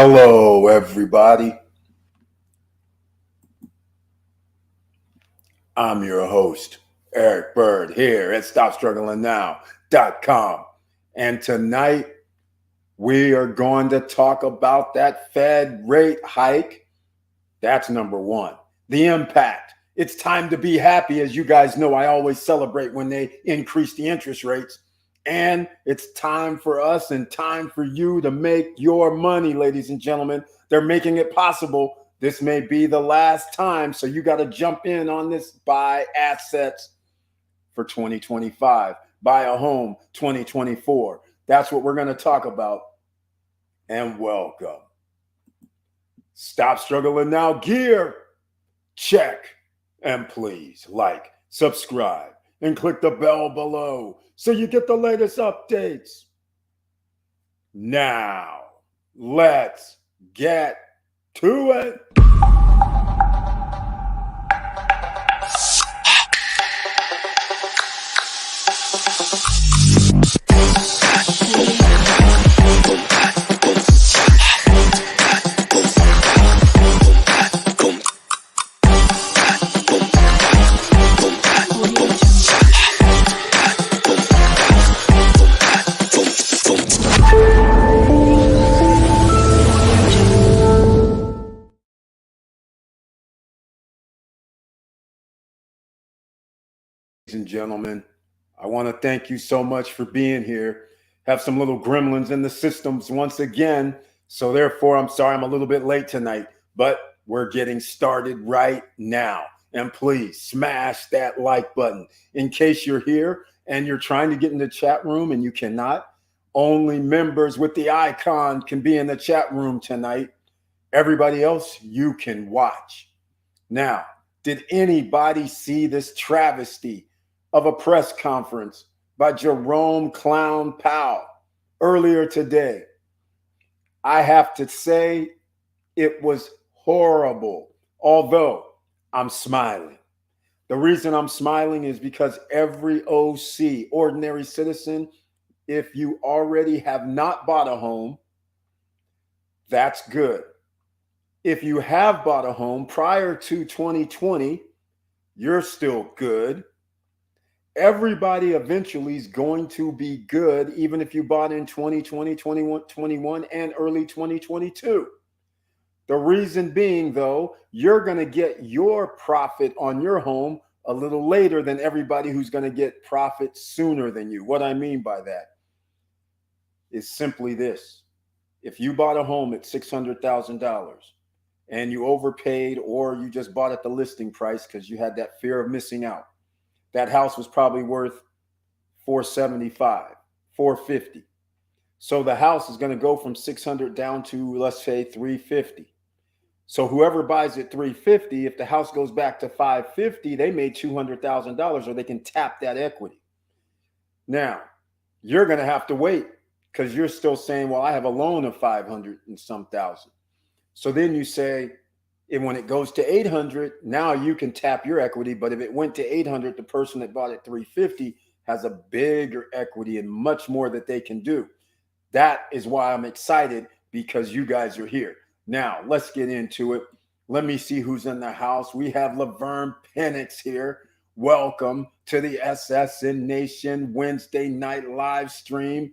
Hello, everybody. I'm your host, Eric Bird, here at StopStrugglingNow.com. And tonight, we are going to talk about that Fed rate hike. That's number one. The impact. It's time to be happy. As you guys know, I always celebrate when they increase the interest rates. And it's time for us and time for you to make your money, ladies and gentlemen. They're making it possible. This may be the last time. So you got to jump in on this. Buy assets for 2025. Buy a home 2024. That's what we're going to talk about. And welcome. Stop Struggling Now gear. Check. And please like, subscribe, and click the bell below so you get the latest updates. Now, let's get to it. Ladies and gentlemen, I want to thank you so much for being here. Have some little gremlins in the systems once again. So therefore, I'm sorry I'm a little bit late tonight, but we're getting started right now. And please smash that like button. In case you're here and you're trying to get in the chat room and you cannot, only members with the icon can be in the chat room tonight. Everybody else, you can watch. Now, did anybody see this travesty of a press conference by Jerome Clown Powell earlier today? I have to say it was horrible, although I'm smiling. The reason I'm smiling is because every OC, ordinary citizen, if you already have not bought a home, that's good. If you have bought a home prior to 2020, you're still good. Everybody eventually is going to be good, even if you bought in 2020, 21, and early 2022. The reason being, though, you're going to get your profit on your home a little later than everybody who's going to get profit sooner than you. What I mean by that is simply this. If you bought a home at $600,000 and you overpaid, or you just bought at the listing price because you had that fear of missing out, that house was probably worth $475, $450. So the house is going to go from 600 down to, let's say, 350. So whoever buys at 350, if the house goes back to 550, they made $200,000, or they can tap that equity. Now, you're going to have to wait because you're still saying, well, I have a loan of 500 and some thousand. So then you say, and when it goes to 800, now you can tap your equity. But if it went to 800, the person that bought at 350 has a bigger equity and much more that they can do. That is why I'm excited, because you guys are here. Now, let's get into it. Let me see who's in the house. We have Laverne Penix here. Welcome to the SSN Nation Wednesday night live stream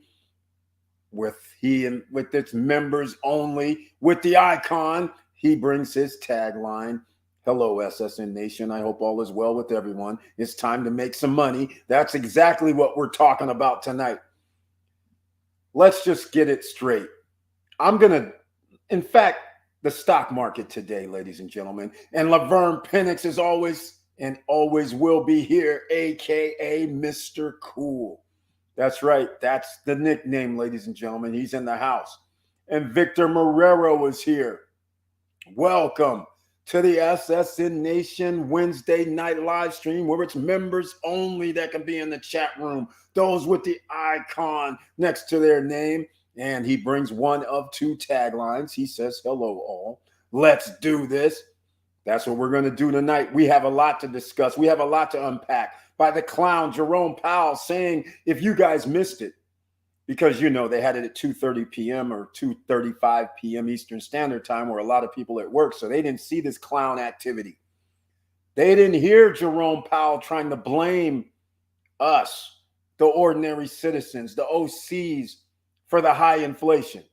with its members only, with the icon. He brings his tagline. Hello, SSN Nation. I hope all is well with everyone. It's time to make some money. That's exactly what we're talking about tonight. Let's just get it straight. In fact, the stock market today, ladies and gentlemen, and Laverne Penix is always and always will be here, AKA Mr. Cool. That's right. That's the nickname, ladies and gentlemen. He's in the house. And Victor Marrero is here. Welcome to the SSN Nation Wednesday night live stream, where it's members only that can be in the chat room. Those with the icon next to their name. And he brings one of two taglines. He says, hello, all. Let's do this. That's what we're going to do tonight. We have a lot to discuss. We have a lot to unpack. By the clown, Jerome Powell, saying, if you guys missed it, because, you know, they had it at 2:30 p.m. or 2:35 p.m. Eastern Standard Time, where a lot of people at work. So they didn't see this clown activity. They didn't hear Jerome Powell trying to blame us, the ordinary citizens, the OCs, for the high inflation.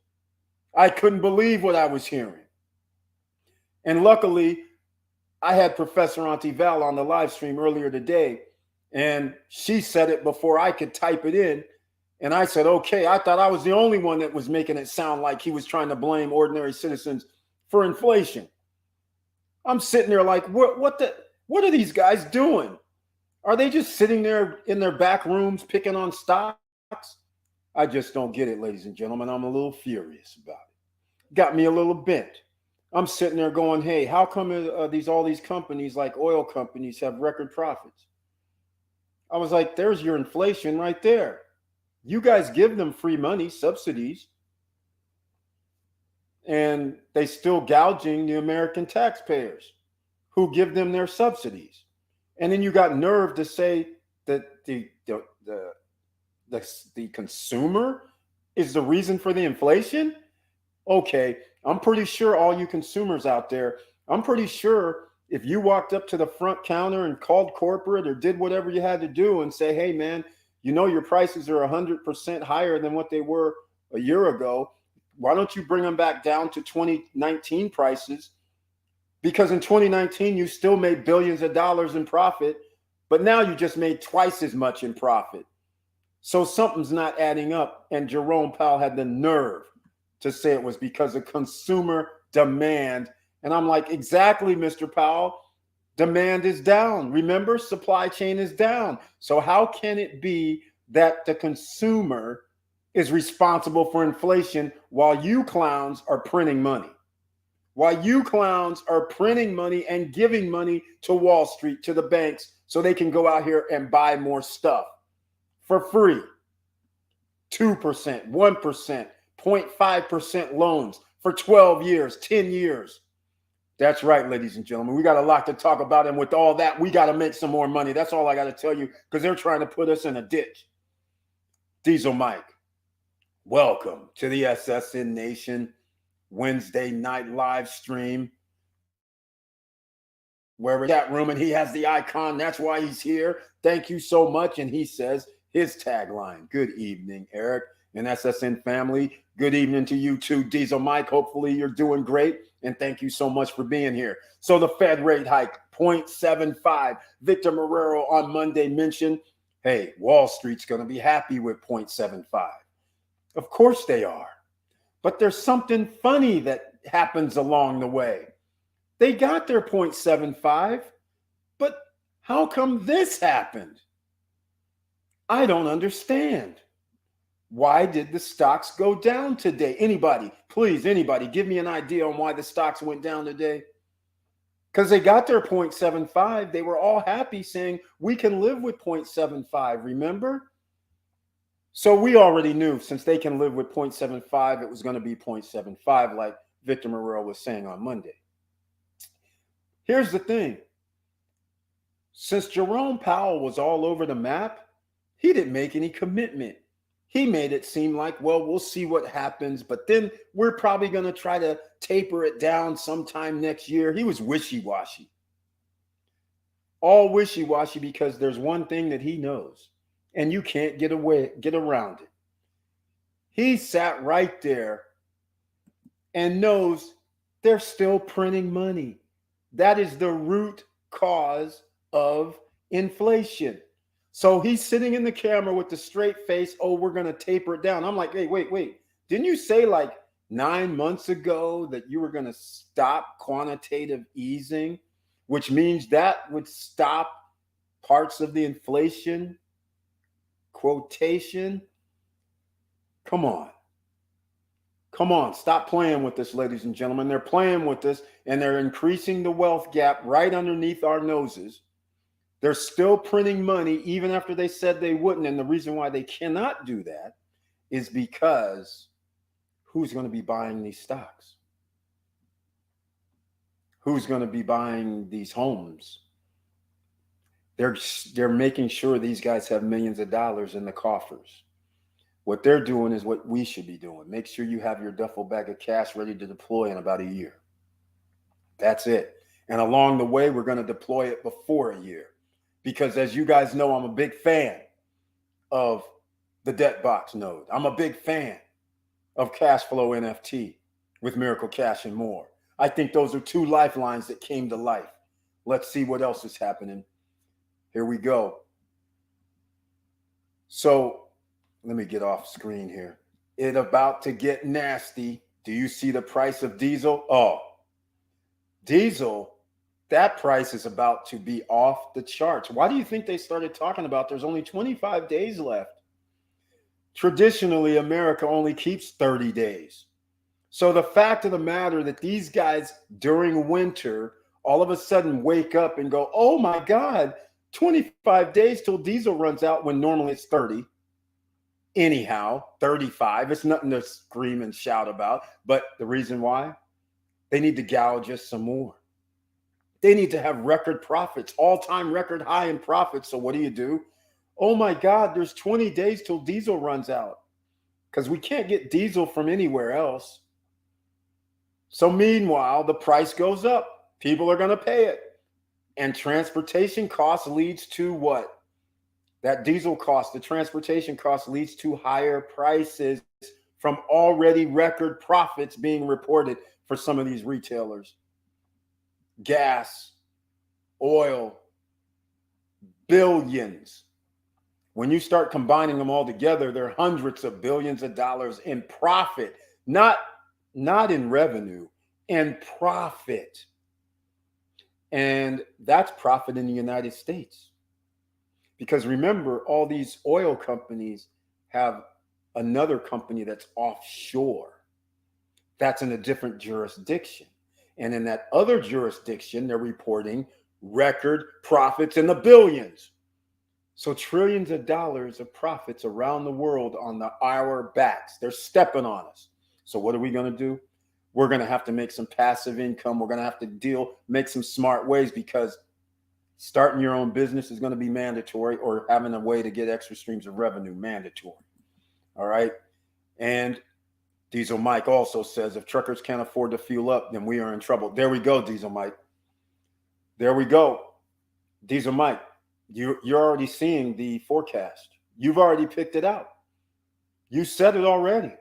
I couldn't believe what I was hearing. And luckily, I had Professor Auntie Val on the live stream earlier today, and she said it before I could type it in. And I said, okay, I thought I was the only one that was making it sound like he was trying to blame ordinary citizens for inflation. I'm sitting there like, what are these guys doing? Are they just sitting there in their back rooms picking on stocks? I just don't get it, ladies and gentlemen. I'm a little furious about it. Got me a little bent. I'm sitting there going, hey, how come all these companies like oil companies have record profits? I was like, there's your inflation right there. You guys give them free money, subsidies, and they still gouging the American taxpayers who give them their subsidies. And then you got nerve to say that the consumer is the reason for the inflation? Okay, I'm pretty sure all you consumers out there, I'm pretty sure if you walked up to the front counter and called corporate or did whatever you had to do and say, hey, man, you know your prices are 100% higher than what they were a year ago. Why don't you bring them back down to 2019 prices? Because in 2019, you still made billions of dollars in profit, but now you just made twice as much in profit. So something's not adding up. And Jerome Powell had the nerve to say it was because of consumer demand. And I'm like, exactly, Mr. Powell. Demand is down. Remember, supply chain is down. So how can it be that the consumer is responsible for inflation while you clowns are printing money? While you clowns are printing money and giving money to Wall Street, to the banks, so they can go out here and buy more stuff for free. 2%, 1%, 0.5% loans for 12 years, 10 years. That's right, ladies and gentlemen. We got a lot to talk about. And with all that, we got to make some more money. That's all I got to tell you, because they're trying to put us in a ditch. Diesel Mike, welcome to the SSN Nation Wednesday night live stream. Wherever that room, and he has the icon. That's why he's here. Thank you so much. And he says his tagline, good evening, Eric and SSN family. Good evening to you too, Diesel Mike. Hopefully you're doing great. And thank you so much for being here. So the Fed rate hike, 0.75. Victor Marrero on Monday mentioned, hey, Wall Street's going to be happy with 0.75. Of course they are. But there's something funny that happens along the way. They got their 0.75, but how come this happened? I don't understand. Why did the stocks go down today? Anybody, please, anybody, give me an idea on why the stocks went down today. Because they got their 0.75. They were all happy saying, we can live with 0.75, remember? So we already knew since they can live with 0.75, it was going to be 0.75, like Victor Marrero was saying on Monday. Here's the thing. Since Jerome Powell was all over the map, he didn't make any commitment. He made it seem like, well, we'll see what happens, but then we're probably going to try to taper it down sometime next year. He was wishy-washy. All wishy-washy, because there's one thing that he knows, and you can't get around it. He sat right there and knows they're still printing money. That is the root cause of inflation. So he's sitting in the camera with the straight face. Oh, we're going to taper it down. I'm like, hey, wait. Didn't you say like 9 months ago that you were going to stop quantitative easing, which means that would stop parts of the inflation quotation? Come on. Stop playing with this, ladies and gentlemen. They're playing with this, and they're increasing the wealth gap right underneath our noses. They're still printing money even after they said they wouldn't. And the reason why they cannot do that is because who's going to be buying these stocks? Who's going to be buying these homes? They're making sure these guys have millions of dollars in the coffers. What they're doing is what we should be doing. Make sure you have your duffel bag of cash ready to deploy in about a year. That's it. And along the way, we're going to deploy it before a year. Because as you guys know, I'm a big fan of the debt box node. I'm a big fan of cash flow NFT with Miracle Cash and more. I think those are two lifelines that came to life. Let's see what else is happening. Here we go. So let me get off screen here. It's about to get nasty. Do you see the price of diesel? Oh, diesel, that price is about to be off the charts. Why do you think they started talking about there's only 25 days left? Traditionally, America only keeps 30 days. So the fact of the matter that these guys during winter all of a sudden wake up and go, oh my God, 25 days till diesel runs out when normally it's 30. Anyhow, 35. It's nothing to scream and shout about. But the reason why? They need to gouge us some more. They need to have record profits, all-time record high in profits. So what do? Oh my God, there's 20 days till diesel runs out because we can't get diesel from anywhere else. So meanwhile, the price goes up. People are going to pay it. And transportation costs leads to what? That diesel cost, the transportation cost leads to higher prices from already record profits being reported for some of these retailers. Gas, oil, billions. When you start combining them all together, they're hundreds of billions of dollars in profit, not in revenue, in profit. And that's profit in the United States. Because remember, all these oil companies have another company that's offshore. That's in a different jurisdiction. And in that other jurisdiction, they're reporting record profits in the billions. So trillions of dollars of profits around the world on our backs. They're stepping on us. So what are we going to do? We're going to have to make some passive income. We're going to have to make some smart ways, because starting your own business is going to be mandatory, or having a way to get extra streams of revenue mandatory. All right. And Diesel Mike also says, if truckers can't afford to fuel up, then we are in trouble. There we go, Diesel Mike. There we go. Diesel Mike, you're already seeing the forecast. You've already picked it out. You said it already.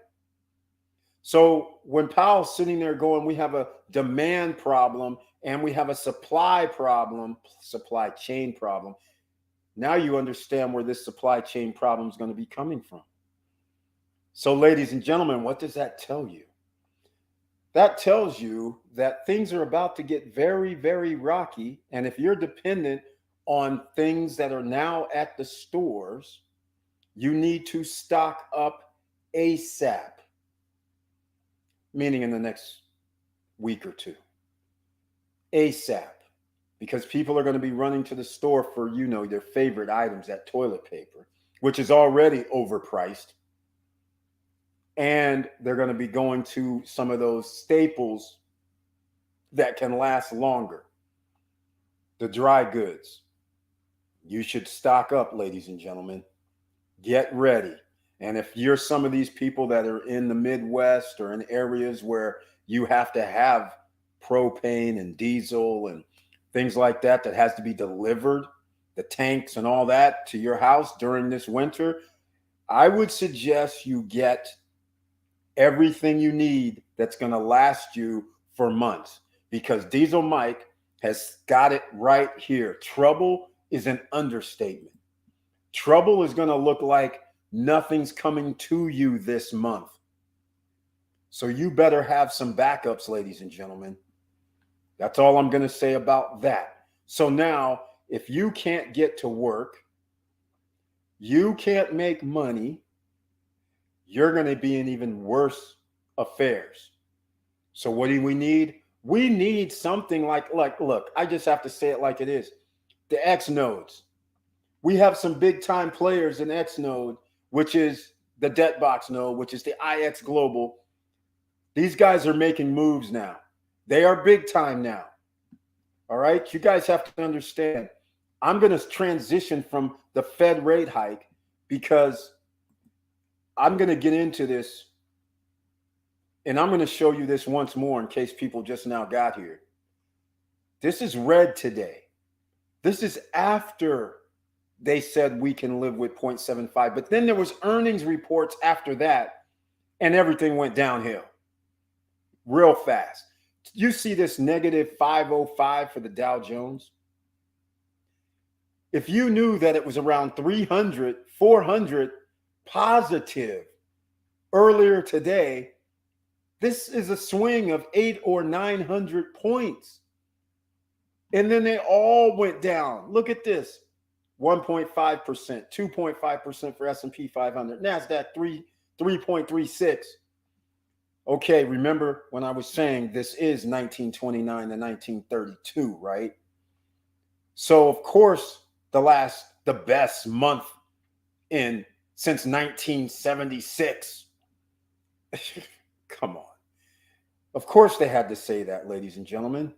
So when Powell's sitting there going, we have a demand problem and we have a supply problem, supply chain problem. Now you understand where this supply chain problem is going to be coming from. So ladies and gentlemen, what does that tell you? That tells you that things are about to get very, very rocky. And if you're dependent on things that are now at the stores, you need to stock up ASAP. Meaning in the next week or two. ASAP. Because people are going to be running to the store for, their favorite items, that toilet paper, which is already overpriced. And they're going to be going to some of those staples that can last longer. The dry goods. You should stock up, ladies and gentlemen. Get ready. And if you're some of these people that are in the Midwest or in areas where you have to have propane and diesel and things like that has to be delivered, the tanks and all that to your house during this winter, I would suggest you get everything you need that's going to last you for months, because Diesel Mike has got it right here. Trouble is an understatement. Trouble is going to look like nothing's coming to you this month. So you better have some backups, ladies and gentlemen. That's all I'm going to say about that. So now, if you can't get to work, you can't make money, you're going to be in even worse affairs. So what do we need? We need something like look, I just have to say it like it is. The X nodes. We have some big time players in X node, which is the debt box node, which is the IX Global. These guys are making moves now. They are big time now. All right. You guys have to understand. I'm going to transition from the Fed rate hike, because I'm going to get into this, and I'm going to show you this once more in case people just now got here. This is red today. This is after they said we can live with 0.75, but then there was earnings reports after that, and everything went downhill real fast. You see this negative 505 for the Dow Jones. If you knew that it was around 300, 400 positive earlier today, this is a swing of 800 or 900 points. And then they all went down. Look at this. 1.5%, 2.5% for S&P 500, NASDAQ 3.36. Okay, remember when I was saying this is 1929 to 1932, right? So of course, the best month since 1976. Come on. Of course they had to say that, ladies and gentlemen.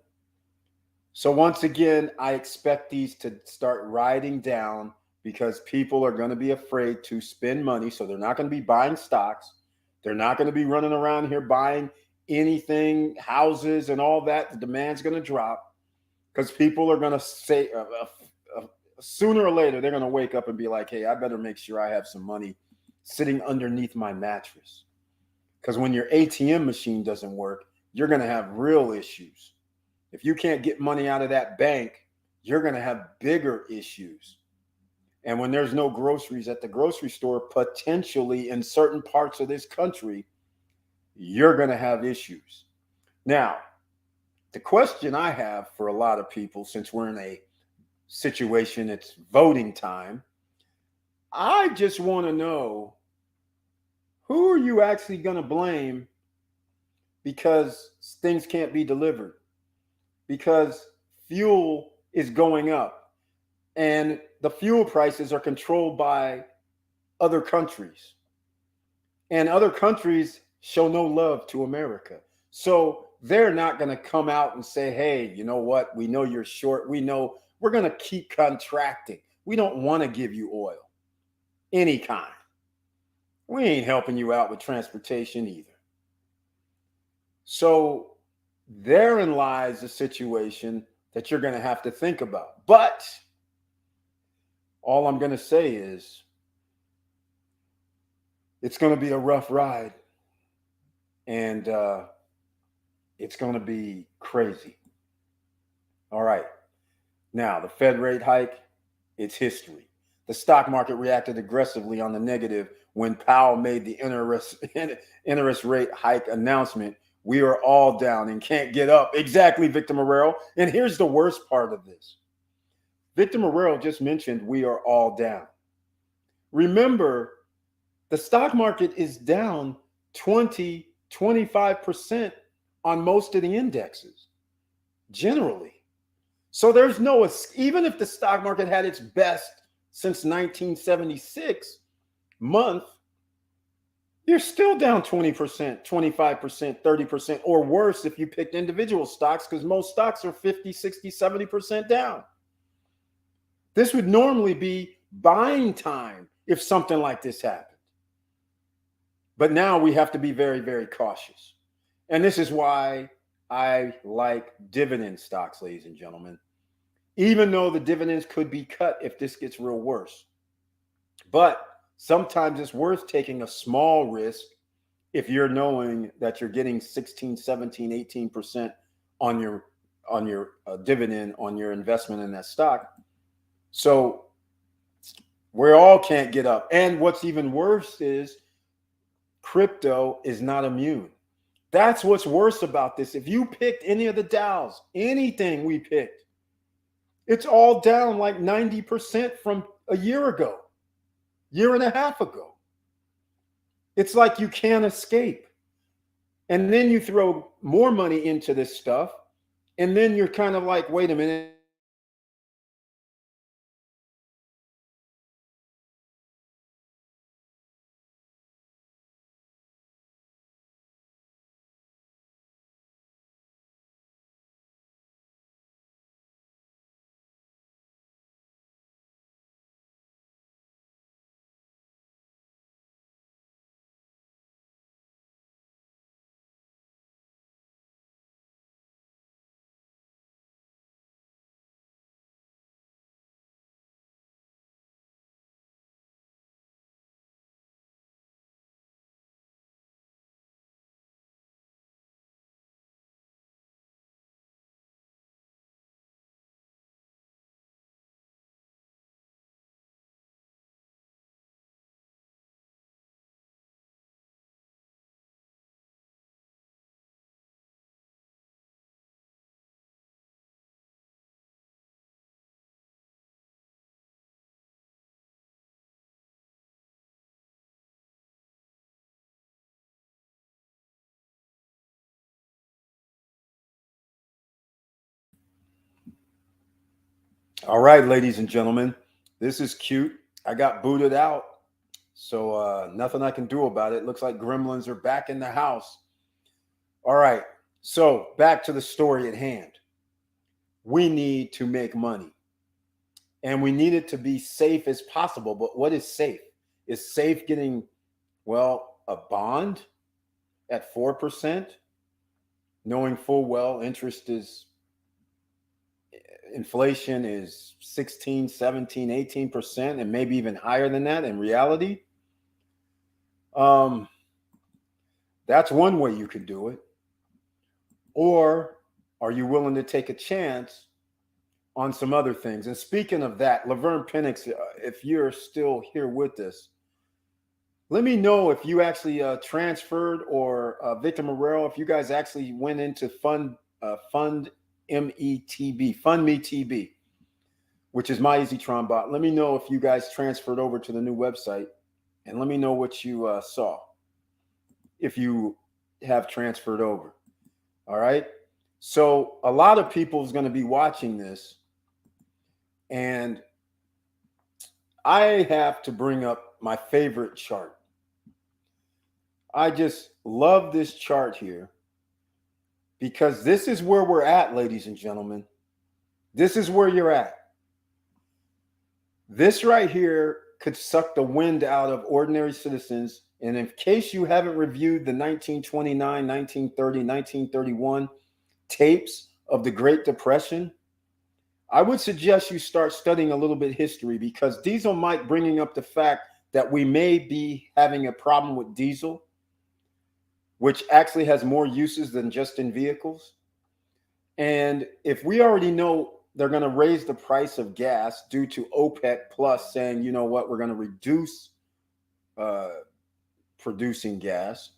So once again, I expect these to start riding down because people are going to be afraid to spend money. So they're not going to be buying stocks. They're not going to be running around here buying anything, houses and all that. The demand's going to drop because people are going to say sooner or later, they're going to wake up and be like, hey, I better make sure I have some money sitting underneath my mattress. Because when your ATM machine doesn't work, you're going to have real issues. If you can't get money out of that bank, you're going to have bigger issues. And when there's no groceries at the grocery store, potentially in certain parts of this country, you're going to have issues. Now, the question I have for a lot of people, since we're in a situation, it's voting time, I just want to know, who are you actually going to blame because things can't be delivered? Because fuel is going up and the fuel prices are controlled by other countries, and other countries show no love to America. So they're not going to come out and say, hey, you know what? We know you're short. We know we're going to keep contracting. We don't want to give you oil, any kind. We ain't helping you out with transportation either. So therein lies a situation that you're going to have to think about. But all I'm going to say is it's going to be a rough ride, and it's going to be crazy. All right. Now, the Fed rate hike, it's history. The stock market reacted aggressively on the negative when Powell made the interest rate hike announcement. We are all down and can't get up. Exactly, Victor Marrero. And here's the worst part of this. Victor Marrero just mentioned we are all down. Remember, the stock market is down 20, 25% on most of the indexes, generally. So there's no, even if the stock market had its best since 1976 month, you're still down 20%, 25%, 30%, or worse if you picked individual stocks, because most stocks are 50, 60, 70% down. This would normally be buying time if something like this happened. But now we have to be very, very cautious. And this is why I like dividend stocks, ladies and gentlemen, even though the dividends could be cut if this gets real worse. But sometimes it's worth taking a small risk if you're knowing that you're getting 16, 17, 18% on your dividend on your investment in that stock. So we all can't get up. And what's even worse is crypto is not immune. That's what's worse about this. If you picked any of the Dows, anything we picked, it's all down like 90% from a year ago, year and a half ago. It's like you can't escape. And then you throw more money into this stuff, and then you're kind of like, wait a minute. All right, ladies and gentlemen, this is cute. I got booted out, so nothing I can do about it. Looks like gremlins are back in the house. All right, so back to the story at hand. We need to make money, and we need it to be safe as possible. But what is safe? Is safe getting, well, a bond at 4%, knowing full well inflation is 16, 17, 18%, and maybe even higher than that in reality? That's one way you could do it. Or are you willing to take a chance on some other things? And speaking of that, Laverne Penix, if you're still here with us, let me know if you actually transferred, or Victor Marrero, if you guys actually went into Fund Me TB, which is my EasyTron bot. Let me know if you guys transferred over to the new website, and let me know what you saw if you have transferred over. All right. So a lot of people is going to be watching this, and I have to bring up my favorite chart. I just love this chart here because this is where we're at, ladies and gentlemen. This is where you're at. This right here could suck the wind out of ordinary citizens. And in case you haven't reviewed the 1929, 1930, 1931 tapes of the Great Depression, I would suggest you start studying a little bit history, because Diesel Mike bringing up the fact that we may be having a problem with diesel, which actually has more uses than just in vehicles. And if we already know they're going to raise the price of gas due to OPEC Plus saying, you know what, we're going to reduce producing gas,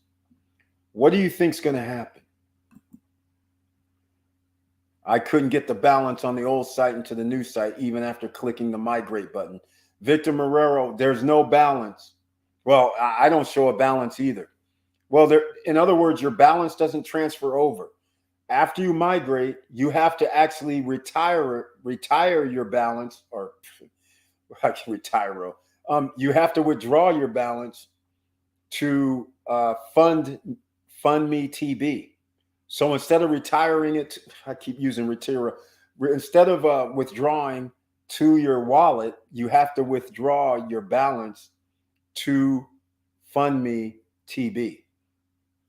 what do you think is going to happen? I couldn't get the balance on the old site into the new site, even after clicking the migrate button. Victor Marrero, there's no balance. Well, I don't show a balance either. Well, in other words, your balance doesn't transfer over. After you migrate, you have to actually retire your balance, or retire. You have to withdraw your balance to Fund Me TB. So instead of retiring it, I keep using retire. Instead of withdrawing to your wallet, you have to withdraw your balance to Fund Me TB.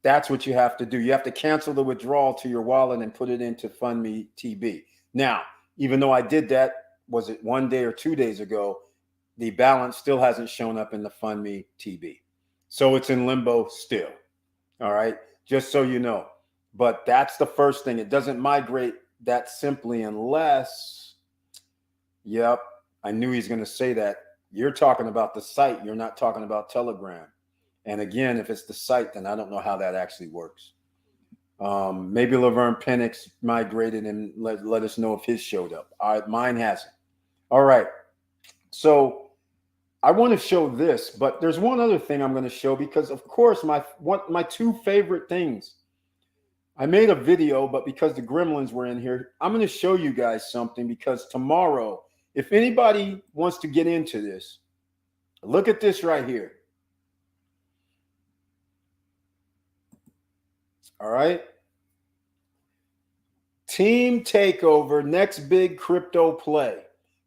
That's what you have to do. You have to cancel the withdrawal to your wallet and put it into Fund Me TB. Now, even though I did that, was it 1 day or 2 days ago, the balance still hasn't shown up in the Fund Me TB. So it's in limbo still. All right. Just so you know. But that's the first thing. It doesn't migrate that simply unless, yep, I knew he's going to say that. You're talking about the site. You're not talking about Telegram. And again, if it's the site, then I don't know how that actually works. Maybe Laverne Penix migrated and let us know if his showed up. Mine hasn't. All right. So I want to show this, but there's one other thing I'm going to show, because, of course, my two favorite things. I made a video, but because the gremlins were in here, I'm going to show you guys something, because tomorrow, if anybody wants to get into this, look at this right here. All right. Team Takeover, next big crypto play.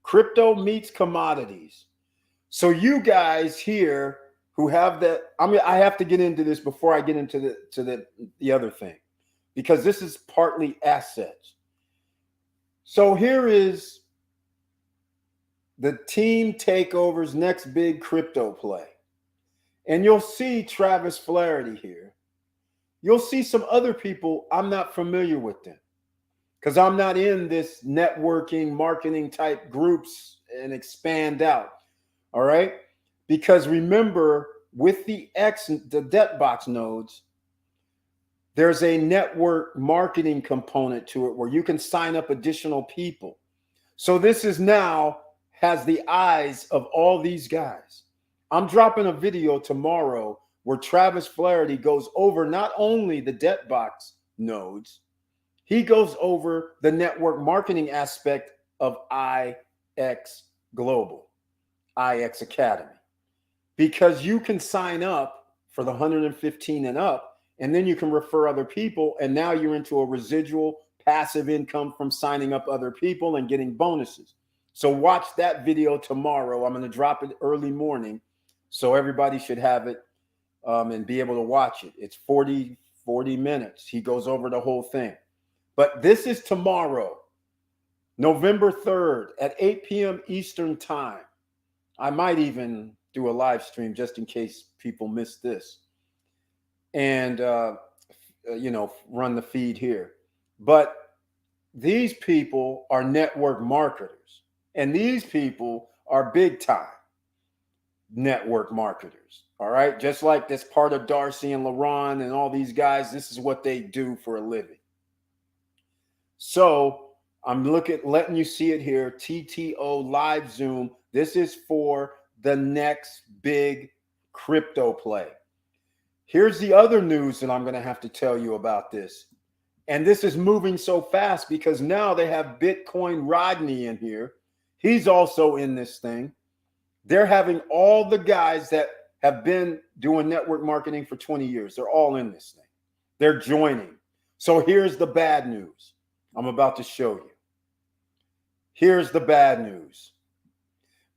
Crypto meets commodities. So you guys here who have that, I have to get into this before I get into the other thing, because this is partly assets. So here is the Team Takeover's next big crypto play. And you'll see Travis Flaherty here. You'll see some other people. I'm not familiar with them because I'm not in this networking, marketing type groups and expand out. All right. Because remember, with the DebtBox nodes, there's a network marketing component to it where you can sign up additional people. So this is now has the eyes of all these guys. I'm dropping a video tomorrow where Travis Flaherty goes over not only the DebtBox nodes, he goes over the network marketing aspect of IX Global, IX Academy, because you can sign up for the 115 and up, and then you can refer other people. And now you're into a residual passive income from signing up other people and getting bonuses. So watch that video tomorrow. I'm going to drop it early morning, so everybody should have it and be able to watch it. It's 40 minutes. He goes over the whole thing. But this is tomorrow, November 3rd at 8 p.m. Eastern time. I might even do a live stream just in case people miss this, and run the feed here. But these people are network marketers, and these people are big time network marketers. All right, just like this part of Darcy and LaRon and all these guys, this is what they do for a living. So I'm letting you see it here. TTO live Zoom. This is for the next big crypto play. Here's the other news that I'm going to have to tell you about this. And this is moving so fast because now they have Bitcoin Rodney in here. He's also in this thing. They're having all the guys that have been doing network marketing for 20 years. They're all in this thing. They're joining. So here's the bad news I'm about to show you. Here's the bad news.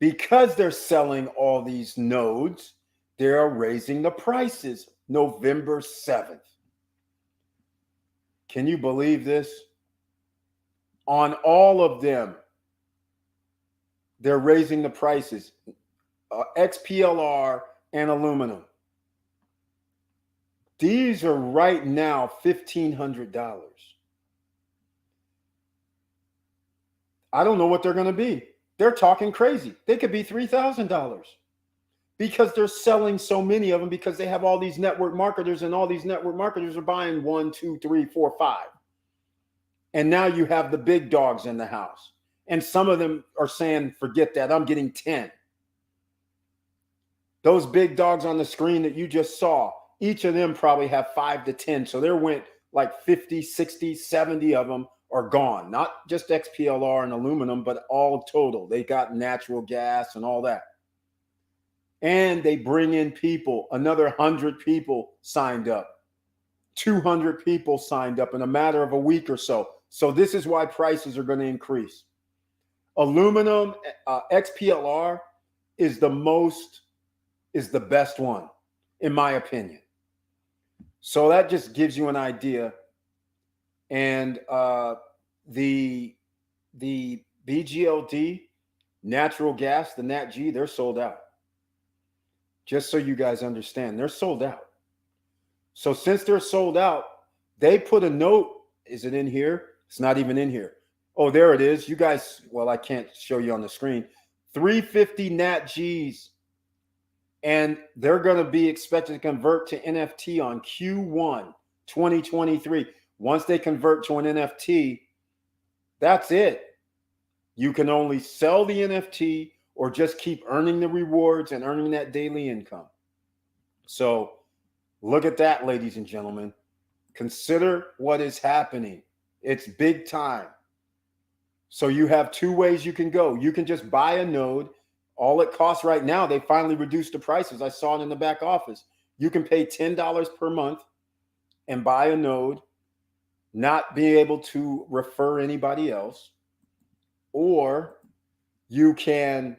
Because they're selling all these nodes, they're raising the prices November 7th. Can you believe this? On all of them, they're raising the prices. XPLR and aluminum. These are right now $1,500. I don't know what they're going to be. They're talking crazy. They could be $3,000 because they're selling so many of them, because they have all these network marketers, and all these network marketers are buying 1, 2, 3, 4, 5. And now you have the big dogs in the house. And some of them are saying, forget that, I'm getting 10. Those big dogs on the screen that you just saw, each of them probably have 5 to 10. So there went like 50, 60, 70 of them are gone. Not just XPLR and aluminum, but all total. They got natural gas and all that. And they bring in people. Another 100 people signed up. 200 people signed up in a matter of a week or so. So this is why prices are going to increase. Aluminum, XPLR is the best one, in my opinion. So that just gives you an idea. And the BGLD, natural gas, the NatG, they're sold out. Just so you guys understand, they're sold out. So since they're sold out, they put a note. Is it in here? It's not even in here. Oh, there it is. You guys, well, I can't show you on the screen. 350 NatGs. And they're going to be expected to convert to NFT on Q1 2023. Once they convert to an NFT, that's it. You can only sell the NFT or just keep earning the rewards and earning that daily income. So look at that, ladies and gentlemen. Consider what is happening. It's big time. So you have two ways you can go. You can just buy a node. All it costs right now, they finally reduced the prices. I saw it in the back office. You can pay $10 per month and buy a node, not be able to refer anybody else. Or you can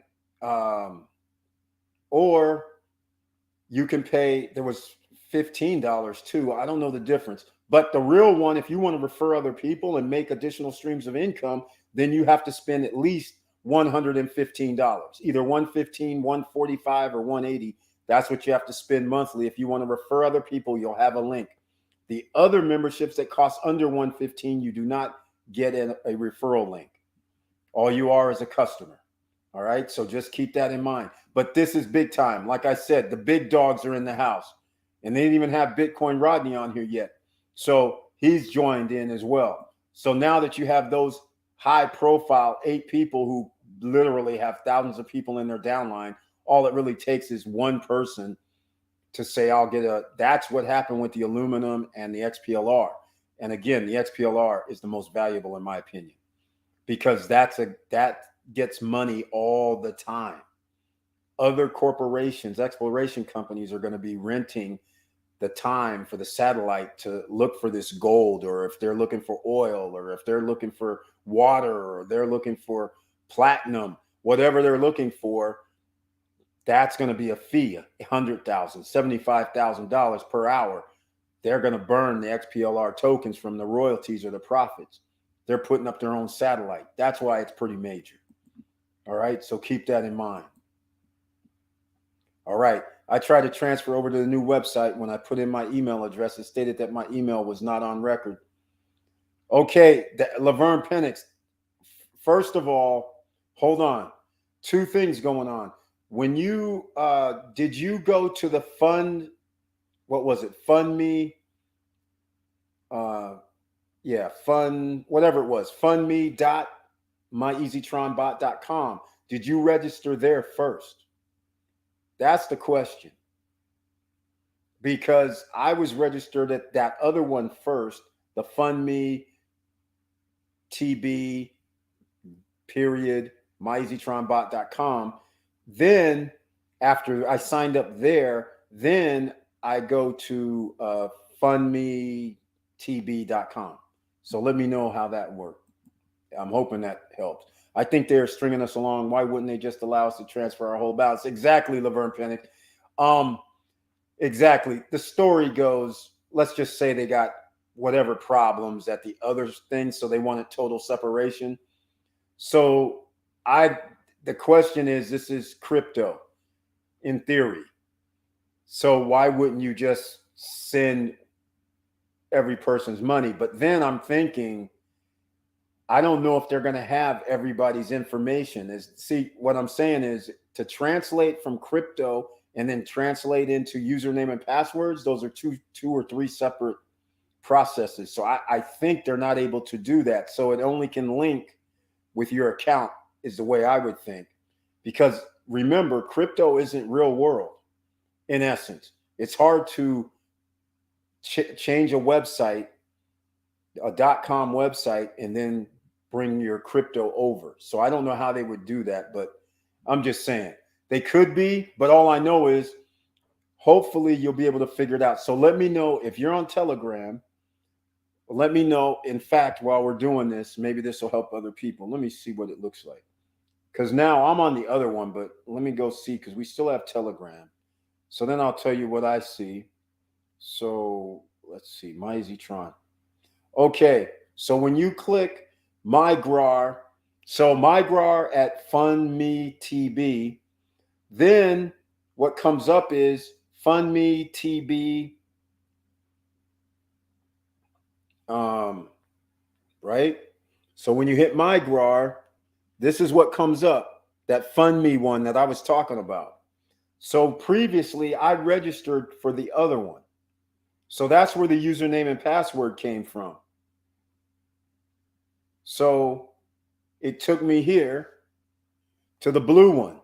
pay, there was $15 too. I don't know the difference. But the real one, if you want to refer other people and make additional streams of income, then you have to spend at least $115, either $115, $145, or $180. That's what you have to spend monthly. If you want to refer other people, you'll have a link. The other memberships that cost under $115, you do not get a referral link. All you are is a customer. All right. So just keep that in mind. But this is big time. Like I said, the big dogs are in the house, and they didn't even have Bitcoin Rodney on here yet. So he's joined in as well. So now that you have those high profile 8 people who literally have thousands of people in their downline, all it really takes is one person to say, I'll get that's what happened with the aluminum and the XPLR. And again, the XPLR is the most valuable in my opinion, because that gets money all the time. Other corporations, exploration companies are going to be renting the time for the satellite to look for this gold, or if they're looking for oil, or if they're looking for water, or they're looking for platinum, whatever they're looking for, that's going to be a fee, $100,000, $75,000 per hour. They're going to burn the XPLR tokens from the royalties or the profits. They're putting up their own satellite. That's why it's pretty major. All right, so keep that in mind. All right, I tried to transfer over to the new website. When I put in my email address, it stated that my email was not on record. Okay, Laverne Penix, first of all, hold on. Two things going on. When you, did you go to the fund, what was it, Fund Me? Fund, whatever it was, fundme.myeasytronbot.com. Did you register there first? That's the question. Because I was registered at that other one first, the FundMe TB period myeasytronbot.com. Then after I signed up there, then I go to fundmetb.com. So let me know how that worked. I'm hoping that helps. I think they're stringing us along. Why wouldn't they just allow us to transfer our whole balance? Exactly, Laverne Penix. Exactly. The story goes, let's just say they got whatever problems at the other thing, so they wanted total separation. So the question is, this is crypto in theory. So why wouldn't you just send every person's money? But then I'm thinking, I don't know if they're going to have everybody's information. See, what I'm saying is to translate from crypto and then translate into username and passwords, those are two or three separate processes. So I think they're not able to do that. So it only can link with your account is the way I would think. Because remember, crypto isn't real world in essence. It's hard to change a website, a .com website, and then bring your crypto over. So I don't know how they would do that, but I'm just saying they could be, but all I know is hopefully you'll be able to figure it out. So let me know if you're on Telegram. Let me know. In fact, while we're doing this, maybe this will help other people. Let me see what it looks like. Because now I'm on the other one, but let me go see because we still have Telegram. So then I'll tell you what I see. So let's see, MyEasyTron. Okay, so when you click MyGrar, so MyGrar at FundMeTB, then what comes up is FundMeTB, right? So when you hit MyGrar, this is what comes up, that FundMe one that I was talking about. So previously I registered for the other one. So that's where the username and password came from. So it took me here to the blue one.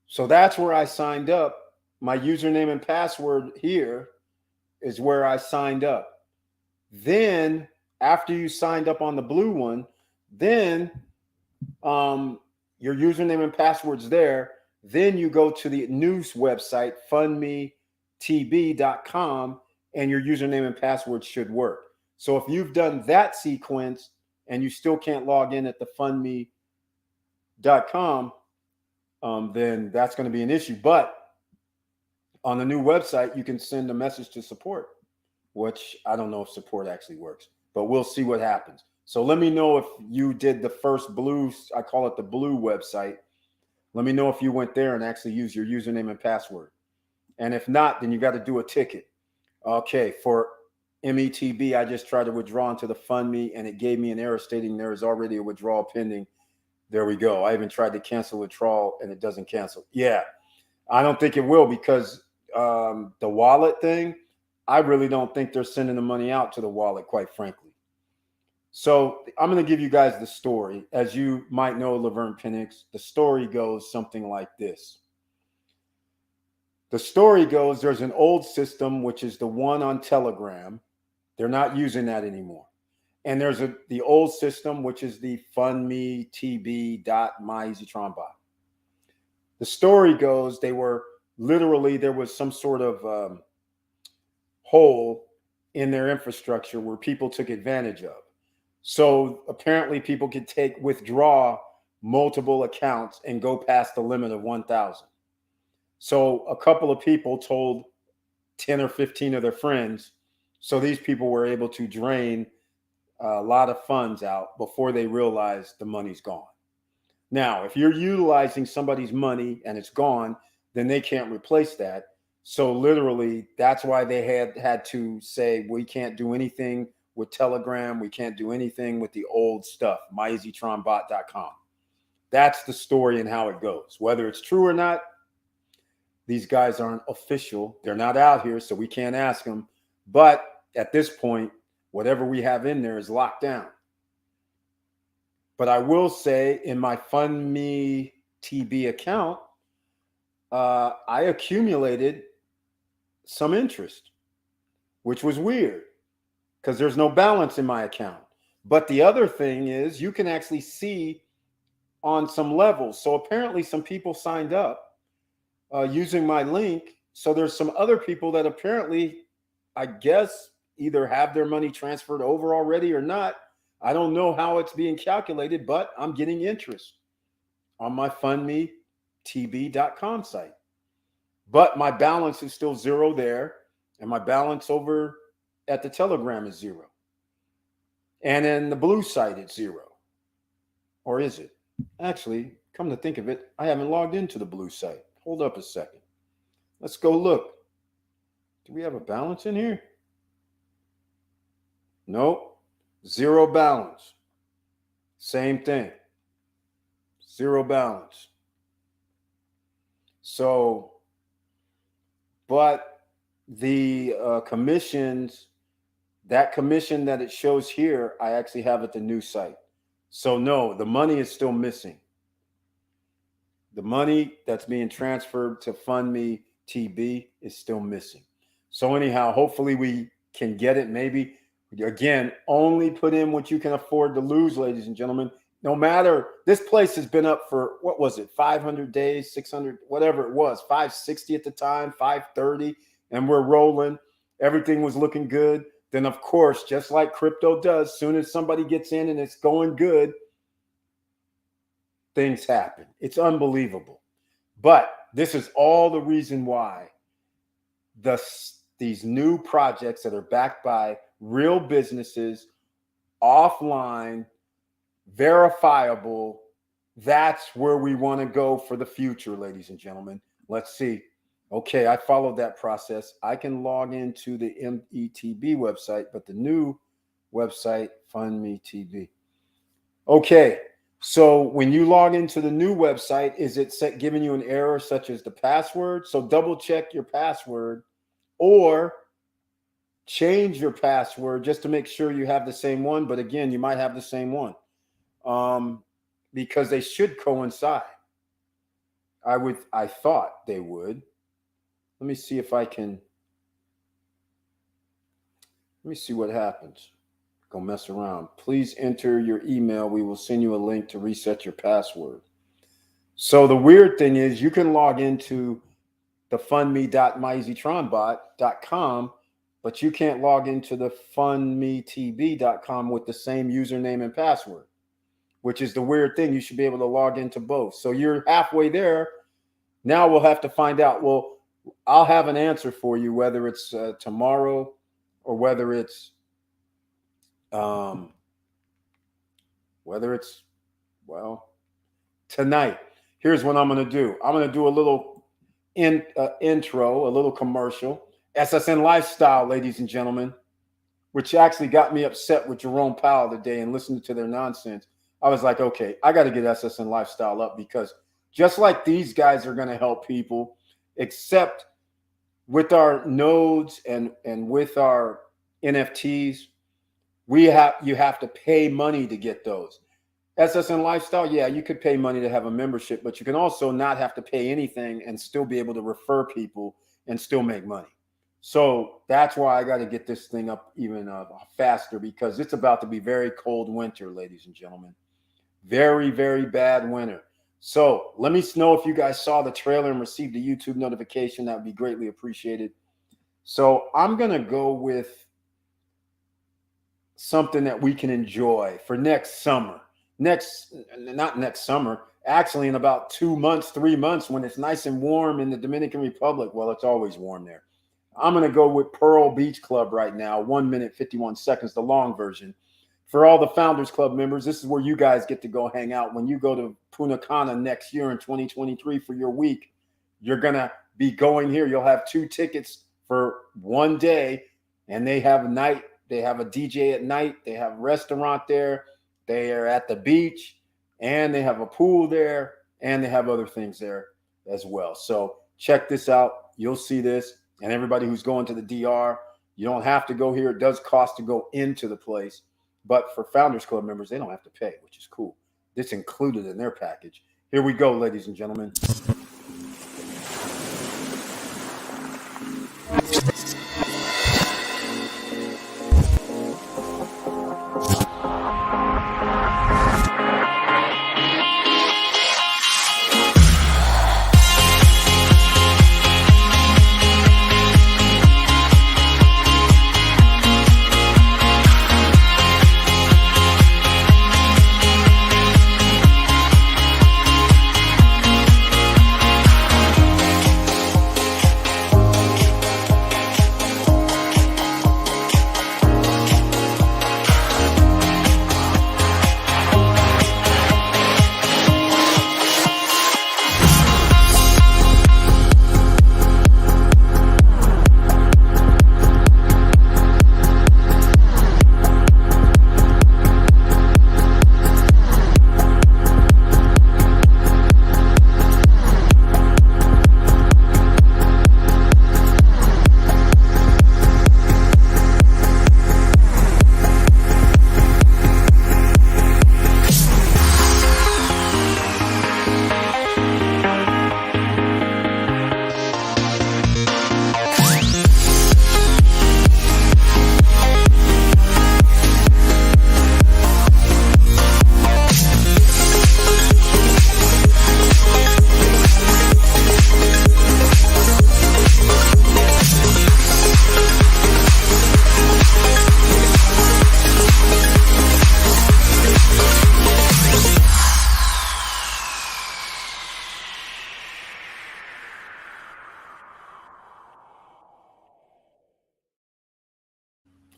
So that's where I signed up. My username and password here is where I signed up. Then after you signed up on the blue one, then your username and password's there. Then you go to the news website, fundmetb.com, and your username and password should work. So if you've done that sequence and you still can't log in at the fundme.com, then that's going to be an issue. But on the new website, you can send a message to support, which I don't know if support actually works, but we'll see what happens. So let me know if you did the first blue, I call it the blue website. Let me know if you went there and actually used your username and password. And if not, then you got to do a ticket. Okay, for METB, I just tried to withdraw into the FundMe and it gave me an error stating there is already a withdrawal pending. There we go. I even tried to cancel withdrawal and it doesn't cancel. Yeah, I don't think it will because the wallet thing, I really don't think they're sending the money out to the wallet, quite frankly. So I'm going to give you guys the story. As you might know, Laverne Penix, the story goes something like this. The story goes, there's an old system, which is the one on Telegram. They're not using that anymore. And there's the old system, which is the fundmetb.myeasytronbot. The story goes there was some sort of hole in their infrastructure where people took advantage of. So apparently people could withdraw multiple accounts and go past the limit of 1,000. So a couple of people told 10 or 15 of their friends. So these people were able to drain a lot of funds out before they realized the money's gone. Now, if you're utilizing somebody's money and it's gone, then they can't replace that. So literally, that's why they had to say, we can't do anything with Telegram. We can't do anything with the old stuff, myeasytronbot.com. That's the story and how it goes. Whether it's true or not, these guys aren't official. They're not out here, so we can't ask them. But at this point, whatever we have in there is locked down. But I will say in my FundMeTB account, I accumulated some interest, which was weird because there's no balance in my account. But the other thing is you can actually see on some levels. So apparently some people signed up using my link. So there's some other people that apparently, I guess, either have their money transferred over already or not. I don't know how it's being calculated, but I'm getting interest on my fundmetb.com site. But my balance is still zero there, and my balance over at the Telegram is zero. And in the Blue site, it's zero. Or is it? Actually, come to think of it, I haven't logged into the Blue site. Hold up a second. Let's go look. Do we have a balance in here? Nope. Zero balance. Same thing. Zero balance. So, but the commissions, that commission that it shows here, I actually have at the new site. So no, the money is still missing. The money that's being transferred to FundMeTB is still missing. So anyhow, hopefully we can get it. Maybe, again, only put in what you can afford to lose, ladies and gentlemen. No matter, this place has been up for, what was it, 500 days, 600, whatever it was, 560 at the time, 530, and we're rolling. Everything was looking good. Then, of course, just like crypto does, as soon as somebody gets in and it's going good, things happen. It's unbelievable. But this is all the reason why these new projects that are backed by real businesses, offline, verifiable, that's where we want to go for the future, ladies and gentlemen. Let's see. Okay, I followed that process. I can log into the METB website, but the new website, FundMeTB. Okay, so when you log into the new website, is it giving you an error such as the password? So double check your password or change your password just to make sure you have the same one. But again, you might have the same one because they should coincide. I thought they would. Let me see if I can. Let me see what happens. Go mess around. Please enter your email. We will send you a link to reset your password. So the weird thing is you can log into the fundme.myeasytronbot.com, but you can't log into the fundmetb.com with the same username and password, which is the weird thing. You should be able to log into both. So you're halfway there. Now we'll have to find out. Well, I'll have an answer for you, whether it's tomorrow or whether it's tonight. Here's what I'm going to do. I'm going to do a little intro, a little commercial. SSN Lifestyle, ladies and gentlemen, which actually got me upset with Jerome Powell today and listening to their nonsense. I was like, okay, I got to get SSN Lifestyle up because just like these guys are going to help people, except with our nodes and with our NFTs, you have to pay money to get those. SSN Lifestyle, yeah, you could pay money to have a membership, but you can also not have to pay anything and still be able to refer people and still make money. So that's why I got to get this thing up even faster, because it's about to be very cold winter, ladies and gentlemen. Very, very bad winter. So let me know if you guys saw the trailer and received a YouTube notification. That would be greatly appreciated. So I'm going to go with something that we can enjoy for next summer. Not next summer, actually in about 2 months, 3 months, when it's nice and warm in the Dominican Republic. Well, it's always warm there. I'm going to go with Pearl Beach Club right now, 1 minute, 51 seconds, the long version. For all the Founders Club members, this is where you guys get to go hang out. When you go to Punta Cana next year in 2023 for your week, you're going to be going here. You'll have 2 tickets for one day, and they have a night. They have a DJ at night. They have a restaurant there. They are at the beach, and they have a pool there, and they have other things there as well. So check this out. You'll see this. And everybody who's going to the DR, you don't have to go here. It does cost to go into the place. But for Founders Club members, they don't have to pay, which is cool. This included in their package. Here we go, ladies and gentlemen.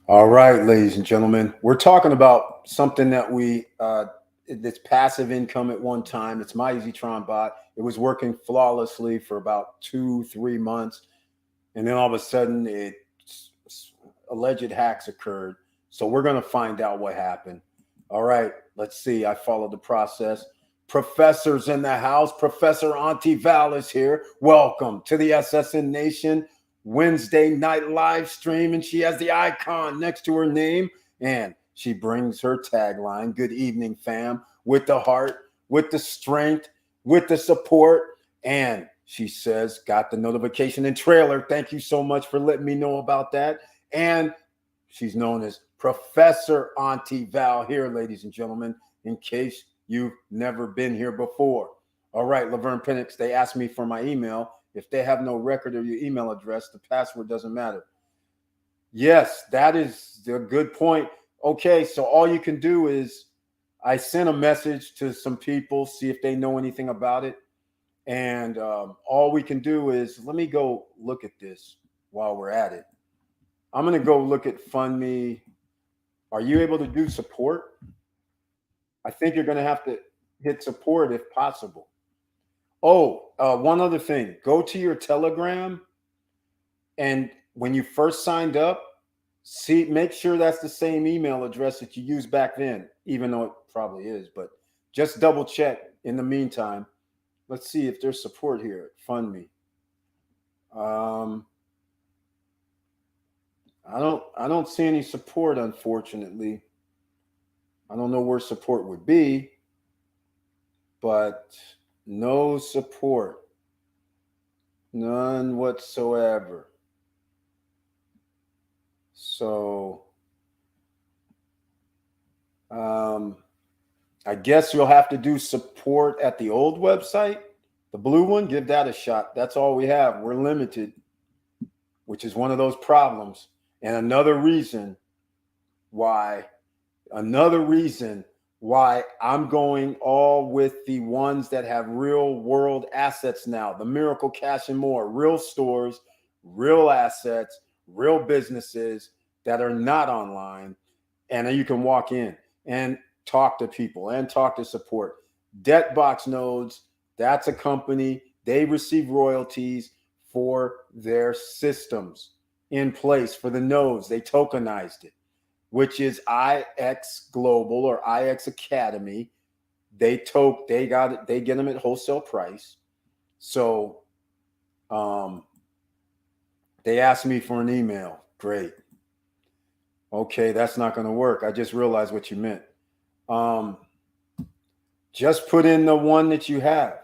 All right, ladies and gentlemen, we're talking about something that it's passive income at one time. It's my EasyTron bot. It was working flawlessly for about 2-3 months, and then all of a sudden, alleged hacks occurred. So we're going to find out what happened. All right, let's see. I followed the process. Professor's in the house. Professor Auntie Val is here. Welcome to the SSN Nation Wednesday night live stream, and she has the icon next to her name, and she brings her tagline, "Good evening, fam," with the heart, with the strength, with the support, and she says, "Got the notification and trailer. Thank you so much for letting me know about that." And she's known as Professor Auntie Val here, ladies and gentlemen, in case you've never been here before. All right, Laverne Penix, they asked me for my email. If they have no record of your email address, the password doesn't matter. Yes, that is a good point. Okay, so all you can do is I sent a message to some people, see if they know anything about it. And all we can do is, let me go look at this while we're at it. I'm going to go look at FundMe. Are you able to do support? I think you're going to have to hit support if possible. Oh, one other thing. Go to your Telegram, and when you first signed up, make sure that's the same email address that you used back then, even though it probably is, but just double check in the meantime. Let's see if there's support here at FundMe. I don't see any support, unfortunately. I don't know where support would be, but no support. None whatsoever. So I guess you'll have to do support at the old website, the blue one. Give that a shot. That's all we have. We're limited, which is one of those problems. And another reason why I'm going all with the ones that have real world assets now. The Miracle Cash and More, real stores, real assets, real businesses that are not online. And you can walk in and talk to people and talk to support. Debtbox Nodes, that's a company. They receive royalties for their systems in place for the nodes. They tokenized it, which is IX Global or IX Academy. They get them at wholesale price. So they asked me for an email. Great. Okay, that's not going to work. I just realized what you meant. Just put in the one that you have.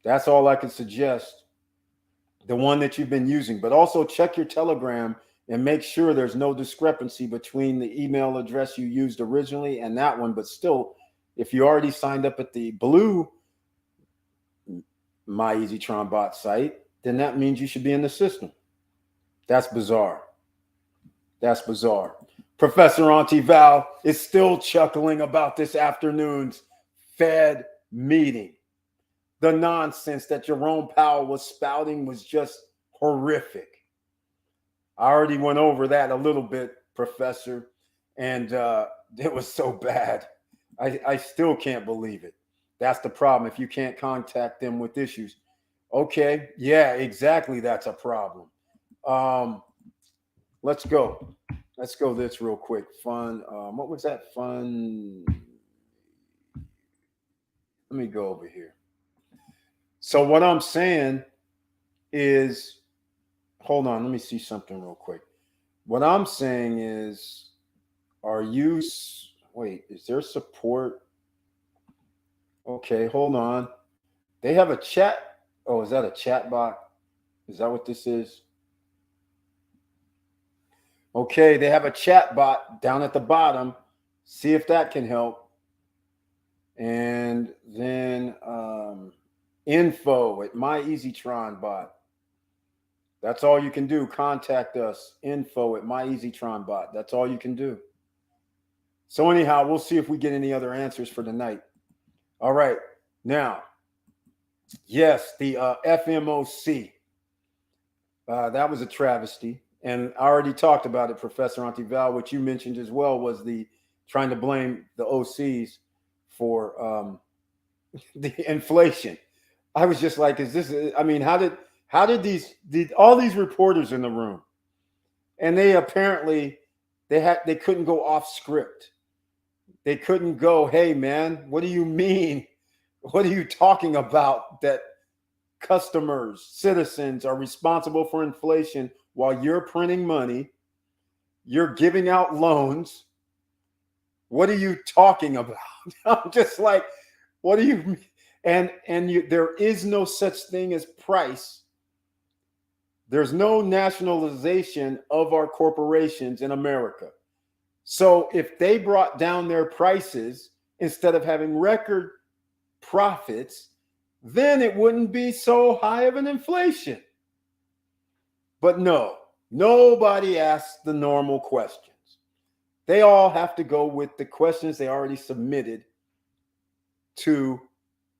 That's all I can suggest. The one that you've been using, but also check your Telegram and make sure there's no discrepancy between the email address you used originally and that one. But still, if you already signed up at the blue My EasyTron Bot site, then that means you should be in the system. That's bizarre. That's bizarre. Professor Auntie Val is still chuckling about this afternoon's Fed meeting. The nonsense that Jerome Powell was spouting was just horrific. I already went over that a little bit, Professor, and it was so bad. I still can't believe it. That's the problem. If you can't contact them with issues. Okay, yeah, exactly. That's a problem. Let's go. Let's go this real quick. Fun. What was that? Fun. Let me go over here. So what I'm saying is, hold on, let me see something real quick. What I'm saying is, is there support? Okay, hold on. They have a chat. Oh, is that a chat bot? Is that what this is? Okay, they have a chat bot down at the bottom. See if that can help. And then info at My EasyTron Bot. That's all you can do. Contact us. Info at My EasyTron Bot. That's all you can do. So anyhow, we'll see if we get any other answers for tonight. All right. Now, yes, the FMOC. That was a travesty. And I already talked about it, Professor Auntie Val. What you mentioned as well was the trying to blame the OCs for the inflation. I was just like, how did all these reporters in the room, and they apparently they couldn't go off script. They couldn't go, hey man, what do you mean? What are you talking about that customers, citizens are responsible for inflation while you're printing money, you're giving out loans? What are you talking about? I'm just like, what do you mean? And there is no such thing as price. There's no nationalization of our corporations in America. So if they brought down their prices instead of having record profits, then it wouldn't be so high of an inflation. But no, nobody asks the normal questions. They all have to go with the questions they already submitted to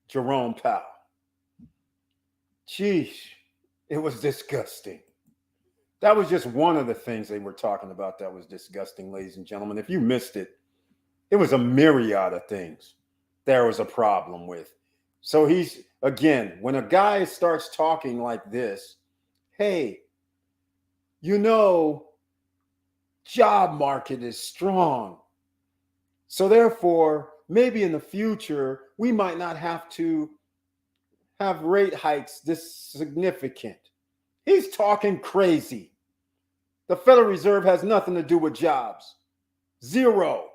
Jerome Powell. Geez, it was disgusting. That was just one of the things they were talking about that was disgusting, ladies and gentlemen. If you missed it, it was a myriad of things there was a problem with. So when a guy starts talking like this, hey, job market is strong. So therefore, maybe in the future, we might not have to have rate hikes this significant. He's talking crazy. The Federal Reserve has nothing to do with jobs. Zero.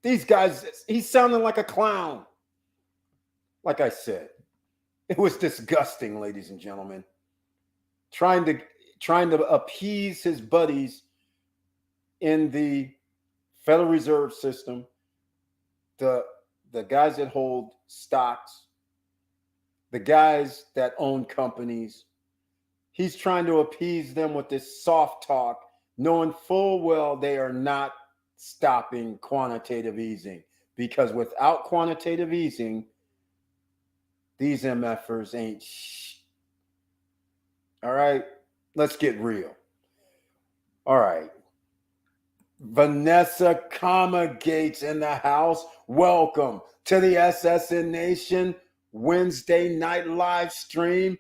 These guys, he's sounding like a clown. Like I said, it was disgusting, ladies and gentlemen. Trying to appease his buddies in the Federal Reserve System, the guys that hold stocks, the guys that own companies, he's trying to appease them with this soft talk, knowing full well they are not stopping quantitative easing. Because without quantitative easing, these MFers ain't all right, let's get real. All right. Vanessa Gates in the house. Welcome to the SSN Nation Wednesday night live stream,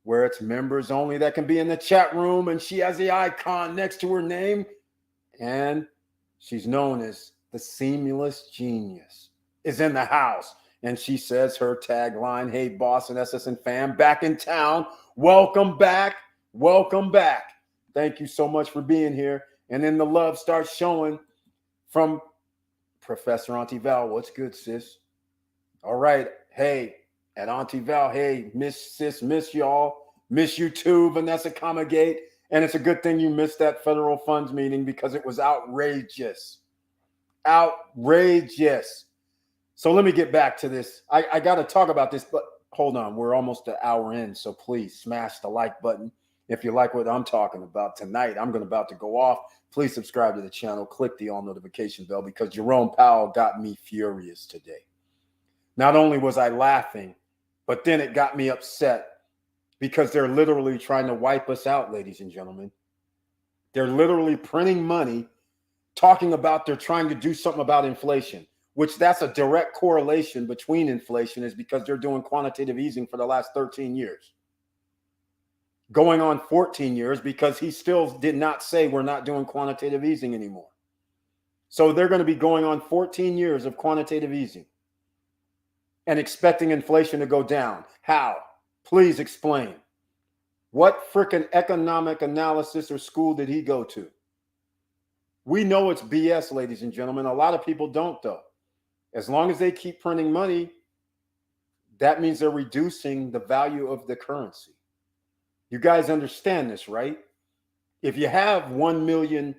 where it's members only that can be in the chat room, and she has the icon next to her name, and she's known as the Seamless Genius is in the house, and she says her tagline, "Hey boss and SSN fam, back in town. Welcome back. Welcome back. Thank you so much for being here." And then the love starts showing from Professor Auntie Val. What's good, sis? All right. Hey, at Auntie Val, hey, miss y'all. Miss you too, Vanessa Gate. And it's a good thing you missed that federal funds meeting because it was outrageous. Outrageous. So let me get back to this. I got to talk about this, but hold on. We're almost an hour in, so please smash the like button. If you like what I'm talking about tonight, I'm about to go off. Please subscribe to the channel. Click the all notification bell because Jerome Powell got me furious today. Not only was I laughing, but then it got me upset because they're literally trying to wipe us out, ladies and gentlemen. They're literally printing money, talking about they're trying to do something about inflation, which that's a direct correlation between inflation is because they're doing quantitative easing for the last 13 years. Going on 14 years because he still did not say we're not doing quantitative easing anymore. So they're going to be going on 14 years of quantitative easing and expecting inflation to go down. How? Please explain. What freaking economic analysis or school did he go to? We know it's BS, ladies and gentlemen. A lot of people don't, though. As long as they keep printing money, that means they're reducing the value of the currency. You guys understand this, right? If you have $1 million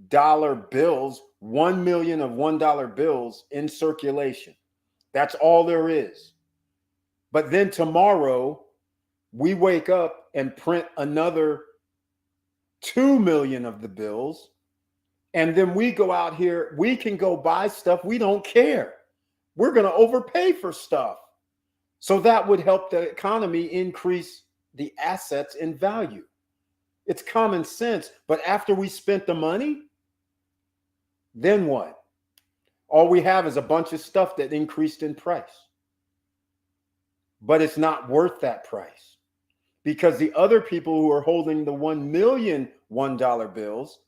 bills, 1 million of $1 bills in circulation, that's all there is. But then tomorrow, we wake up and print another 2 million of the bills. And then we go out here, we can go buy stuff. We don't care. We're going to overpay for stuff. So that would help the economy increase the assets in value. It's common sense. But after we spent the money, then what? All we have is a bunch of stuff that increased in price. But it's not worth that price because the other people who are holding the 1 million $1 bills,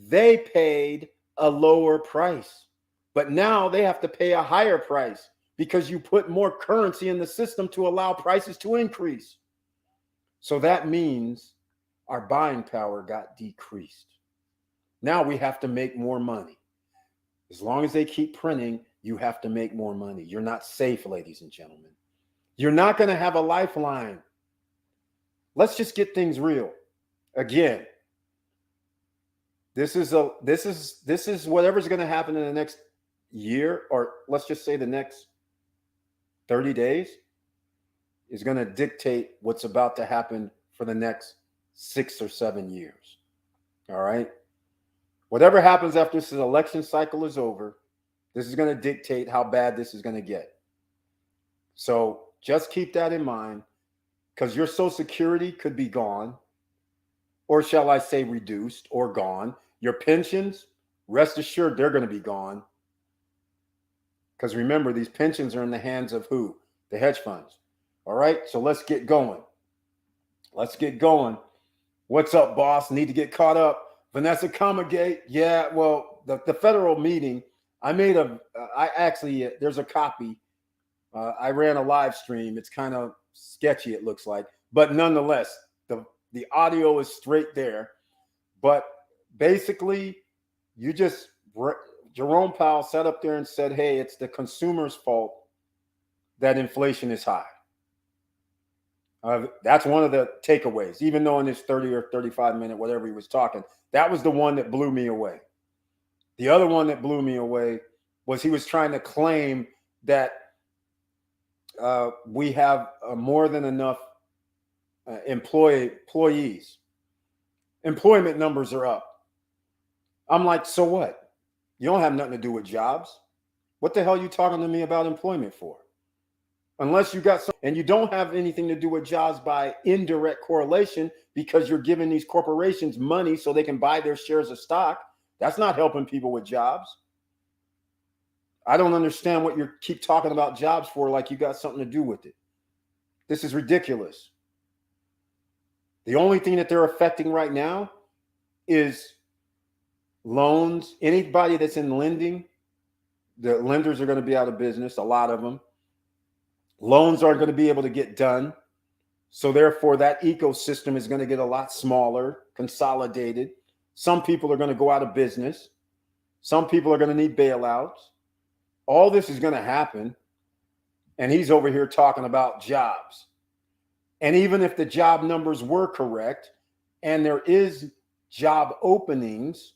they paid a lower price. But now they have to pay a higher price because you put more currency in the system to allow prices to increase. So that means our buying power got decreased. Now we have to make more money. As long as they keep printing, you have to make more money. You're not safe, ladies and gentlemen. You're not going to have a lifeline. Let's just get things real. Again, this is whatever's going to happen in the next year, or let's just say the next 30 days, is going to dictate what's about to happen for the next 6 or 7 years. All right? Whatever happens after this election cycle is over, this is going to dictate how bad this is going to get. So just keep that in mind, because your Social Security could be gone, or shall I say reduced or gone. Your pensions, rest assured, they're going to be gone. Because remember, these pensions are in the hands of who? The hedge funds. All right, so let's get going. Let's get going. What's up, boss? Need to get caught up. Vanessa Gate. Yeah, well, the federal meeting, there's a copy. I ran a live stream. It's kind of sketchy, it looks like. But nonetheless, the audio is straight there. But basically, Jerome Powell sat up there and said, hey, it's the consumer's fault that inflation is high. That's one of the takeaways, even though in this 30 or 35-minute, whatever he was talking, that was the one that blew me away. The other one that blew me away was he was trying to claim that we have more than enough employees. Employment numbers are up. I'm like, so what? You don't have nothing to do with jobs. What the hell are you talking to me about employment for? Unless you got some, and you don't have anything to do with jobs by indirect correlation because you're giving these corporations money so they can buy their shares of stock. That's not helping people with jobs. I don't understand what you keep talking about jobs for like you got something to do with it. This is ridiculous. The only thing that they're affecting right now is loans. Anybody that's in lending, the lenders are going to be out of business, a lot of them. Loans aren't going to be able to get done. So therefore, that ecosystem is going to get a lot smaller, consolidated. Some people are going to go out of business. Some people are going to need bailouts. All this is going to happen. And he's over here talking about jobs. And even if the job numbers were correct and there is job openings,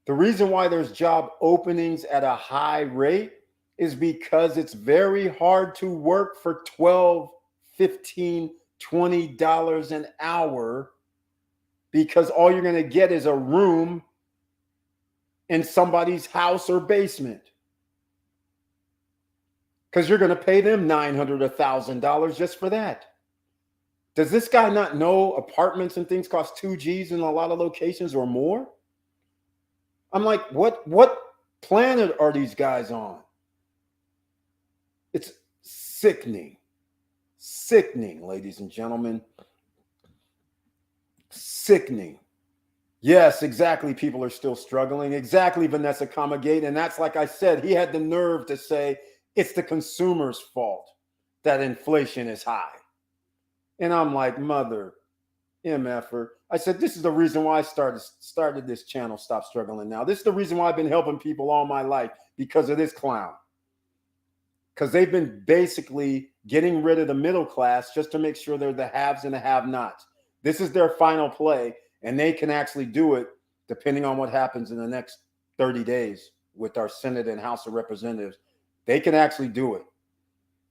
the reason why there's job openings at a high rate is because it's very hard to work for $12, $15, $20 an hour, because all you're going to get is a room in somebody's house or basement. Because you're going to pay them $900 or $1,000 just for that. Does this guy not know apartments and things cost 2 G's in a lot of locations or more? I'm like, what planet are these guys on? It's sickening. Sickening, ladies and gentlemen. Sickening. Yes, exactly. People are still struggling. Exactly, Vanessa Comagate. And that's, like I said, he had the nerve to say it's the consumer's fault that inflation is high. And I'm like, mother MFer. I said, this is the reason why I started this channel, Stop Struggling Now. This is the reason why I've been helping people all my life, because of this clown. Because they've been basically getting rid of the middle class just to make sure they're the haves and the have-nots. This is their final play, and they can actually do it depending on what happens in the next 30 days with our Senate and House of Representatives. They can actually do it.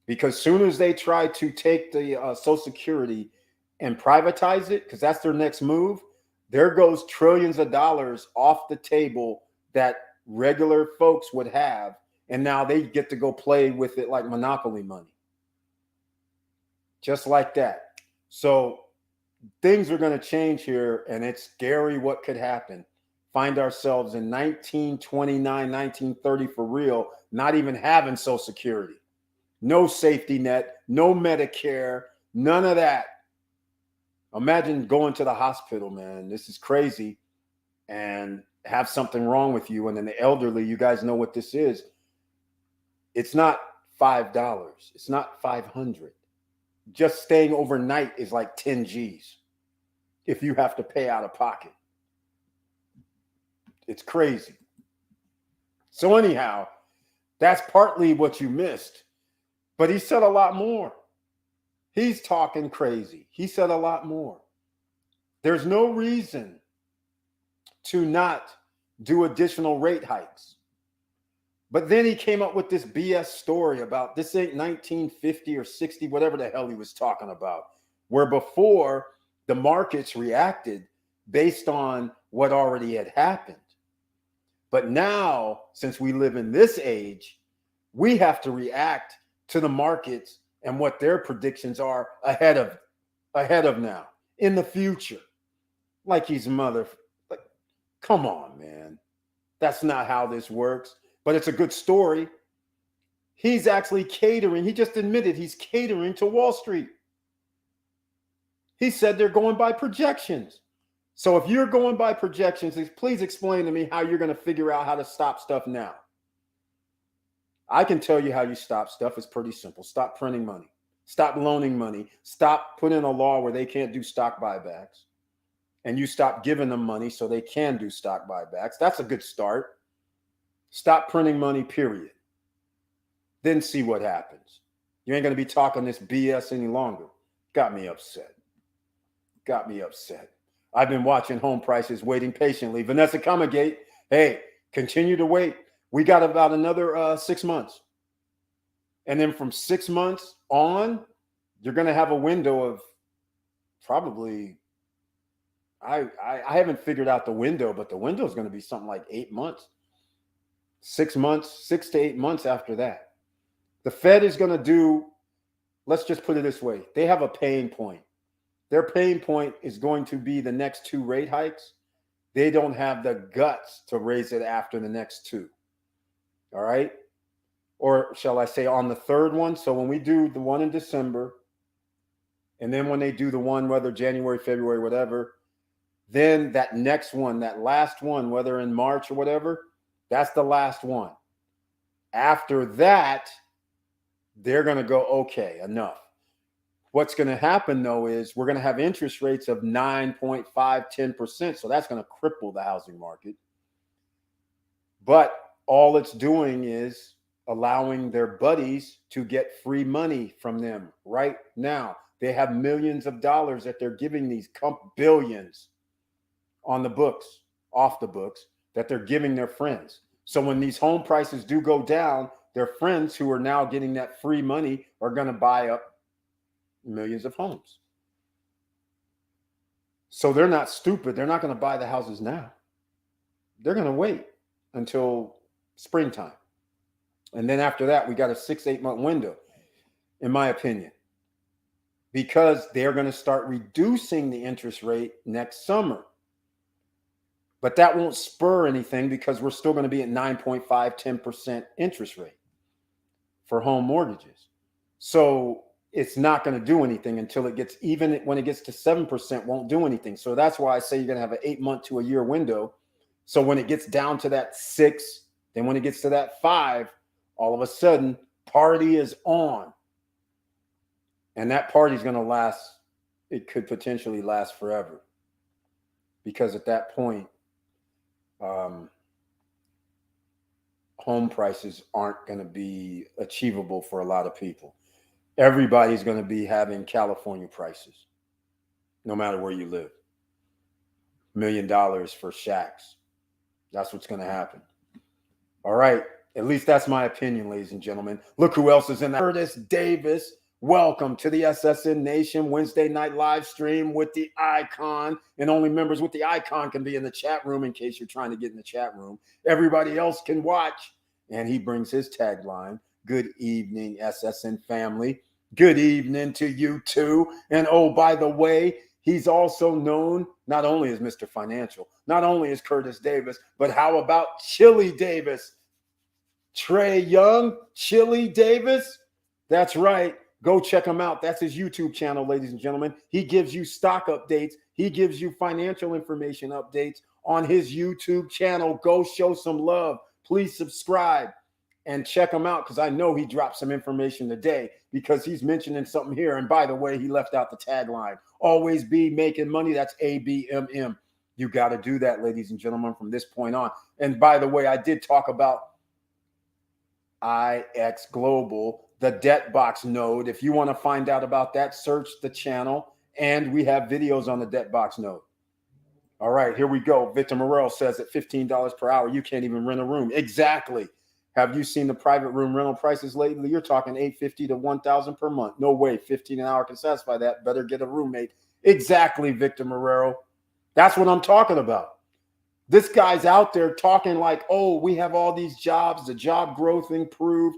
Because soon as they try to take the Social Security and privatize it, because that's their next move, there goes trillions of dollars off the table that regular folks would have. And now they get to go play with it like Monopoly money. Just like that. So things are going to change here, and it's scary what could happen. Find ourselves in 1929, 1930 for real, not even having Social Security. No safety net, no Medicare, none of that. Imagine going to the hospital, man. This is crazy. And have something wrong with you. And then the elderly, you guys know what this is. It's not $5. It's not $500. Just staying overnight is like 10 G's if you have to pay out of pocket. It's crazy. So anyhow, that's partly what you missed. But he said a lot more. He's talking crazy. He said a lot more. There's no reason to not do additional rate hikes. But then he came up with this BS story about this ain't 1950 or 60, whatever the hell he was talking about, where before the markets reacted based on what already had happened. But now, since we live in this age, we have to react to the markets and what their predictions are ahead of now, in the future. Like he's like, come on, man. That's not how this works. But it's a good story. He's actually catering. He just admitted he's catering to Wall Street. He said they're going by projections. So if you're going by projections, please explain to me how you're going to figure out how to stop stuff now. I can tell you how you stop stuff. It's pretty simple. Stop printing money. Stop loaning money. Stop putting a law where they can't do stock buybacks. And you stop giving them money so they can do stock buybacks. That's a good start. Stop printing money, period. Then see what happens. You ain't going to be talking this BS any longer. Got me upset. Got me upset. I've been watching home prices, waiting patiently. Vanessa Comagate, hey, continue to wait. We got about another 6 months. And then from 6 months on, you're going to have a window of probably, I haven't figured out the window, but the window is going to be something like 8 months. 6 months, 6 to 8 months after that. The Fed is going to do, let's just put it this way. They have a pain point. Their pain point is going to be the next 2 rate hikes. They don't have the guts to raise it after the next 2. All right. Or shall I say on the 3rd one? So when we do the one in December, and then when they do the one, whether January, February, whatever, then that next one, that last one, whether in March or whatever, that's the last one. After that, they're going to go, okay, enough. What's going to happen, though, is we're going to have interest rates of 9.5, 10%. So that's going to cripple the housing market. But all it's doing is allowing their buddies to get free money from them right now. They have millions of dollars that they're giving these billions on the books, off the books, that they're giving their friends. So when these home prices do go down, their friends who are now getting that free money are going to buy up millions of homes. So they're not stupid. They're not going to buy the houses now. They're going to wait until springtime. And then after that, we got a 6-8 month window, in my opinion, because they're going to start reducing the interest rate next summer. But that won't spur anything because we're still going to be at 9.5, 10% interest rate for home mortgages. So it's not going to do anything until it gets, even when it gets to 7%, won't do anything. So that's why I say you're going to have an 8 month to a year window. So when it gets down to that 6, then when it gets to that 5, all of a sudden, party is on. And that party is going to last. It could potentially last forever. Because at that point, home prices aren't going to be achievable for a lot of people. Everybody's going to be having California prices, no matter where you live. $1 million for shacks. That's what's going to happen. All right. At least that's my opinion, ladies and gentlemen. Look who else is in that. Curtis Davis. Welcome to the SSN Nation Wednesday night live stream with the icon. And only members with the icon can be in the chat room in case you're trying to get in the chat room. Everybody else can watch. And he brings his tagline. Good evening, SSN family. Good evening to you too. And oh, by the way, he's also known not only as Mr. Financial, not only as Curtis Davis, but how about Chili Davis? Trey Young, Chili Davis. That's right. Go check him out. That's his YouTube channel, ladies and gentlemen. He gives you stock updates. He gives you financial information updates on his YouTube channel. Go show some love. Please subscribe and check him out because I know he dropped some information today because he's mentioning something here. And by the way, he left out the tagline. Always be making money. That's ABMM. You got to do that, ladies and gentlemen, from this point on. And by the way, I did talk about IX Global, the debt box node. If you want to find out about that, search the channel. And we have videos on the debt box node. All right, here we go. Victor Morel says at $15 per hour, you can't even rent a room. Exactly. Have you seen the private room rental prices lately? You're talking $850 to $1,000 per month. No way. 15 an hour can satisfy that. Better get a roommate. Exactly, Victor Morero. That's what I'm talking about. This guy's out there talking like, oh, we have all these jobs, the job growth improved,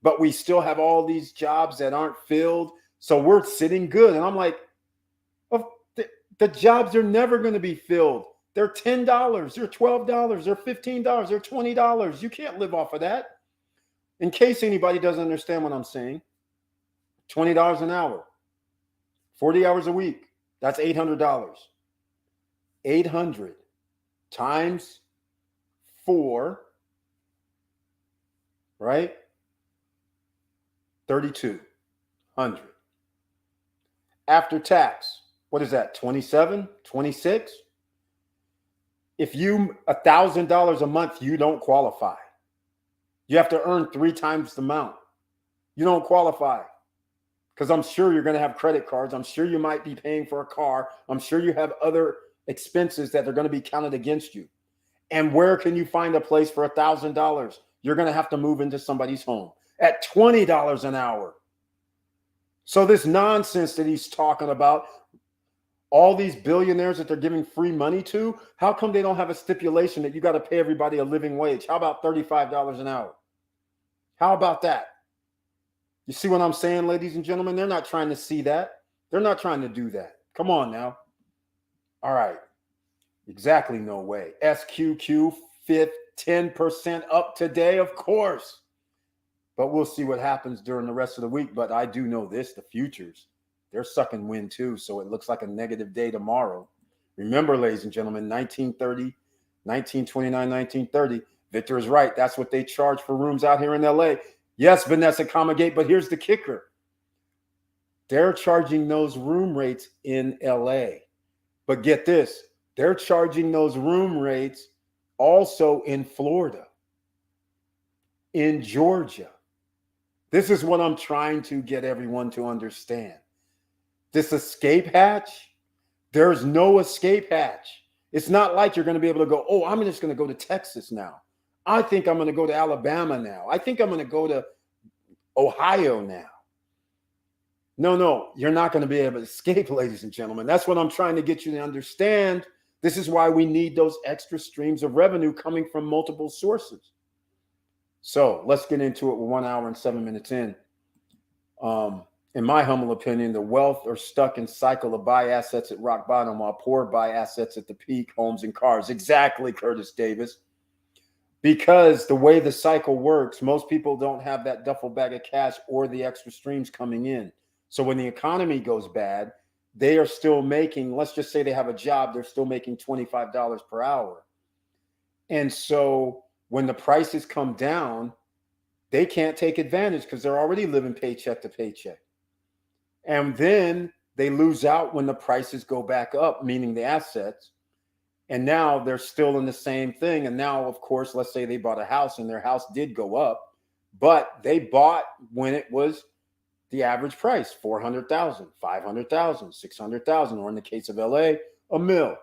but we still have all these jobs that aren't filled. So we're sitting good. And I'm like, oh, the jobs are never going to be filled. They're $10, they're $12, they're $15, they're $20. You can't live off of that. In case anybody doesn't understand what I'm saying, $20 an hour, 40 hours a week, that's $800. 800 times 4, right? 3,200. After tax, what is that? 27, 26? If you $1,000 a month, you don't qualify. You have to earn 3 times the amount. You don't qualify because I'm sure you're going to have credit cards. I'm sure you might be paying for a car. I'm sure you have other expenses that are going to be counted against you. And where can you find a place for $1,000? You're going to have to move into somebody's home at $20 an hour. So this nonsense that he's talking about, all these billionaires that they're giving free money to, how come they don't have a stipulation that you got to pay everybody a living wage? How about $35 an hour? How about that? You see what I'm saying, ladies and gentlemen? They're not trying to see that. They're not trying to do that. Come on now. All right. Exactly, no way. SQQ, 10% up today, of course. But we'll see what happens during the rest of the week. But I do know this, the futures, they're sucking wind too. So it looks like a negative day tomorrow. Remember, ladies and gentlemen, 1930, 1929, 1930. Victor is right. That's what they charge for rooms out here in LA. Yes, Vanessa Comagate, but here's the kicker. They're charging those room rates in LA. But get this, they're charging those room rates also in Florida, in Georgia. This is what I'm trying to get everyone to understand. This escape hatch, there's no escape hatch. It's not like you're going to be able to go, oh, I'm just going to go to Texas now. I think I'm going to go to Alabama now. I think I'm going to go to Ohio now. No, you're not going to be able to escape, ladies and gentlemen. That's what I'm trying to get you to understand. This is why we need those extra streams of revenue coming from multiple sources. So let's get into it. We're 1 hour and 7 minutes in. In my humble opinion, the wealth are stuck in cycle of buy assets at rock bottom while poor buy assets at the peak, homes and cars. Exactly, Curtis Davis. Because the way the cycle works, most people don't have that duffel bag of cash or the extra streams coming in. So when the economy goes bad, they are still making, let's just say they have a job, they're still making $25 per hour. And so when the prices come down, they can't take advantage because they're already living paycheck to paycheck. And then they lose out when the prices go back up, meaning the assets. And now they're still in the same thing. And now, of course, let's say they bought a house and their house did go up, but they bought when it was the average price, 400,000, 500,000, 600,000, or in the case of LA, $1 million.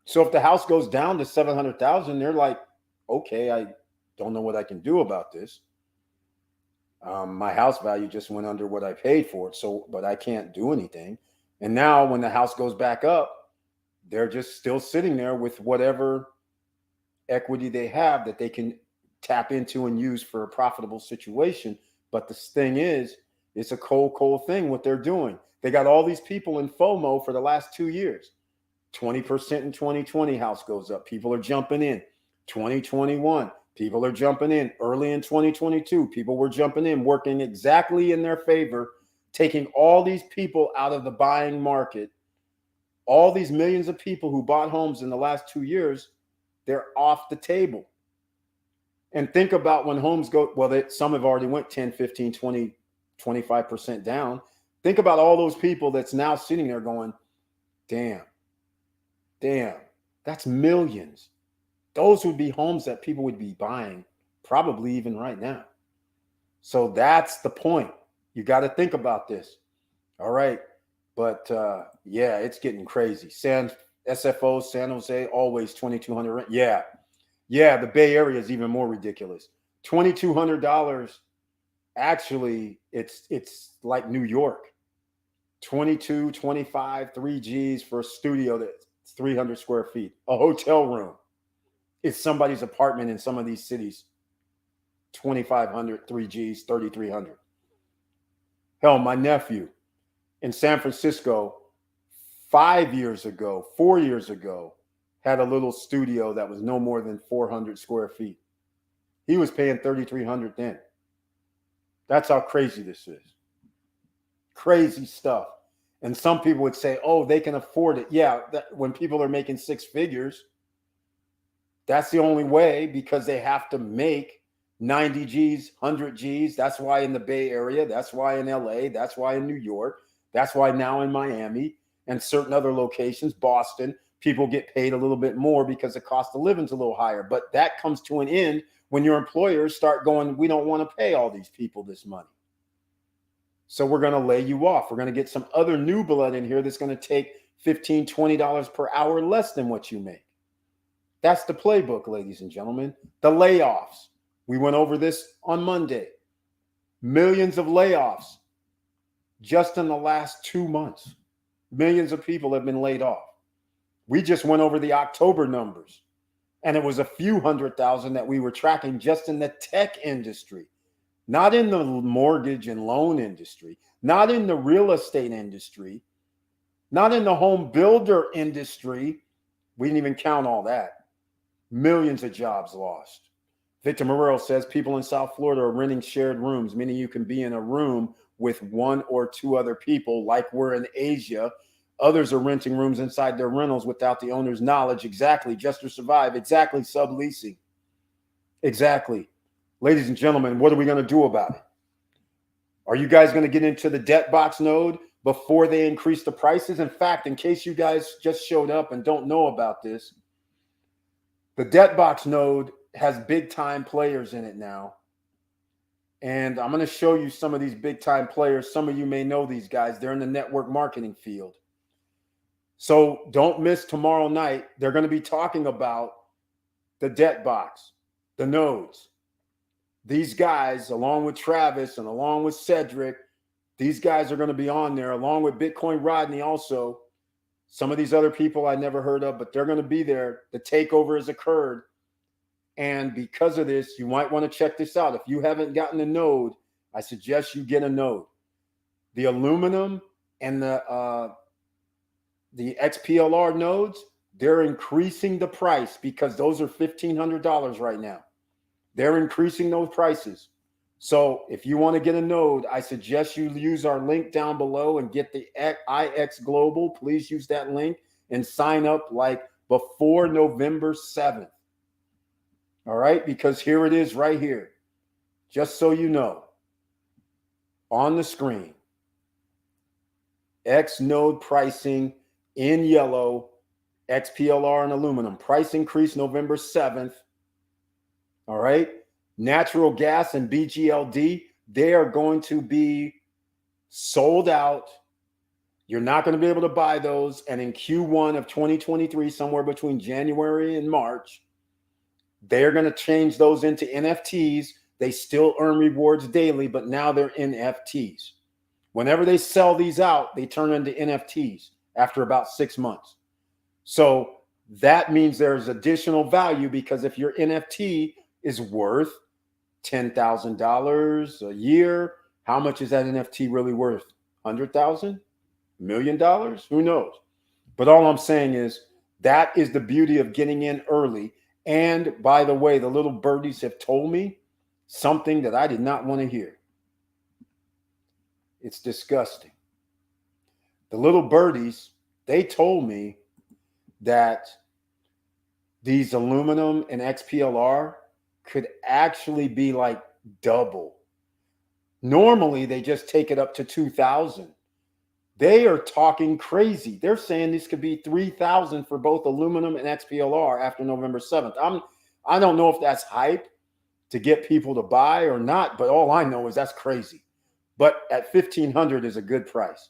So if the house goes down to 700,000, they're like, okay, I don't know what I can do about this. My house value just went under what I paid for it. So, but I can't do anything. And now when the house goes back up, they're just still sitting there with whatever equity they have that they can tap into and use for a profitable situation. But the thing is, it's a cold thing what they're doing. They got all these people in FOMO for the last 2 years. 20% in 2020, house goes up. People are jumping in. 2021, people are jumping in. Early in 2022, people were jumping in, working exactly in their favor, taking all these people out of the buying market. All these millions of people who bought homes in the last 2 years, they're off the table. And think about when homes go, well, some have already went 10, 15, 20, 25% down. Think about all those people that's now sitting there going, damn, that's millions. Those would be homes that people would be buying probably even right now. So that's the point. You got to think about this. All right. But yeah, it's getting crazy. SFO, San Jose, always $2,200 rent. Yeah, the Bay Area is even more ridiculous. $2,200. Actually, it's like New York. 22, 25, 3Gs for a studio that's 300 square feet. A hotel room. It's somebody's apartment in some of these cities. 2,500, 3Gs, 3,300. Hell, my nephew in San Francisco 4 years ago, had a little studio that was no more than 400 square feet. He was paying $3,300 then. That's how crazy this is. Crazy stuff. And some people would say, oh, they can afford it. Yeah, when people are making six figures, that's the only way, because they have to make 90 Gs, 100 Gs. That's why in the Bay Area, that's why in LA, that's why in New York, that's why now in Miami and certain other locations, Boston, people get paid a little bit more because the cost of living is a little higher. But that comes to an end when your employers start going, we don't want to pay all these people this money. So we're going to lay you off. We're going to get some other new blood in here that's going to take $15, $20 per hour less than what you make. That's the playbook, ladies and gentlemen. The layoffs. We went over this on Monday. Millions of layoffs just in the last 2 months. Millions of people have been laid off. We just went over the October numbers, and it was a few 100,000 that we were tracking just in the tech industry, not in the mortgage and loan industry, not in the real estate industry, not in the home builder industry. We didn't even count all that. Millions of jobs lost. Victor Morrell says people in South Florida are renting shared rooms, meaning you can be in a room with one or two other people like we're in Asia. Others are renting rooms inside their rentals without the owner's knowledge. Exactly. Just to survive. Exactly. Subleasing. Exactly. Ladies and gentlemen, what are we going to do about it? Are you guys going to get into the debt box node before they increase the prices? In fact, in case you guys just showed up and don't know about this, the debt box node has big time players in it now. And I'm going to show you some of these big time players. Some of you may know these guys. They're in the network marketing field. So don't miss tomorrow night. They're going to be talking about the debt box, the nodes. These guys, along with Travis and along with Cedric, these guys are going to be on there, along with Bitcoin Rodney also. Some of these other people I never heard of, but they're going to be there. The takeover has occurred. And because of this, you might want to check this out. If you haven't gotten a node, I suggest you get a node. The aluminum and the XPLR nodes, they're increasing the price because those are $1,500 right now. They're increasing those prices. So if you want to get a node, I suggest you use our link down below and get the IX Global. Please use that link and sign up like before November 7th. All right, because here it is right here. Just so you know, on the screen, X node pricing in yellow, XPLR and aluminum. Price increase November 7th. All right. Natural gas and BGLD, they are going to be sold out. You're not going to be able to buy those. And in Q1 of 2023, somewhere between January and March, they're going to change those into NFTs. They still earn rewards daily, but now they're NFTs. Whenever they sell these out, they turn into NFTs after about 6 months. So that means there's additional value, because if your NFT is worth $10,000 a year, how much is that NFT really worth? $100,000? $1 million? Who knows? But all I'm saying is that is the beauty of getting in early. And by the way, the little birdies have told me something that I did not want to hear. It's disgusting. The little birdies, they told me that these aluminum and XPLR could actually be like double. Normally, they just take it up to 2,000. They are talking crazy. They're saying this could be 3,000 for both aluminum and XPLR after November 7th. I don't know if that's hype to get people to buy or not, but all I know is that's crazy. But at 1,500 is a good price.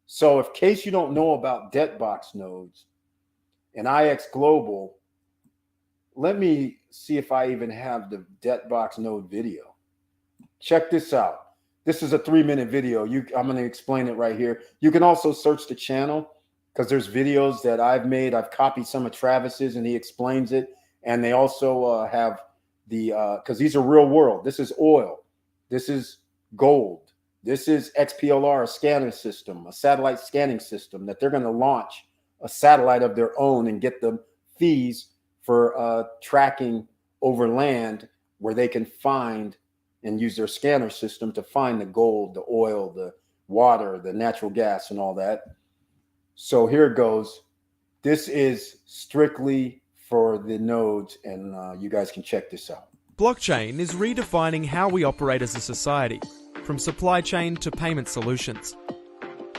So in case you don't know about debt box nodes and IX Global, let me see if I even have the debt box node video. Check this out. This is a 3-minute video. I'm going to explain it right here. You can also search the channel because there's videos that I've made. I've copied some of Travis's and he explains it. And they also have because these are real world. This is oil. This is gold. This is XPLR, a scanner system, a satellite scanning system that they're going to launch a satellite of their own and get the fees for tracking over land where they can find and use their scanner system to find the gold, the oil, the water, the natural gas, and all that. So here it goes. This is strictly for the nodes, and you guys can check this out. Blockchain is redefining how we operate as a society, from supply chain to payment solutions.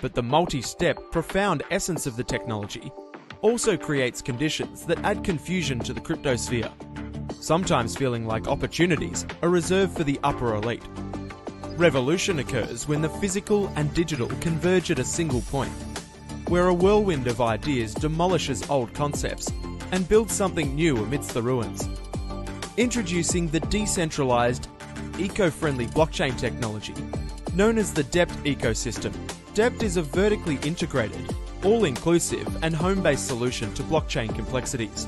But the multi-step, profound essence of the technology also creates conditions that add confusion to the cryptosphere, sometimes feeling like opportunities are reserved for the upper elite. Revolution occurs when the physical and digital converge at a single point, where a whirlwind of ideas demolishes old concepts and builds something new amidst the ruins. Introducing the decentralized, eco-friendly blockchain technology, known as the DEPT ecosystem. DEPT is a vertically integrated, all-inclusive and home-based solution to blockchain complexities.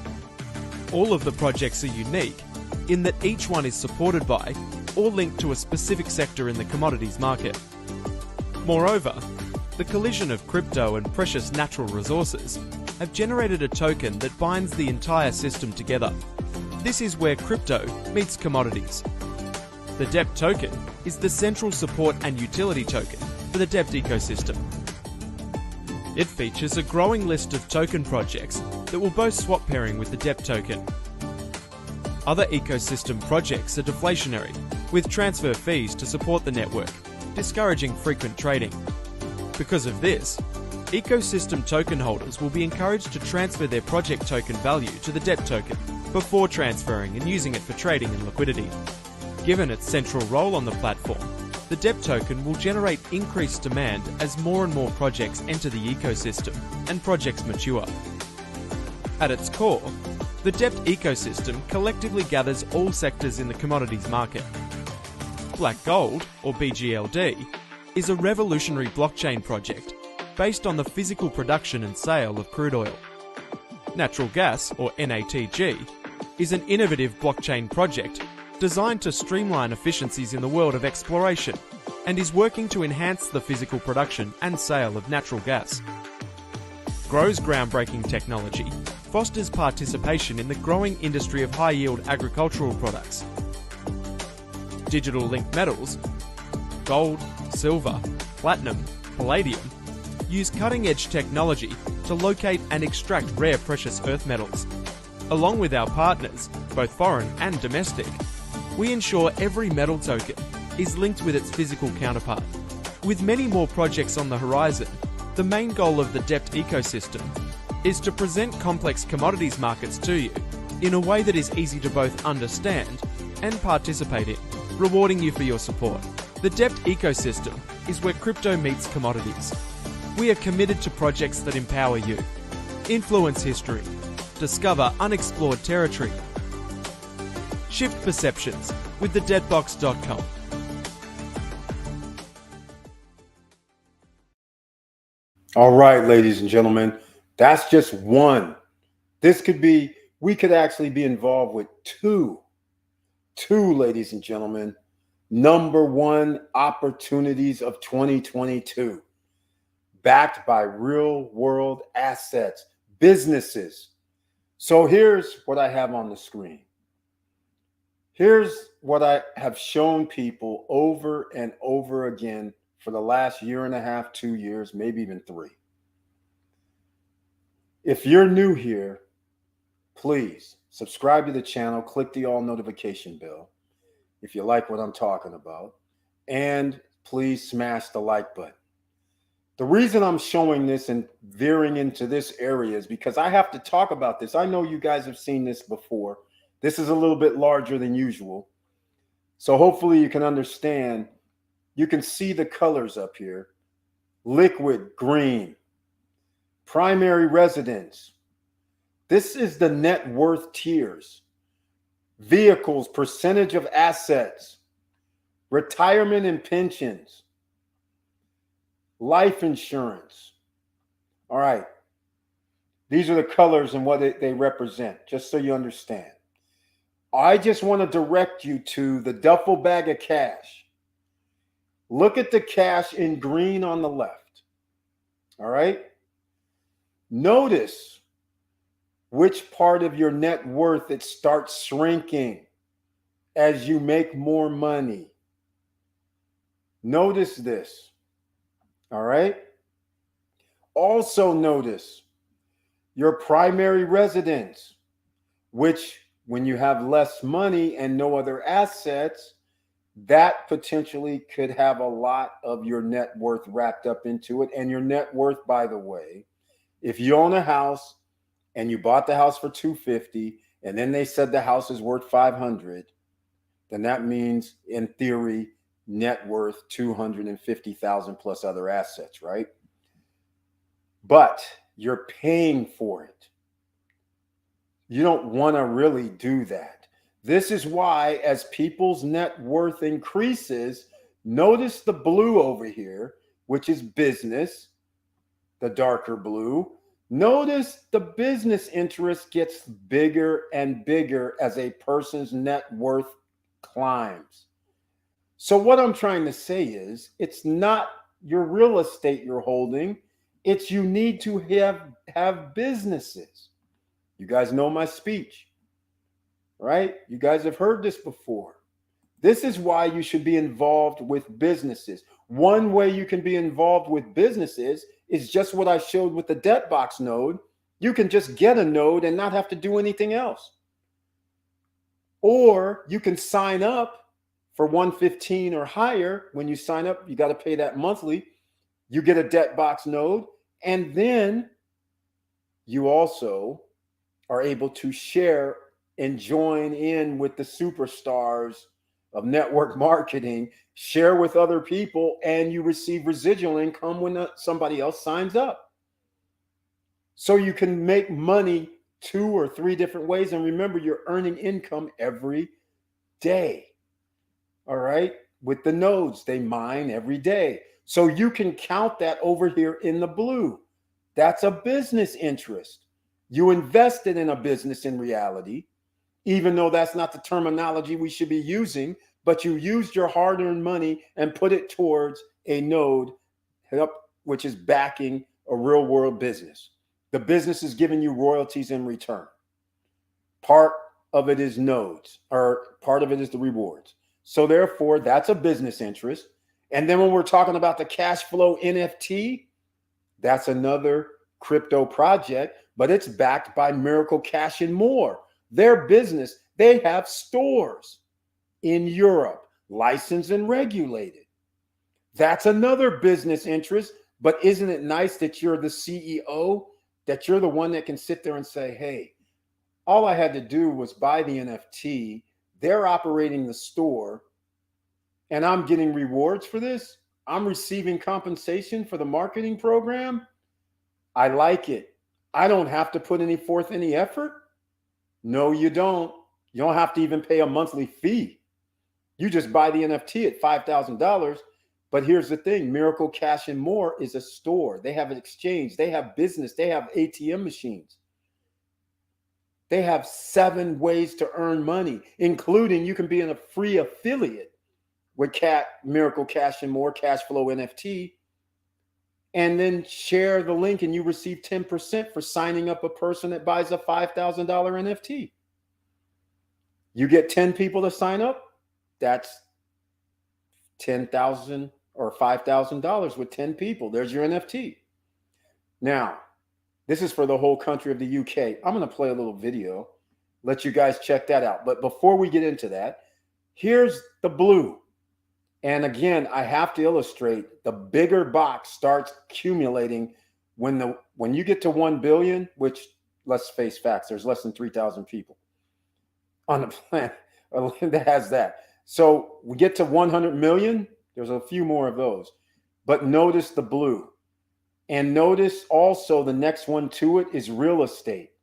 All of the projects are unique in that each one is supported by or linked to a specific sector in the commodities market. Moreover, the collision of crypto and precious natural resources have generated a token that binds the entire system together. This is where crypto meets commodities. The DEPT token is the central support and utility token for the DEPT ecosystem. It features a growing list of token projects that will boast swap pairing with the DEPT token. Other ecosystem projects are deflationary, with transfer fees to support the network, discouraging frequent trading. Because of this, ecosystem token holders will be encouraged to transfer their project token value to the DEPT token before transferring and using it for trading and liquidity. Given its central role on the platform, the DEPT token will generate increased demand as more and more projects enter the ecosystem and projects mature. At its core, the DEPT ecosystem collectively gathers all sectors in the commodities market. Black Gold, or BGLD, is a revolutionary blockchain project based on the physical production and sale of crude oil. Natural Gas, or NATG, is an innovative blockchain project designed to streamline efficiencies in the world of exploration and is working to enhance the physical production and sale of natural gas. Grow's groundbreaking technology fosters participation in the growing industry of high-yield agricultural products. Digital linked metals, gold, silver, platinum, palladium, use cutting-edge technology to locate and extract rare precious earth metals. Along with our partners, both foreign and domestic, we ensure every metal token is linked with its physical counterpart. With many more projects on the horizon, the main goal of the DEPT ecosystem is to present complex commodities markets to you in a way that is easy to both understand and participate in, rewarding you for your support. The DEPT ecosystem is where crypto meets commodities. We are committed to projects that empower you, influence history, discover unexplored territory. Shift perceptions with thedebtbox.com. All right, ladies and gentlemen, that's just one. We could actually be involved with two, ladies and gentlemen, number one opportunities of 2022, backed by real world assets, businesses. So here's what I have on the screen. Here's what I have shown people over and over again for the last year and a half, 2 years, maybe even 3. If you're new here, please subscribe to the channel, click the all notification bell if you like what I'm talking about, and please smash the like button. The reason I'm showing this and veering into this area is because I have to talk about this. I know you guys have seen this before. This is a little bit larger than usual. So hopefully you can understand. You can see the colors up here. Liquid, green. Primary residence. This is the net worth tiers. Vehicles, percentage of assets. Retirement and pensions. Life insurance. All right. These are the colors and what they represent, just so you understand. I just want to direct you to the duffel bag of cash. Look at the cash in green on the left. All right. Notice which part of your net worth it starts shrinking as you make more money. Notice this. All right. Also notice your primary residence, which when you have less money and no other assets, that potentially could have a lot of your net worth wrapped up into it. And your net worth, by the way, if you own a house and you bought the house for $250 and then they said the house is worth $500, then that means in theory net worth 250,000 plus other assets, right? But you're paying for it. You don't want to really do that. This is why, as people's net worth increases, notice the blue over here, which is business, the darker blue. Notice the business interest gets bigger and bigger as a person's net worth climbs. So what I'm trying to say is, it's not your real estate you're holding, it's you need to have businesses. You guys know my speech, right? You guys have heard this before. This is why you should be involved with businesses. One way you can be involved with businesses is just what I showed with the DebtBox node. You can just get a node and not have to do anything else. Or you can sign up for 115 or higher. When you sign up, you got to pay that monthly. You get a DebtBox node, and then you also are able to share and join in with the superstars of network marketing, share with other people, and you receive residual income when somebody else signs up. So you can make money 2 or 3 different ways. And remember, you're earning income every day. All right. With the nodes, they mine every day. So you can count that over here in the blue. That's a business interest. You invested in a business in reality, even though that's not the terminology we should be using, but you used your hard-earned money and put it towards a node, which is backing a real-world business. The business is giving you royalties in return. Part of it is nodes, or part of it is the rewards. So therefore, that's a business interest. And then when we're talking about the cash flow NFT, that's another crypto project, but it's backed by Miracle Cash and More. Their business, they have stores in Europe, licensed and regulated. That's another business interest, but isn't it nice that you're the CEO, that you're the one that can sit there and say, hey, all I had to do was buy the NFT, they're operating the store, and I'm getting rewards for this. I'm receiving compensation for the marketing program. I like it. I don't have to put forth any effort. No, you don't. You don't have to even pay a monthly fee. You just buy the NFT at $5,000. But here's the thing, Miracle Cash and More is a store. They have an exchange. They have business. They have ATM machines. They have 7 ways to earn money, including you can be in a free affiliate with Miracle Cash and More, Cash Flow NFT, and then share the link and you receive 10% for signing up a person that buys a $5,000 NFT. You get 10 people to sign up, that's $10,000 or $5,000 with 10 people. There's your NFT. Now, this is for the whole country of the UK. I'm going to play a little video, let you guys check that out. But before we get into that, here's the blue. And again, I have to illustrate, the bigger box starts accumulating when you get to 1 billion, which, let's face facts, there's less than 3,000 people on the planet that has that. So we get to 100 million, there's a few more of those. But notice the blue. And notice also the next one to it is real estate,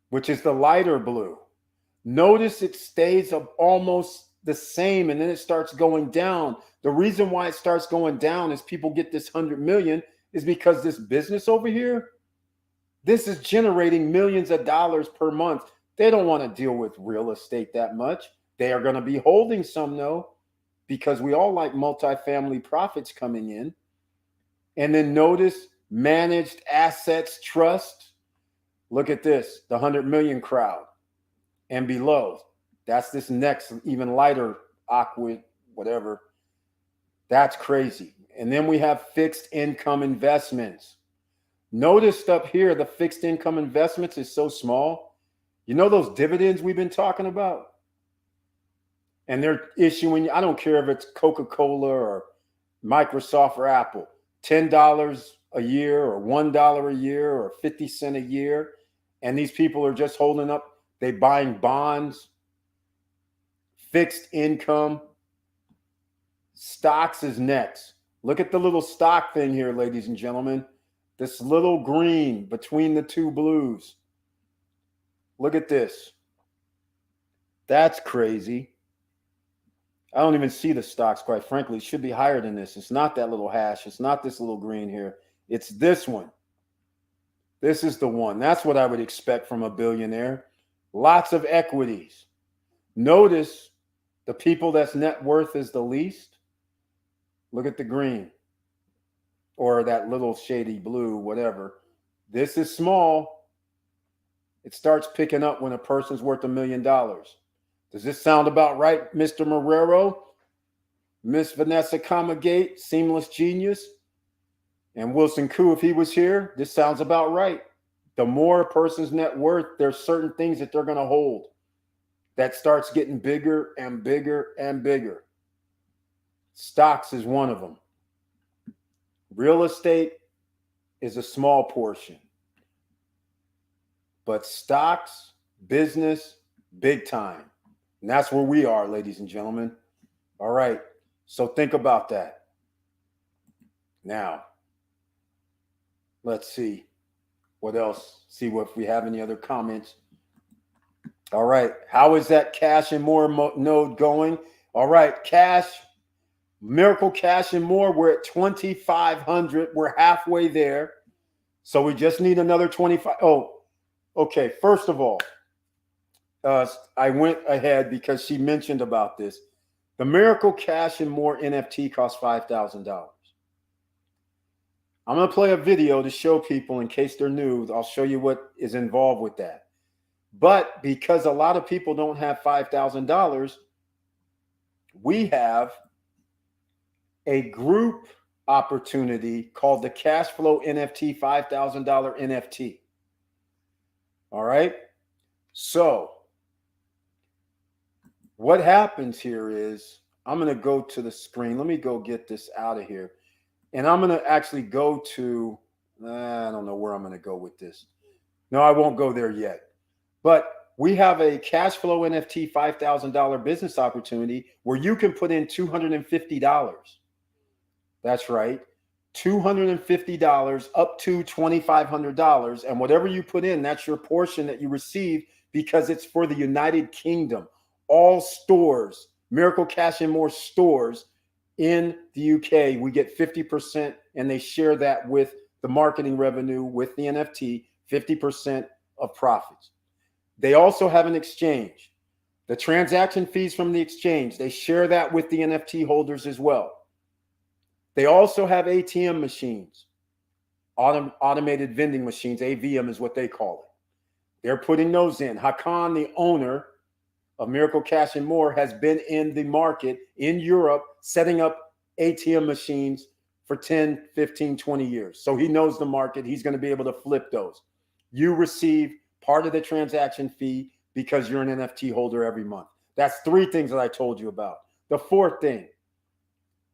which is the lighter blue. Notice it stays of almost the same, and then it starts going down. The reason why it starts going down is people get this 100 million is because this business over here, this is generating millions of dollars per month. They don't want to deal with real estate that much. They are going to be holding some though, because we all like multifamily profits coming in. And then notice managed assets trust. Look at this, the 100 million crowd and below. That's this next, even lighter aqua, whatever. That's crazy. And then we have fixed income investments. Notice up here, the fixed income investments is so small. You know those dividends we've been talking about? And they're issuing, I don't care if it's Coca-Cola or Microsoft or Apple, $10 a year or $1 a year or 50 cents a year. And these people are just holding up, they buying bonds, fixed income. Stocks is next. Look at the little stock thing here, ladies and gentlemen. This little green between the two blues. Look at this. That's crazy. I don't even see the stocks, quite frankly. It should be higher than this. It's not that little hash. It's not this little green here. It's this one. This is the one. That's what I would expect from a billionaire. Lots of equities. Notice the people that's net worth is the least. Look at the green. Or that little shady blue, whatever. This is small. It starts picking up when a person's worth $1 million. Does this sound about right, Mr. Marrero? Miss Vanessa Comagate, Seamless Genius, and Wilson Koo, if he was here, this sounds about right. The more a person's net worth, there's certain things that they're going to hold that starts getting bigger and bigger and bigger. Stocks is one of them. Real estate is a small portion. But stocks, business, big time. And that's where we are, ladies and gentlemen. All right. So think about that. Now, let's see what else. See if we have any other comments. All right. How is that Cash and More node going? All right. Cash, Miracle Cash and More. We're at 2,500. We're halfway there. So we just need another 25. Oh, okay. First of all, I went ahead because she mentioned about this. The Miracle Cash and More NFT costs $5,000. I'm going to play a video to show people in case they're new. I'll show you what is involved with that. But because a lot of people don't have $5,000, we have a group opportunity called the Cash Flow NFT $5,000 NFT. All right. So what happens here is I'm going to go to the screen. Let me go get this out of here. And I'm going to actually go to, I don't know where I'm going to go with this. No, I won't go there yet. But we have a Cash Flow NFT $5,000 business opportunity where you can put in $250. That's right. $250 up to $2,500. And whatever you put in, that's your portion that you receive because it's for the United Kingdom. All stores, Miracle Cash and More stores in the UK, we get 50% and they share that with the marketing revenue with the NFT, 50% of profits. They also have an exchange. The transaction fees from the exchange, they share that with the NFT holders as well. They also have ATM machines, automated vending machines, AVM is what they call it. They're putting those in. Hakan, the owner of Miracle Cash and More, has been in the market in Europe setting up ATM machines for 10, 15, 20 years. So he knows the market. He's going to be able to flip those. You receive part of the transaction fee because you're an NFT holder every month. That's 3 things that I told you about. The 4th thing,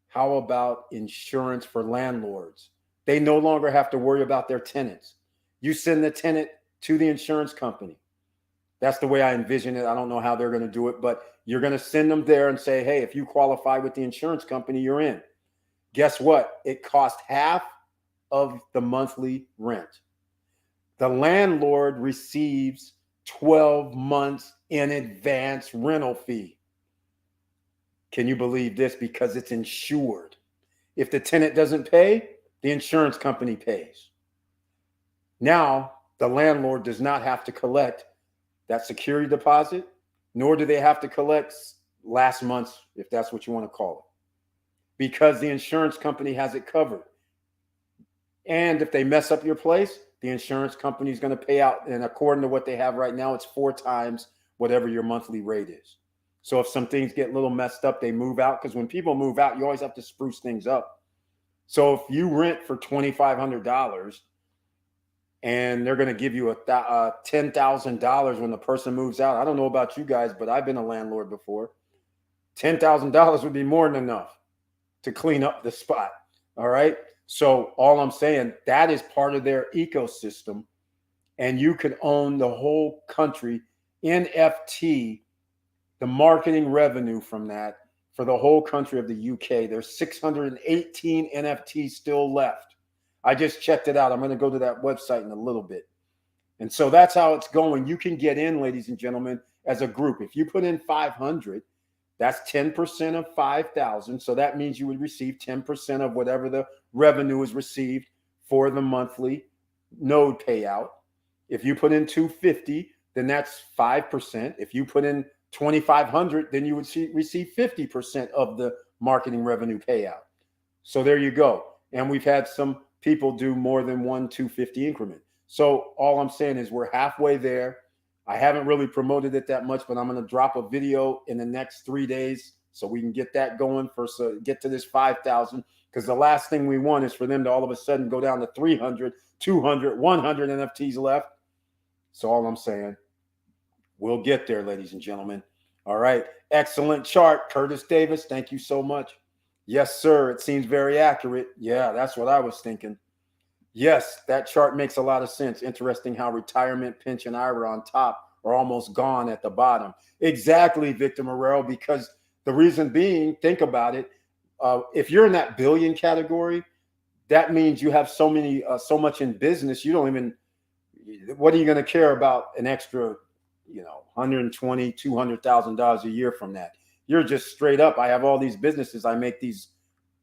how about insurance for landlords? They no longer have to worry about their tenants. You send the tenant to the insurance company. That's the way I envision it. I don't know how they're going to do it, but you're going to send them there and say, hey, if you qualify with the insurance company, you're in. Guess what? It costs half of the monthly rent. The landlord receives 12 months in advance rental fee. Can you believe this? Because it's insured. If the tenant doesn't pay, the insurance company pays. Now, the landlord does not have to collect that security deposit, nor do they have to collect last month's, if that's what you want to call it, because the insurance company has it covered. And if they mess up your place, the insurance company is going to pay out. And according to what they have right now, it's 4 times whatever your monthly rate is. So if some things get a little messed up, they move out. Because when people move out, you always have to spruce things up. So if you rent for $2,500 and they're going to give you a $10,000 when the person moves out, I don't know about you guys, but I've been a landlord before. $10,000 would be more than enough to clean up the spot. All right. So all I'm saying, that is part of their ecosystem, and you could own the whole country. NFT, the marketing revenue from that for the whole country of the UK. There's 618 NFTs still left. I just checked it out. I'm going to go to that website in a little bit. And so that's how it's going. You can get in, ladies and gentlemen, as a group. If you put in 500, that's 10% of 5,000. So that means you would receive 10% of whatever the revenue is received for the monthly node payout. If you put in 250, then that's 5%. If you put in 2,500, then you would receive 50% of the marketing revenue payout. So there you go. And we've had some people do more than one 250 increment. So all I'm saying is we're halfway there. I haven't really promoted it that much, but I'm going to drop a video in the next 3 days so we can get that going first, get to this 5,000, because the last thing we want is for them to all of a sudden go down to 300, 200, 100 NFTs left. So all I'm saying, we'll get there, ladies and gentlemen. All right. Excellent chart, Curtis Davis. Thank you so much. Yes, sir. It seems very accurate. Yeah, that's what I was thinking. Yes, that chart makes a lot of sense. Interesting how retirement, pension, IRA on top are almost gone at the bottom. Exactly, Victor Morero, because the reason being, think about it. If you're in that billion category, that means you have so much in business. You don't even, what are you going to care about an extra, $120,000, $200,000 a year from that? You're just straight up. I have all these businesses. I make these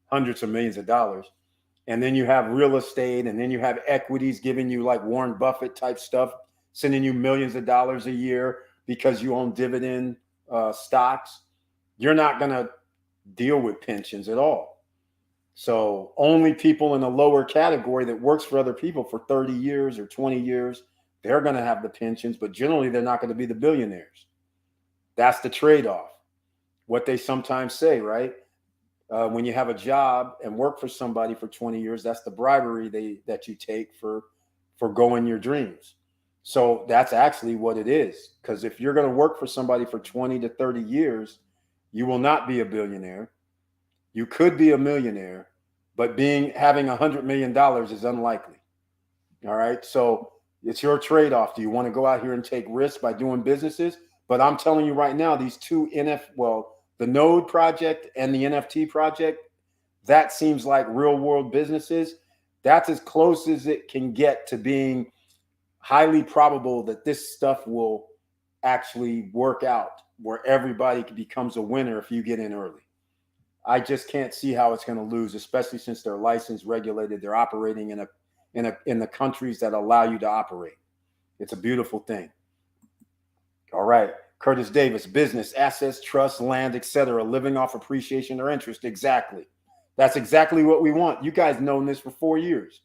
hundreds of millions of dollars. And then you have real estate, and then you have equities giving you like Warren Buffett type stuff, sending you millions of dollars a year because you own dividend stocks. You're not going to deal with pensions at all. So only people in a lower category that works for other people for 30 years or 20 years, they're going to have the pensions, but generally they're not going to be the billionaires. That's the trade-off. What they sometimes say, right? When you have a job and work for somebody for 20 years, that's the bribery that you take for going your dreams. So that's actually what it is. Because if you're going to work for somebody for 20 to 30 years, you will not be a billionaire. You could be a millionaire, but having $100 million is unlikely. All right. So it's your trade-off. Do you want to go out here and take risks by doing businesses? But I'm telling you right now, these two the Node project and the NFT project, that seems like real world businesses. That's as close as it can get to being highly probable that this stuff will actually work out where everybody becomes a winner if you get in early. I just can't see how it's going to lose, especially since they're licensed, regulated. They're operating in the countries that allow you to operate. It's a beautiful thing. All right. Curtis Davis, business, assets, trust, land, etc., living off appreciation or interest. Exactly. That's exactly what we want. You guys known this for 4 years.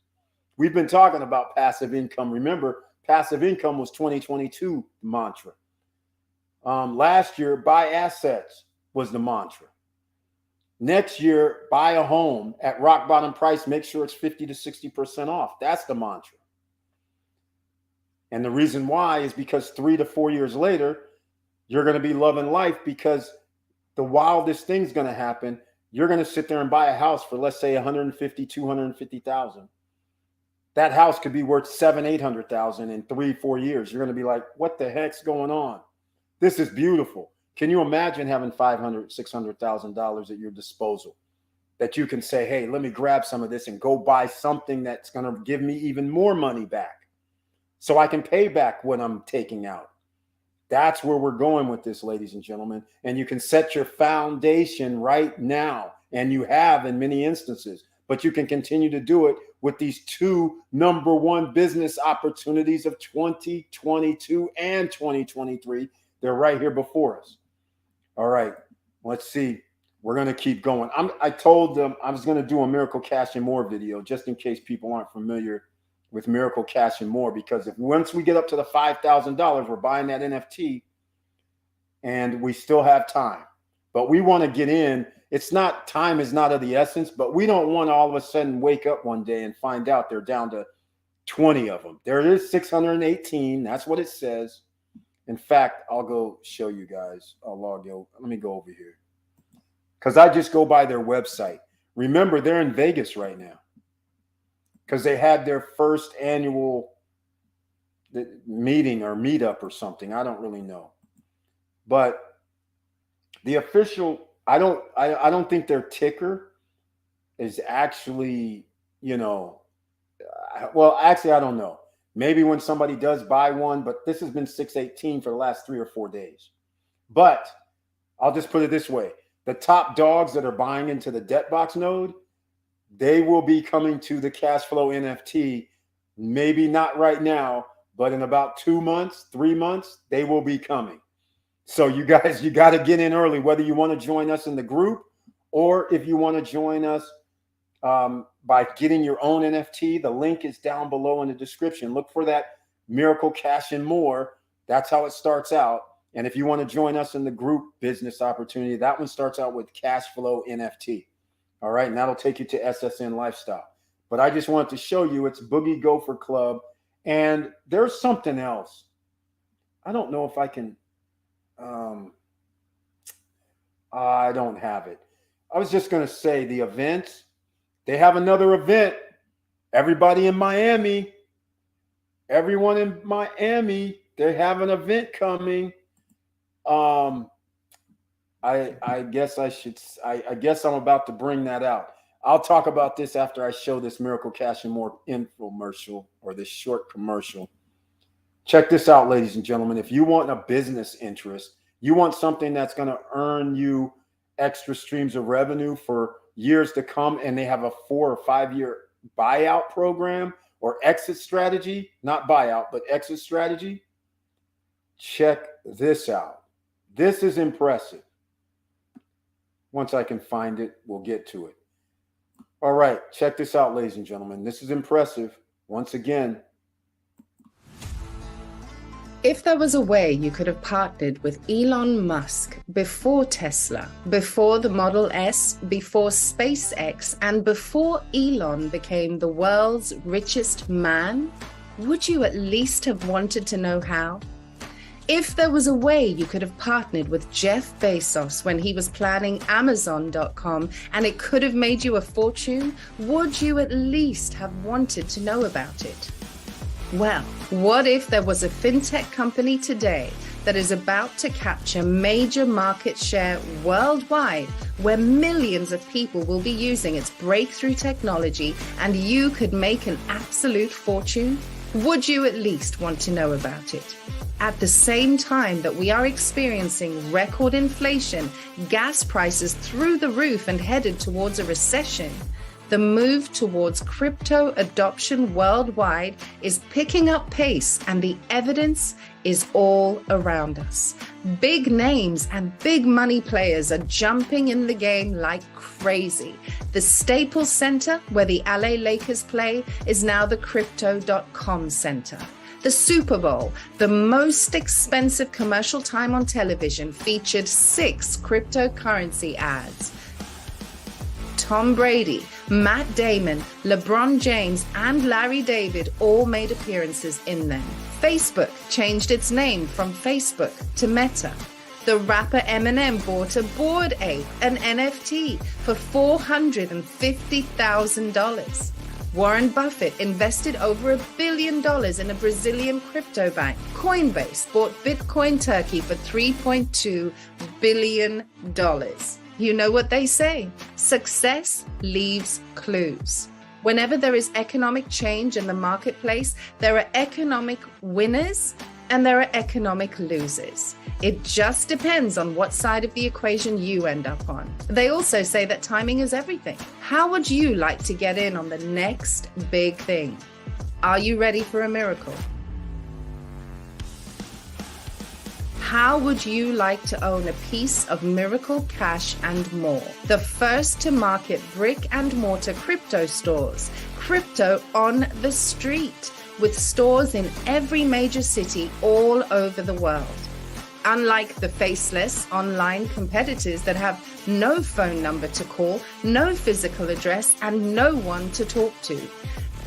We've been talking about passive income. Remember, passive income was 2022 mantra. Last year, buy assets was the mantra. Next year, buy a home at rock bottom price. Make sure it's 50 to 60% off. That's the mantra. And the reason why is because 3 to 4 years later, you're going to be loving life, because the wildest thing's going to happen. You're going to sit there and buy a house for, let's say, 150, 250,000. That house could be worth 700,000, 800,000 in 3-4 years. You're going to be like, what the heck's going on? This is beautiful. Can you imagine having $500,000, $600,000 at your disposal that you can say, hey, let me grab some of this and go buy something that's going to give me even more money back so I can pay back what I'm taking out? That's where we're going with this, ladies and gentlemen. And you can set your foundation right now, and you have in many instances, but you can continue to do it with these two number one business opportunities of 2022 and 2023. They're right here before us. All right, let's see. We're going to keep going. I told them I was going to do a Miracle Cash and More video, just in case people aren't familiar with Miracle Cash and More, because if once we get up to the $5,000, we're buying that NFT, and we still have time. But we want to get in. Time is not of the essence, but we don't want to all of a sudden wake up one day and find out they're down to 20 of them. There is 618. That's what it says. In fact, I'll go show you guys. Let me go over here, because I just go by their website. Remember, they're in Vegas right now because they had their first annual meeting or meetup or something. I don't really know. But the official I don't think their ticker is actually, well, actually, I don't know. Maybe when somebody does buy one, but this has been 618 for the last 3 or 4 days. But I'll just put it this way. The top dogs that are buying into the Debtbox node, they will be coming to the Cashflow NFT. Maybe not right now, but in about 2 months, 3 months, they will be coming. So you guys, you got to get in early, whether you want to join us in the group or if you want to join us by getting your own NFT. The link is down below in the description. Look for that Miracle Cash and More. That's how it starts out. And if you want to join us in the group business opportunity, that one starts out with Cashflow NFT. All right. And that'll take you to SSN Lifestyle. But I just wanted to show you it's Boogie Gopher Club. And there's something else. I don't know if I can. I don't have it. I was just going to say the events. They have another event. Everybody in Miami, everyone in Miami, they have an event coming. I guess I guess I'm about to bring that out. I'll talk about this after I show this Miracle Cash and More infomercial, or this short commercial. Check this out, ladies and gentlemen. If you want a business interest, you want something that's going to earn you extra streams of revenue for years to come, and they have a 4 or 5 year buyout program or exit strategy, not buyout, but exit strategy. Check this out. This is impressive. Once I can find it, we'll get to it. All right, check this out, ladies and gentlemen. This is impressive. Once again, if there was a way you could have partnered with Elon Musk before Tesla, before the Model S, before SpaceX, and before Elon became the world's richest man, would you at least have wanted to know how? If there was a way you could have partnered with Jeff Bezos when he was planning Amazon.com and it could have made you a fortune, would you at least have wanted to know about it? Well, what if there was a fintech company today that is about to capture major market share worldwide, where millions of people will be using its breakthrough technology and you could make an absolute fortune? Would you at least want to know about it? At the same time that we are experiencing record inflation, gas prices through the roof and headed towards a recession, the move towards crypto adoption worldwide is picking up pace, and the evidence is all around us. Big names and big money players are jumping in the game like crazy. The Staples Center, where the LA Lakers play, is now the Crypto.com Center. The Super Bowl, the most expensive commercial time on television, featured 6 cryptocurrency ads. Tom Brady, Matt Damon, LeBron James, and Larry David all made appearances in them. Facebook changed its name from Facebook to Meta. The rapper Eminem bought a Bored Ape, an NFT, for $450,000. Warren Buffett invested over $1 billion in a Brazilian crypto bank. Coinbase bought Bitcoin Turkey for $3.2 billion. You know what they say, success leaves clues. Whenever there is economic change in the marketplace, there are economic winners and there are economic losers. It just depends on what side of the equation you end up on. They also say that timing is everything. How would you like to get in on the next big thing? Are you ready for a miracle? How would you like to own a piece of Miracle Cash and More? The first to market brick and mortar crypto stores, crypto on the street, with stores in every major city all over the world. Unlike the faceless online competitors that have no phone number to call, no physical address, and no one to talk to,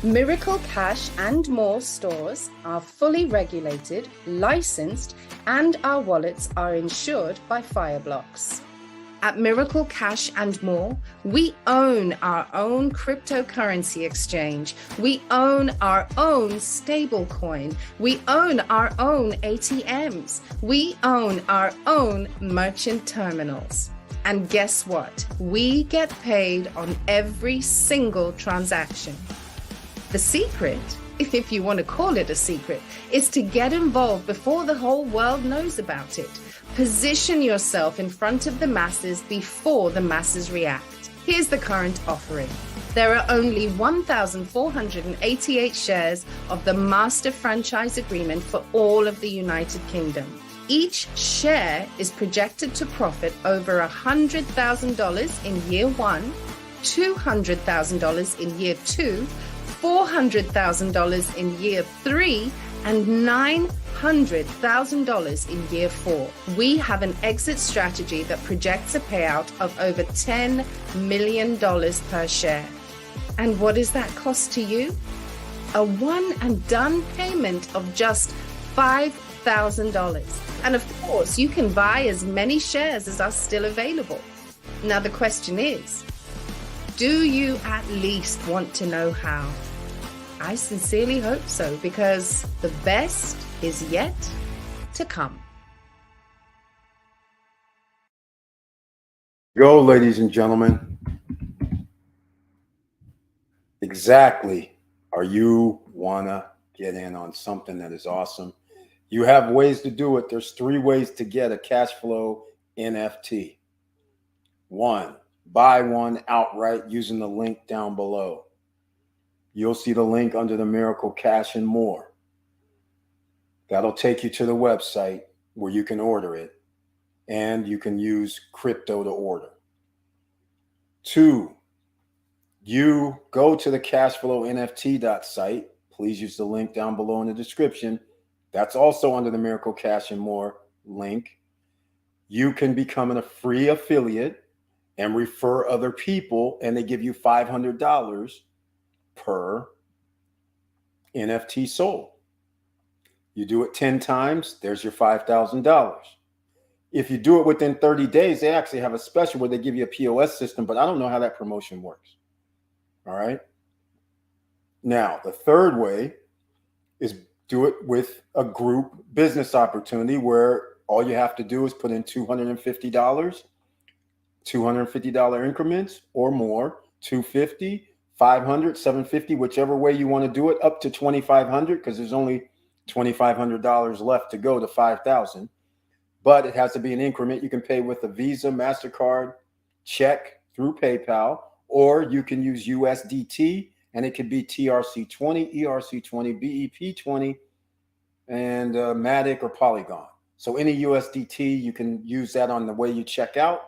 Miracle Cash and More stores are fully regulated, licensed, and our wallets are insured by Fireblocks. At Miracle Cash and More, we own our own cryptocurrency exchange. We own our own stablecoin. We own our own ATMs. We own our own merchant terminals. And guess what? We get paid on every single transaction. The secret, if you want to call it a secret, is to get involved before the whole world knows about it. Position yourself in front of the masses before the masses react. Here's the current offering. There are only 1,488 shares of the Master Franchise Agreement for all of the United Kingdom. Each share is projected to profit over $100,000 in year 1, $200,000 in year 2, $400,000 in year 3, and $900,000 in year 4. We have an exit strategy that projects a payout of over $10 million per share. And what does that cost to you? A one and done payment of just $5,000. And of course, you can buy as many shares as are still available. Now the question is, do you at least want to know how? I sincerely hope so, because the best is yet to come. Go, ladies and gentlemen. Exactly. Are you want to get in on something that is awesome? You have ways to do it. There's 3 ways to get a cash flow NFT. 1, buy one outright using the link down below. You'll see the link under the Miracle Cash and More. That'll take you to the website where you can order it, and you can use crypto to order. 2, you go to the cashflownft site. Please use the link down below in the description. That's also under the Miracle Cash and More link. You can become a free affiliate and refer other people, and they give you $500 per NFT sold. You do it 10 times, there's your $5,000. If you do it within 30 days, they actually have a special where they give you a POS system, but I don't know how that promotion works. All right. Now, the third way is do it with a group business opportunity where all you have to do is put in $250, $250 increments or more, $250, $500, $750, whichever way you want to do it, up to $2,500, because there's only $2,500 left to go to $5,000. But it has to be an increment. You can pay with a Visa, MasterCard, check through PayPal, or you can use USDT, and it could be TRC20, ERC20, BEP20, and Matic or Polygon. So any USDT, you can use that on the way you check out,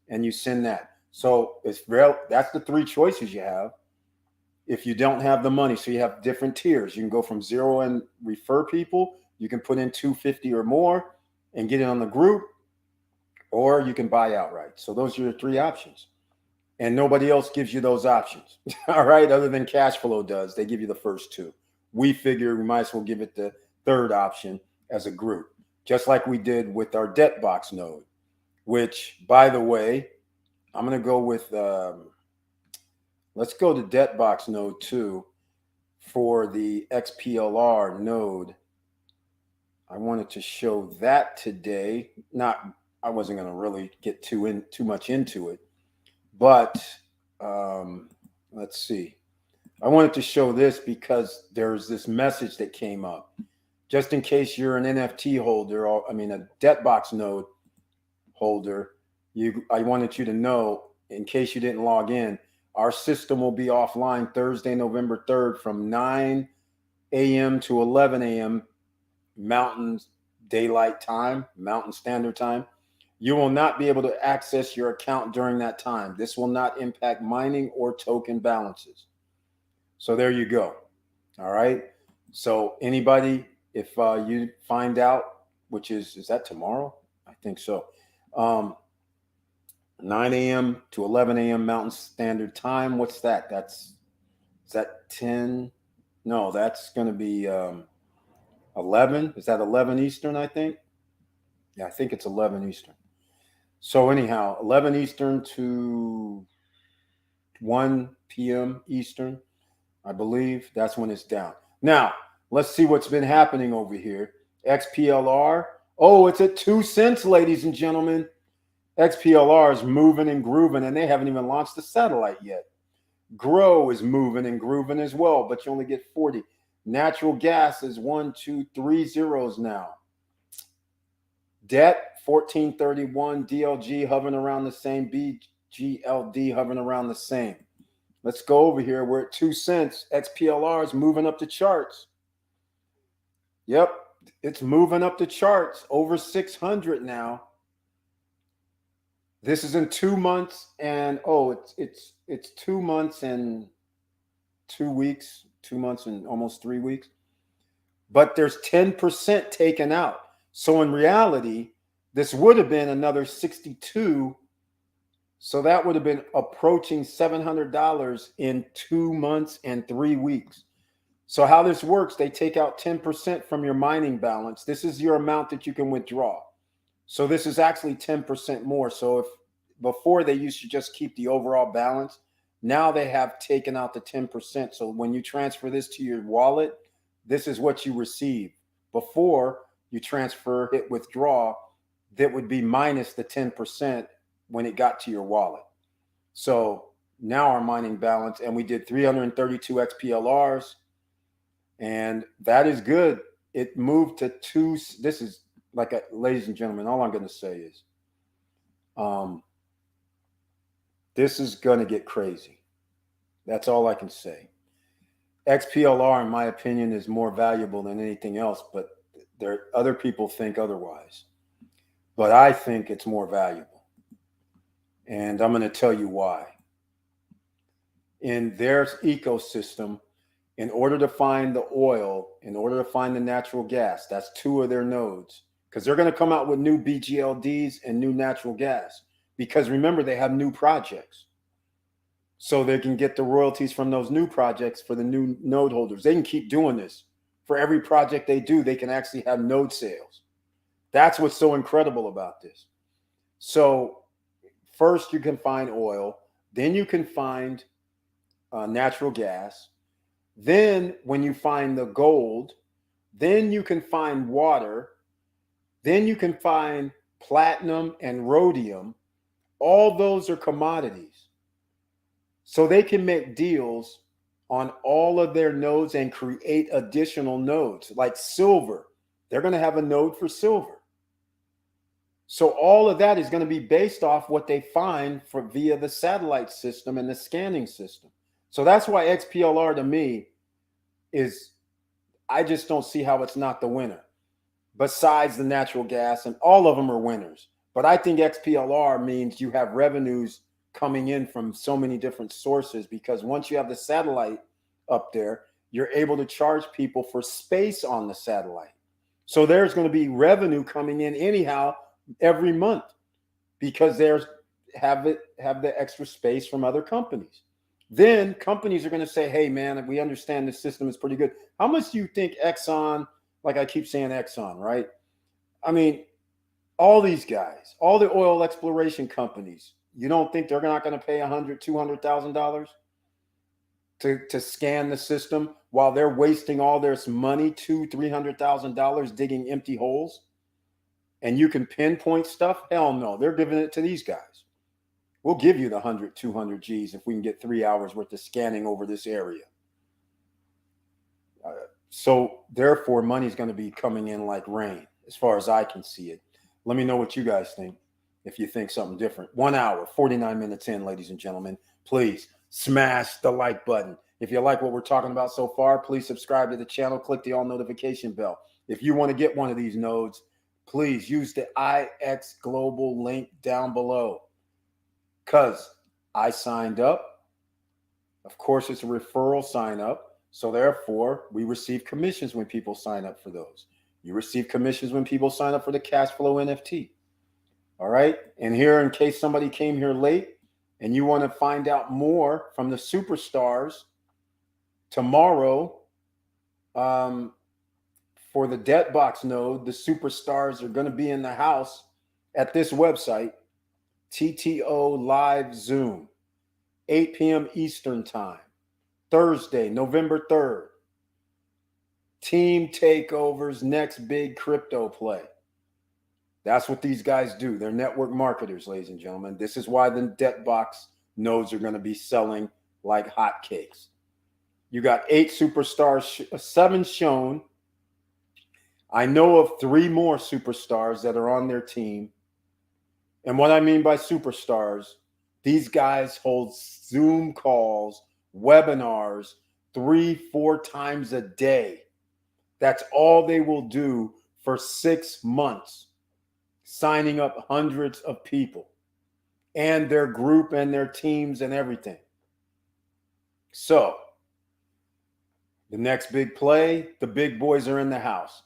and you send that. So it's real. That's the 3 choices you have. If you don't have the money, so you have different tiers. You can go from 0 and refer people. You can put in $250 or more and get it on the group, or you can buy outright. So those are your 3 options. And nobody else gives you those options. All right. Other than Cashflow does. They give you the first 2. We figure we might as well give it the 3rd option as a group, just like we did with our DebtBox node, which, by the way, I'm going to go with, let's go to DebtBox node 2 for the XPLR node. I wanted to show that today. I wasn't going to really get too much into it, but let's see. I wanted to show this because there's this message that came up. Just in case you're an NFT holder, or a DebtBox node holder, I wanted you to know, in case you didn't log in, our system will be offline Thursday, November 3rd from 9 a.m. to 11 a.m. Mountain Daylight Time, Mountain Standard Time. You will not be able to access your account during that time. This will not impact mining or token balances. So there you go. All right. So anybody, if you find out, which is that tomorrow? I think so. 9 a.m. to 11 a.m. Mountain Standard Time. What's that? Is that 10? No, that's going to be 11. Is that 11 Eastern, I think? Yeah, I think it's 11 Eastern. So anyhow, 11 Eastern to 1 p.m. Eastern, I believe. That's when it's down. Now, let's see what's been happening over here. XPLR. Oh, it's at 2 cents, ladies and gentlemen. XPLR is moving and grooving, and they haven't even launched the satellite yet. Grow is moving and grooving as well, but you only get 40. Natural gas is 1, 2, 3 zeros now. Debt 1431, DLG hovering around the same, BGLD hovering around the same. Let's go over here. We're at 2 cents. XPLR is moving up the charts. Yep, it's moving up the charts over 600 now. This is in 2 months, and it's 2 months and 2 weeks, 2 months and almost 3 weeks. But there's 10% taken out. So in reality, this would have been another 62. So that would have been approaching $700 in 2 months and 3 weeks. So how this works, they take out 10% from your mining balance. This is your amount that you can withdraw. So this is actually 10% more. So if before they used to just keep the overall balance, now they have taken out the 10%. So when you transfer this to your wallet, this is what you receive. Before you transfer, hit withdraw, that would be minus the 10% when it got to your wallet. So now our mining balance, and we did 332 XPLRs, and that is good. It moved to 2. This is like, ladies and gentlemen, all I'm going to say is this is going to get crazy. That's all I can say. XPLR, in my opinion, is more valuable than anything else, but other people think otherwise. But I think it's more valuable. And I'm going to tell you why. In their ecosystem, in order to find the oil, in order to find the natural gas, that's 2 of their nodes, because they're going to come out with new BGLDs and new natural gas. Because remember, they have new projects. So they can get the royalties from those new projects for the new node holders. They can keep doing this. For every project they do, they can actually have node sales. That's what's so incredible about this. So first you can find oil, then you can find natural gas. Then when you find the gold, then you can find water. Then you can find platinum and rhodium. All those are commodities. So they can make deals on all of their nodes and create additional nodes, like silver. They're going to have a node for silver. So all of that is going to be based off what they find via the satellite system and the scanning system. So that's why XPLR to me is, I just don't see how it's not the winner. Besides the natural gas, and all of them are winners. But I think XPLR means you have revenues coming in from so many different sources, because once you have the satellite up there, you're able to charge people for space on the satellite. So there's going to be revenue coming in anyhow every month, because there's have the extra space from other companies. Then companies are going to say, hey man, we understand the system is pretty good. How much do you think Exxon, like I keep saying Exxon, right? I mean, all these guys, all the oil exploration companies, you don't think they're not going to pay $100,000, $200,000 to scan the system while they're wasting all their money, $200,000, $300,000 digging empty holes? And you can pinpoint stuff? Hell no, they're giving it to these guys. We'll give you the 100, 200 G's if we can get 3 hours worth of scanning over this area. So therefore, money's going to be coming in like rain, as far as I can see it. Let me know what you guys think, if you think something different. 1 hour, 49 minutes in, ladies and gentlemen. Please smash the like button. If you like what we're talking about so far, please subscribe to the channel. Click the all notification bell. If you want to get one of these nodes, please use the IX Global link down below, because I signed up. Of course, it's a referral sign up. So therefore, we receive commissions when people sign up for those. You receive commissions when people sign up for the cash flow NFT. All right. And here, in case somebody came here late and you want to find out more from the superstars, tomorrow, for the Debtbox node, the superstars are going to be in the house at this website, TTO Live Zoom, 8 p.m. Eastern Time, Thursday, November 3rd. Team Takeover's next big crypto play. That's what these guys do. They're network marketers, ladies and gentlemen. This is why the DebtBox nodes are going to be selling like hotcakes. You got 8 superstars, 7 shown. I know of 3 more superstars that are on their team. And what I mean by superstars, these guys hold Zoom calls, webinars 3-4 times a day. That's all they will do for 6 months, signing up hundreds of people and their group and their teams and everything. So the next big play, the big boys are in the house.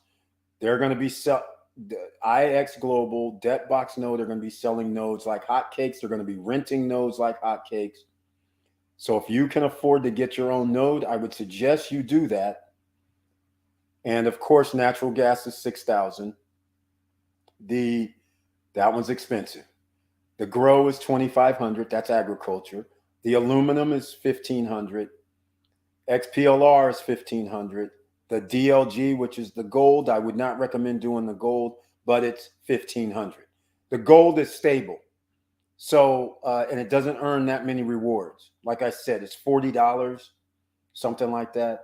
They're going to be IX Global, DebtBox node, they're going to be selling nodes like hotcakes. They're going to be renting nodes like hotcakes. So if you can afford to get your own node, I would suggest you do that. And of course, natural gas is $6,000. That one's expensive. The grow is $2,500. That's agriculture. The aluminum is $1,500. XPLR is $1,500. The DLG, which is the gold, I would not recommend doing the gold, but it's $1,500. The gold is stable. So, and it doesn't earn that many rewards. Like I said, it's $40, something like that.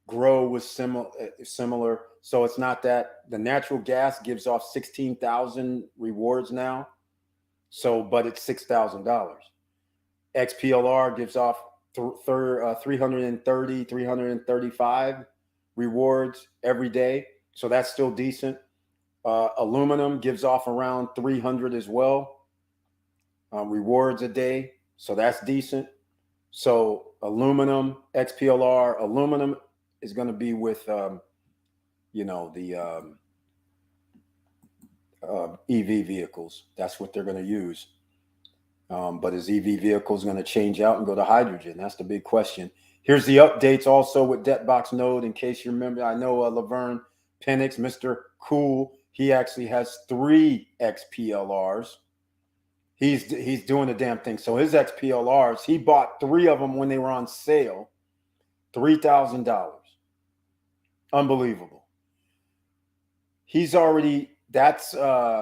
Grow was similar. So it's not that. The natural gas gives off 16,000 rewards now. So, but it's $6,000. XPLR gives off 330, 335 rewards every day. So that's still decent. Aluminum gives off around 300 as well. Rewards a day. So that's decent. So aluminum, XPLR, aluminum is going to be with, the EV vehicles. That's what they're going to use. But is EV vehicles going to change out and go to hydrogen? That's the big question. Here's the updates also with DebtBox node. In case you remember, I know Laverne Penix, Mr. Cool, he actually has 3 XPLRs. He's doing the damn thing. So his XPLRs, he bought 3 of them when they were on sale, $3,000. Unbelievable. He's already, and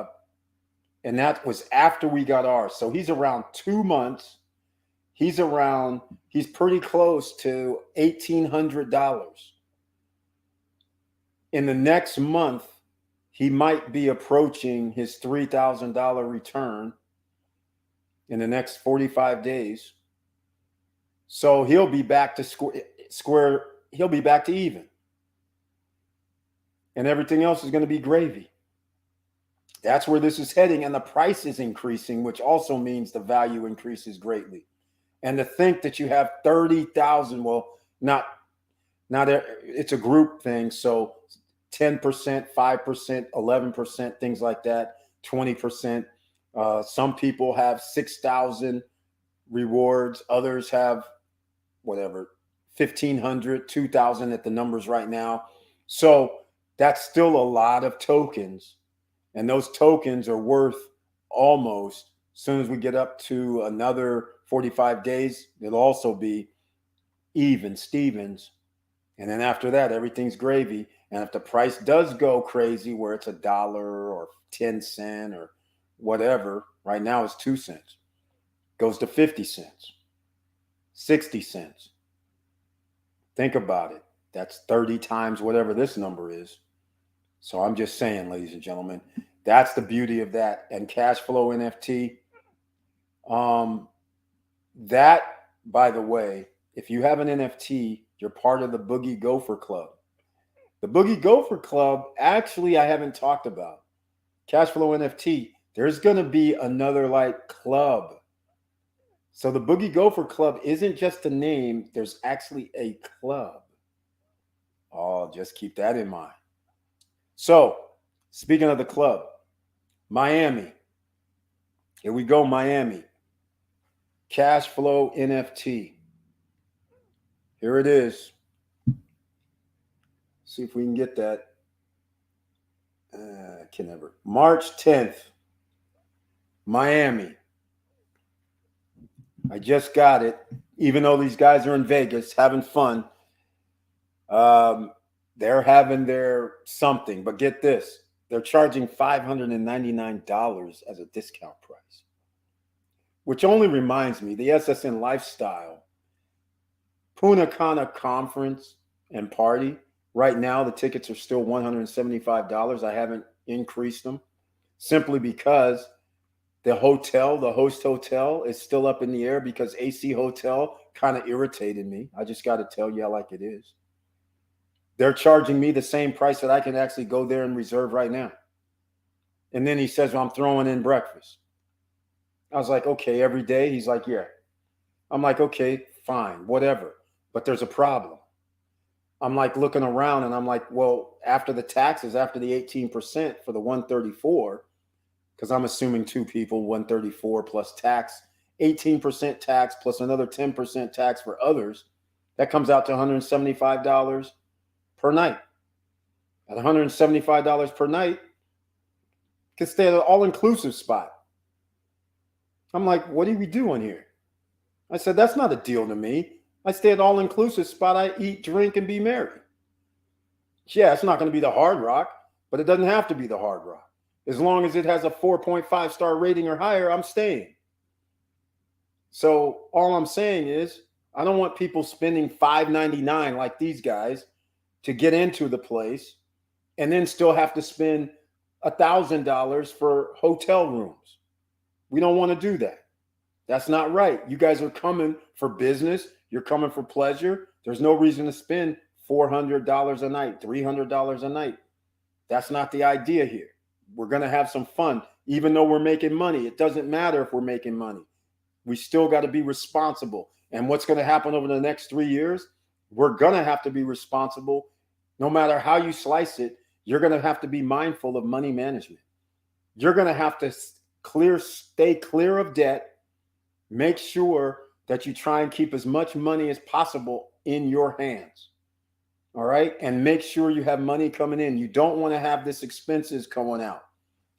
that was after we got ours. So he's around 2 months. He's pretty close to $1,800. In the next month, he might be approaching his $3,000 return in the next 45 days. So he'll be back to square. He'll be back to even. And everything else is going to be gravy. That's where this is heading. And the price is increasing, which also means the value increases greatly. And to think that you have 30,000, well, it's a group thing. So 10%, 5%, 11%, things like that, 20%. Some people have 6,000 rewards. Others have whatever, 1,500, 2,000 at the numbers right now. So that's still a lot of tokens. And those tokens are worth almost, as soon as we get up to another 45 days, it'll also be even Stevens. And then after that, everything's gravy. And if the price does go crazy where it's $1 or 10 cents or whatever, right now it's 2 cents, goes to 50 cents, 60 cents. Think about it. That's 30 times whatever this number is. So I'm just saying, ladies and gentlemen, that's the beauty of that. And cash flow NFT, that, by the way, if you have an NFT, you're part of the Boogie Gopher Club. The Boogie Gopher Club, actually, I haven't talked about. Cash flow NFT, there's going to be another club. So the Boogie Gopher Club isn't just a name. There's actually a club. Oh, just keep that in mind. So, speaking of the club, Miami. Here we go, Miami. Cash flow NFT. Here it is. See if we can get that. I can never. March 10th, Miami. I just got it. Even though these guys are in Vegas having fun, they're having their something. But get this. they're charging $599 as a discount price, which only reminds me the SSN Lifestyle Punta Cana conference and party. Right now, the tickets are still $175. I haven't increased them simply because the host hotel is still up in the air because AC Hotel kind of irritated me. I just got to tell you like it is. They're charging me the same price that I can actually go there and reserve right now. And then he says, well, I'm throwing in breakfast. I was like, okay, every day? He's like, yeah. I'm like, okay, fine, whatever. But there's a problem. I'm like looking around and I'm like, well, after the taxes, after the 18% for the 134, because I'm assuming two people, 134 plus tax, 18% tax plus another 10% tax for others, that comes out to $175 per night. At $175 per night, you can stay at an all-inclusive spot. I'm like, what are we doing here? I said, that's not a deal to me. I stay at all-inclusive spot. I eat, drink, and be merry. Yeah, it's not going to be the Hard Rock, but it doesn't have to be the Hard Rock. As long as it has a 4.5 star rating or higher, I'm staying. So all I'm saying is I don't want people spending $599 like these guys to get into the place and then still have to spend $1,000 for hotel rooms. We don't want to do that. That's not right. You guys are coming for business. You're coming for pleasure. There's no reason to spend $400 a night, $300 a night. That's not the idea here. We're going to have some fun. Even though we're making money, it doesn't matter if we're making money. We still got to be responsible. And what's going to happen over the next 3 years? We're going to have to be responsible. No matter how you slice it, you're going to have to be mindful of money management. You're going to have to stay clear of debt. Make sure that you try and keep as much money as possible in your hands. All right. And make sure you have money coming in. You don't want to have this expenses going out.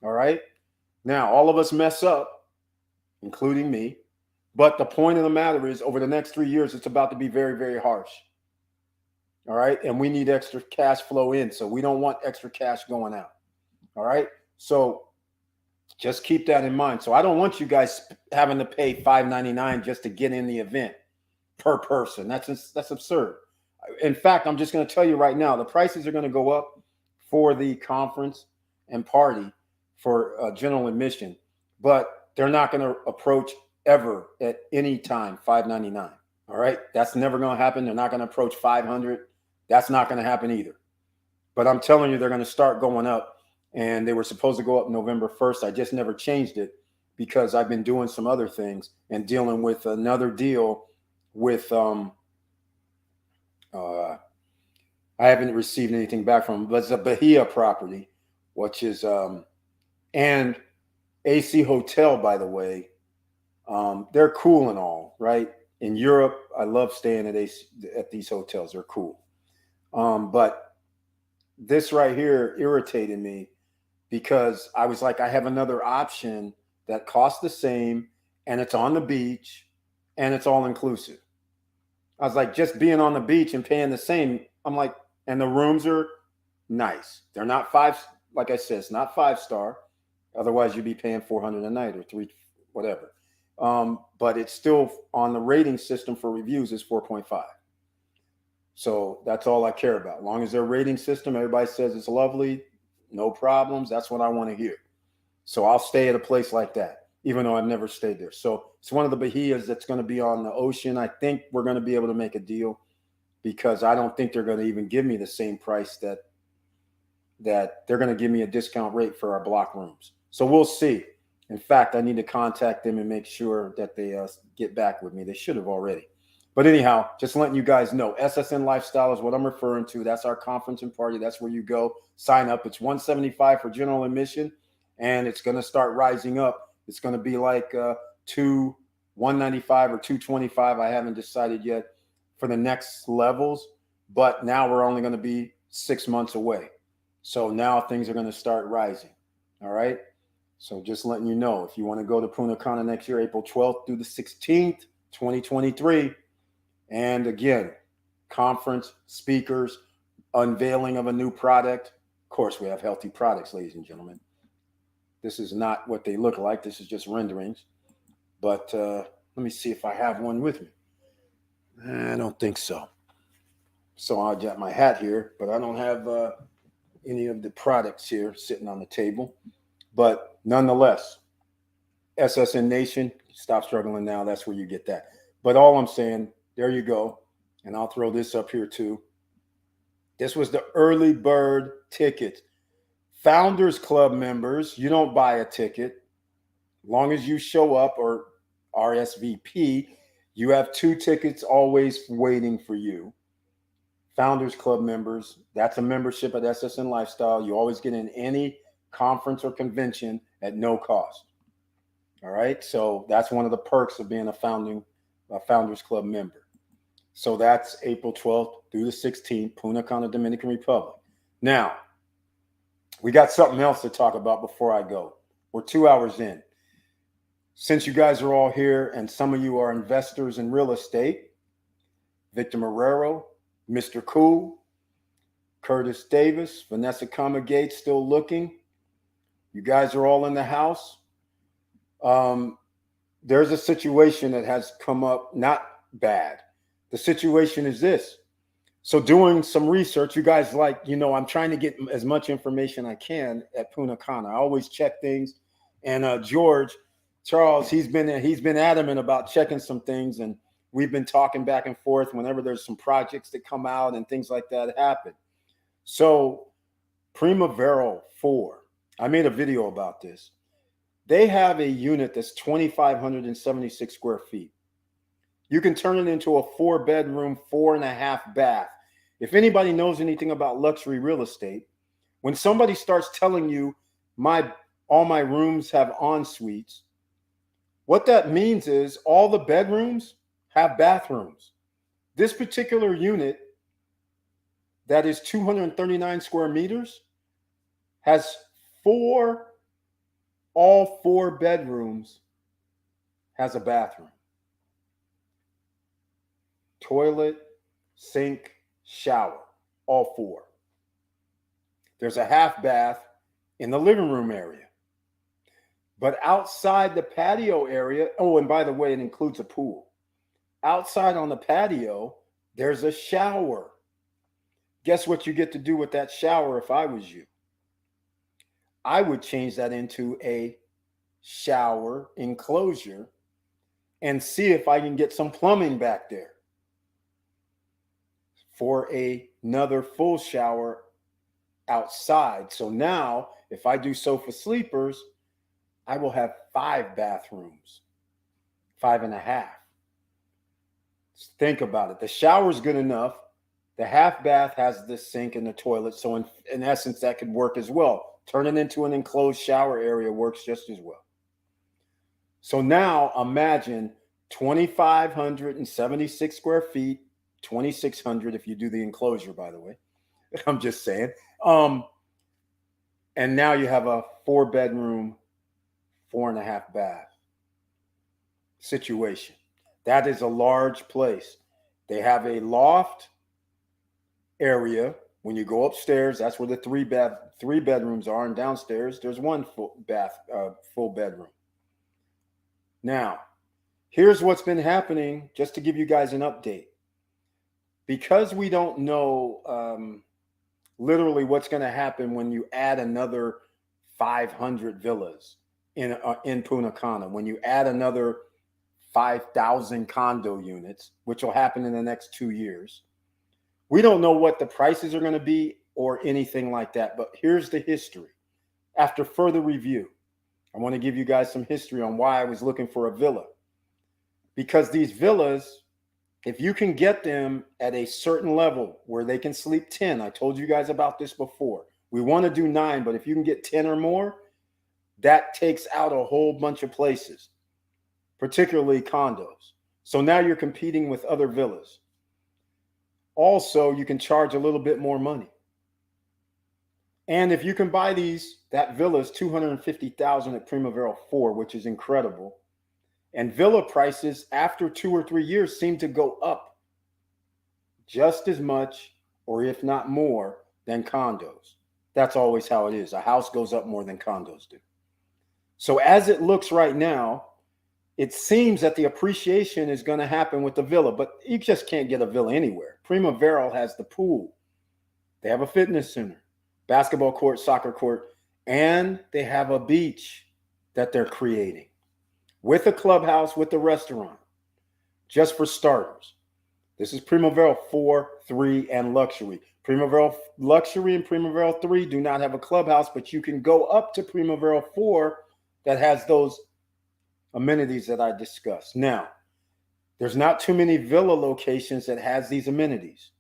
All right. Now, all of us mess up, including me. But the point of the matter is over the next 3 years, it's about to be very, very harsh. All right. And we need extra cash flow in. So we don't want extra cash going out. All right. So just keep that in mind. So I don't want you guys having to pay $599 just to get in the event per person. That's absurd. In fact, I'm just going to tell you right now, the prices are going to go up for the conference and party for general admission, but they're not going to approach ever at any time $599. All right. That's never going to happen. They're not going to approach $500. That's not going to happen either. But I'm telling you, they're going to start going up. And they were supposed to go up November 1st. I just never changed it because I've been doing some other things and dealing with another deal with I haven't received anything back from them, but it's a Bahia property, which is and AC Hotel, by the way. They're cool and all, right? In Europe, I love staying at these hotels. They're cool. But this right here irritated me because I was like, I have another option that costs the same and it's on the beach and it's all inclusive. I was like, just being on the beach and paying the same. I'm like, and the rooms are nice. They're not like I said, it's not 5-star. Otherwise you'd be paying $400 a night or $300, whatever. But it's still on the rating system for reviews is 4.5. So that's all I care about. As long as their rating system, everybody says it's lovely, no problems. That's what I want to hear. So I'll stay at a place like that, even though I've never stayed there. So it's one of the Bahias that's going to be on the ocean. I think we're going to be able to make a deal because I don't think they're going to even give me the same price that they're going to give me a discount rate for our block rooms. So we'll see. In fact, I need to contact them and make sure that they get back with me. They should have already. But anyhow, just letting you guys know, SSN Lifestyle is what I'm referring to. That's our conference and party. That's where you go sign up. It's $175 for general admission, and it's going to start rising up. It's going to be like $195 or $225. I haven't decided yet for the next levels, but now we're only going to be 6 months away. So now things are going to start rising. All right. So just letting you know, if you want to go to Punta Cana next year, April 12th through the 16th, 2023. And again, conference, speakers, unveiling of a new product, Of course, we have healthy products, ladies and gentlemen. This is not what they look like. This is just renderings. But let me see if I have one with me. I don't think so. So I got my hat here, but I don't have any of the products here sitting on the table. But nonetheless, SSN Nation, stop struggling now. That's where you get that. But all I'm saying, there you go. And I'll throw this up here too. This was the early bird ticket. Founders Club members, you don't buy a ticket. As long as you show up or RSVP, you have 2 tickets always waiting for you. Founders Club members, that's a membership at SSN Lifestyle. You always get in any conference or convention at no cost. All right. So that's one of the perks of being a Founders Club member. So that's April 12th through the 16th, Punta Cana, Dominican Republic. Now, we got something else to talk about before I go. We're 2 hours in. Since you guys are all here and some of you are investors in real estate, Victor Marrero, Mr. Cool, Curtis Davis, Vanessa Comagate still looking. You guys are all in the house. There's a situation that has come up, not bad. The situation is this. So doing some research, you guys I'm trying to get as much information I can at Punta Cana. I always check things. And Charles, he's been adamant about checking some things. And we've been talking back and forth whenever there's some projects that come out and things like that happen. So Primavera 4, I made a video about this. They have a unit that's 2,576 square feet. You can turn it into a 4-bedroom, 4.5 bath. If anybody knows anything about luxury real estate, when somebody starts telling you all my rooms have en suites, what that means is all the bedrooms have bathrooms. This particular unit that is 239 square meters has all 4 bedrooms has a bathroom. Toilet, sink, shower, all 4. There's a half bath in the living room area. But outside the patio area, and by the way, it includes a pool. Outside on the patio, there's a shower. Guess what you get to do with that shower if I was you? I would change that into a shower enclosure and see if I can get some plumbing back there for another full shower outside. So now, if I do sofa sleepers, I will have 5 bathrooms, 5.5. Think about it. The shower's good enough. The half bath has the sink and the toilet. So in essence, that could work as well. Turn it into an enclosed shower area works just as well. So now imagine 2,576 square feet, 2,600 if you do the enclosure, by the way. I'm just saying. And now you have a 4-bedroom, 4.5 bath situation. That is a large place. They have a loft area. When you go upstairs, that's where the 3 bedrooms are, and downstairs there's 1 full bedroom. Now, here's what's been happening, just to give you guys an update. Because we don't know literally what's going to happen when you add another 500 villas in Punta Cana, when you add another 5,000 condo units, which will happen in the next 2 years. We don't know what the prices are going to be or anything like that, but here's the history. After further review, I want to give you guys some history on why I was looking for a villa. Because these villas, if you can get them at a certain level where they can sleep 10, I told you guys about this before. We want to do 9, but if you can get 10 or more, that takes out a whole bunch of places, particularly condos. So now you're competing with other villas. Also, you can charge a little bit more money. And if you can buy that villa is $250,000 at Primavera 4, which is incredible. And villa prices after 2 or 3 years seem to go up just as much, or if not more, than condos. That's always how it is. A house goes up more than condos do. So as it looks right now, it seems that the appreciation is going to happen with the villa, but you just can't get a villa anywhere. Primavera has the pool. They have a fitness center, basketball court, soccer court, and they have a beach that they're creating with a clubhouse, with a restaurant, just for starters. This is Primavera 4, 3, and Luxury. Primavera Luxury and Primavera 3 do not have a clubhouse, but you can go up to Primavera 4 that has those amenities that I discussed. Now, there's not too many villa locations that has these amenities.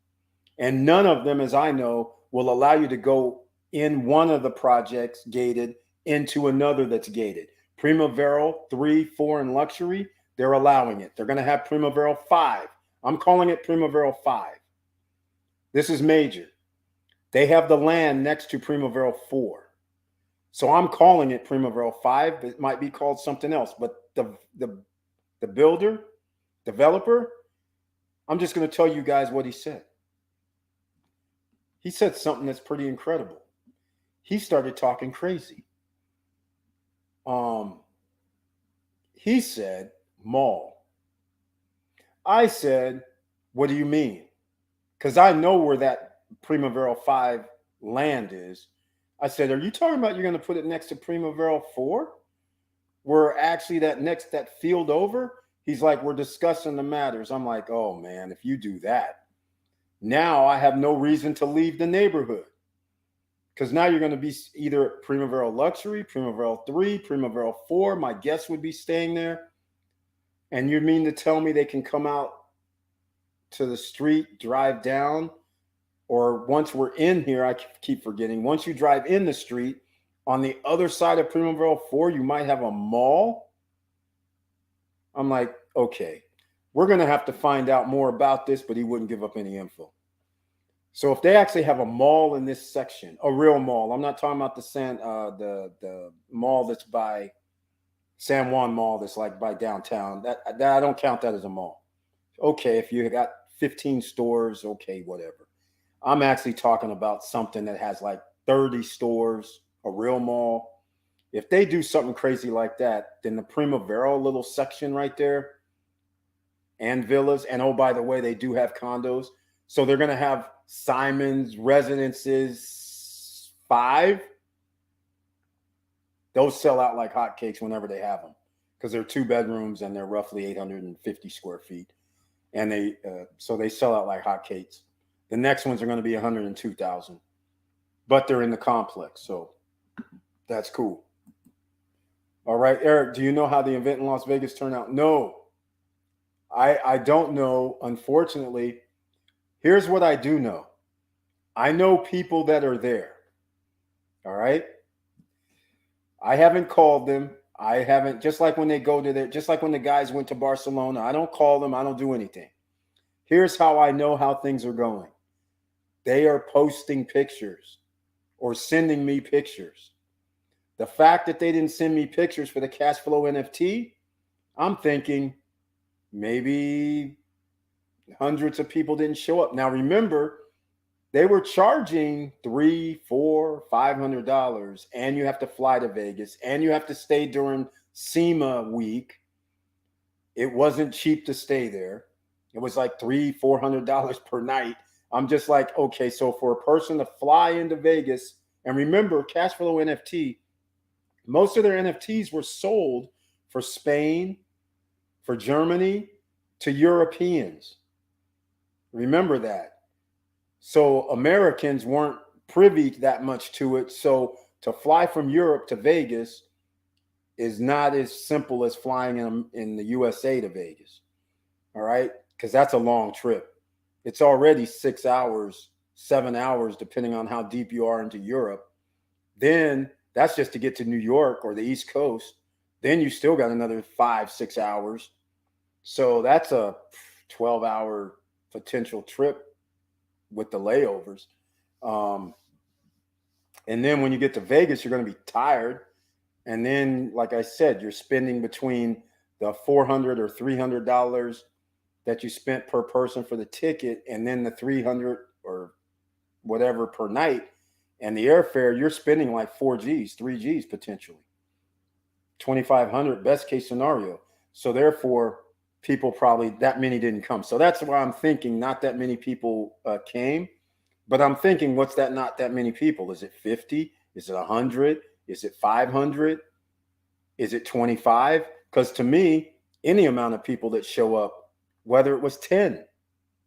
And none of them, as I know, will allow you to go in one of the projects gated into another that's gated. Primavera 3, 4, and Luxury, they're allowing it. They're going to have Primavera 5. I'm calling it Primavera 5. This is major. They have the land next to Primavera 4. So I'm calling it Primavera 5. It might be called something else. But the builder, developer, I'm just going to tell you guys what he said. He said something that's pretty incredible. He started talking crazy. He said mall. I said, what do you mean? Because I know where that Primavera 5 land is. I said, are you talking about you're going to put it next to Primavera 4? Where actually that field over? He's like, we're discussing the matters. I'm like, oh man, if you do that, now I have no reason to leave the neighborhood. Because now you're going to be either at Primavera Luxury, Primavera 3, Primavera 4. My guests would be staying there. And you mean to tell me they can come out to the street, drive down, or once we're in here, I keep forgetting, once you drive in the street, on the other side of Primavera 4, you might have a mall? I'm like, okay, we're going to have to find out more about this, but he wouldn't give up any info. So if they actually have a mall in this section, a real mall, I'm not talking about the mall that's by San Juan Mall that's like by downtown. That I don't count that as a mall. Okay, if you got 15 stores, okay, whatever. I'm actually talking about something that has like 30 stores, a real mall. If they do something crazy like that, then the Primavera little section right there and villas, and oh, by the way, they do have condos. So they're going to have Simon's Residences 5. Those sell out like hotcakes whenever they have them because they're 2 bedrooms and they're roughly 850 square feet. And so they sell out like hotcakes. The next ones are going to be 102,000, but they're in the complex. So that's cool. All right, Eric, do you know how the event in Las Vegas turned out? No, I don't know. Unfortunately, here's what I do know. I know people that are there. All right. I haven't called them. I haven't, just like when they go to there, just like when the guys went to Barcelona, I don't call them. I don't do anything. Here's how I know how things are going. They are posting pictures or sending me pictures. The fact that they didn't send me pictures for the cash flow NFT, I'm thinking maybe hundreds of people didn't show up. Now, remember, they were charging $300, $400, $500, and you have to fly to Vegas, and you have to stay during SEMA week. It wasn't cheap to stay there. It was like $300, $400 per night. I'm just like, okay, so for a person to fly into Vegas, and remember, Cashflow NFT, most of their NFTs were sold for Spain, for Germany, to Europeans. Remember that. So Americans weren't privy that much to it. So to fly from Europe to Vegas is not as simple as flying in the USA to Vegas. All right. Because that's a long trip. It's already 6 hours, 7 hours, depending on how deep you are into Europe. Then that's just to get to New York or the East Coast. Then you still got another 5, 6 hours. So that's a 12-hour potential trip with the layovers. And then when you get to Vegas, you're going to be tired. And then, like I said, you're spending between the $400 or $300 that you spent per person for the ticket, and then the $300 or whatever per night. And the airfare, you're spending like 4Gs, 3Gs potentially. 2,500 best case scenario. So therefore, people probably, that many didn't come. So that's why I'm thinking not that many people came. But I'm thinking, what's that not that many people? Is it 50? Is it 100? Is it 500? Is it 25? Because to me, any amount of people that show up, whether it was 10,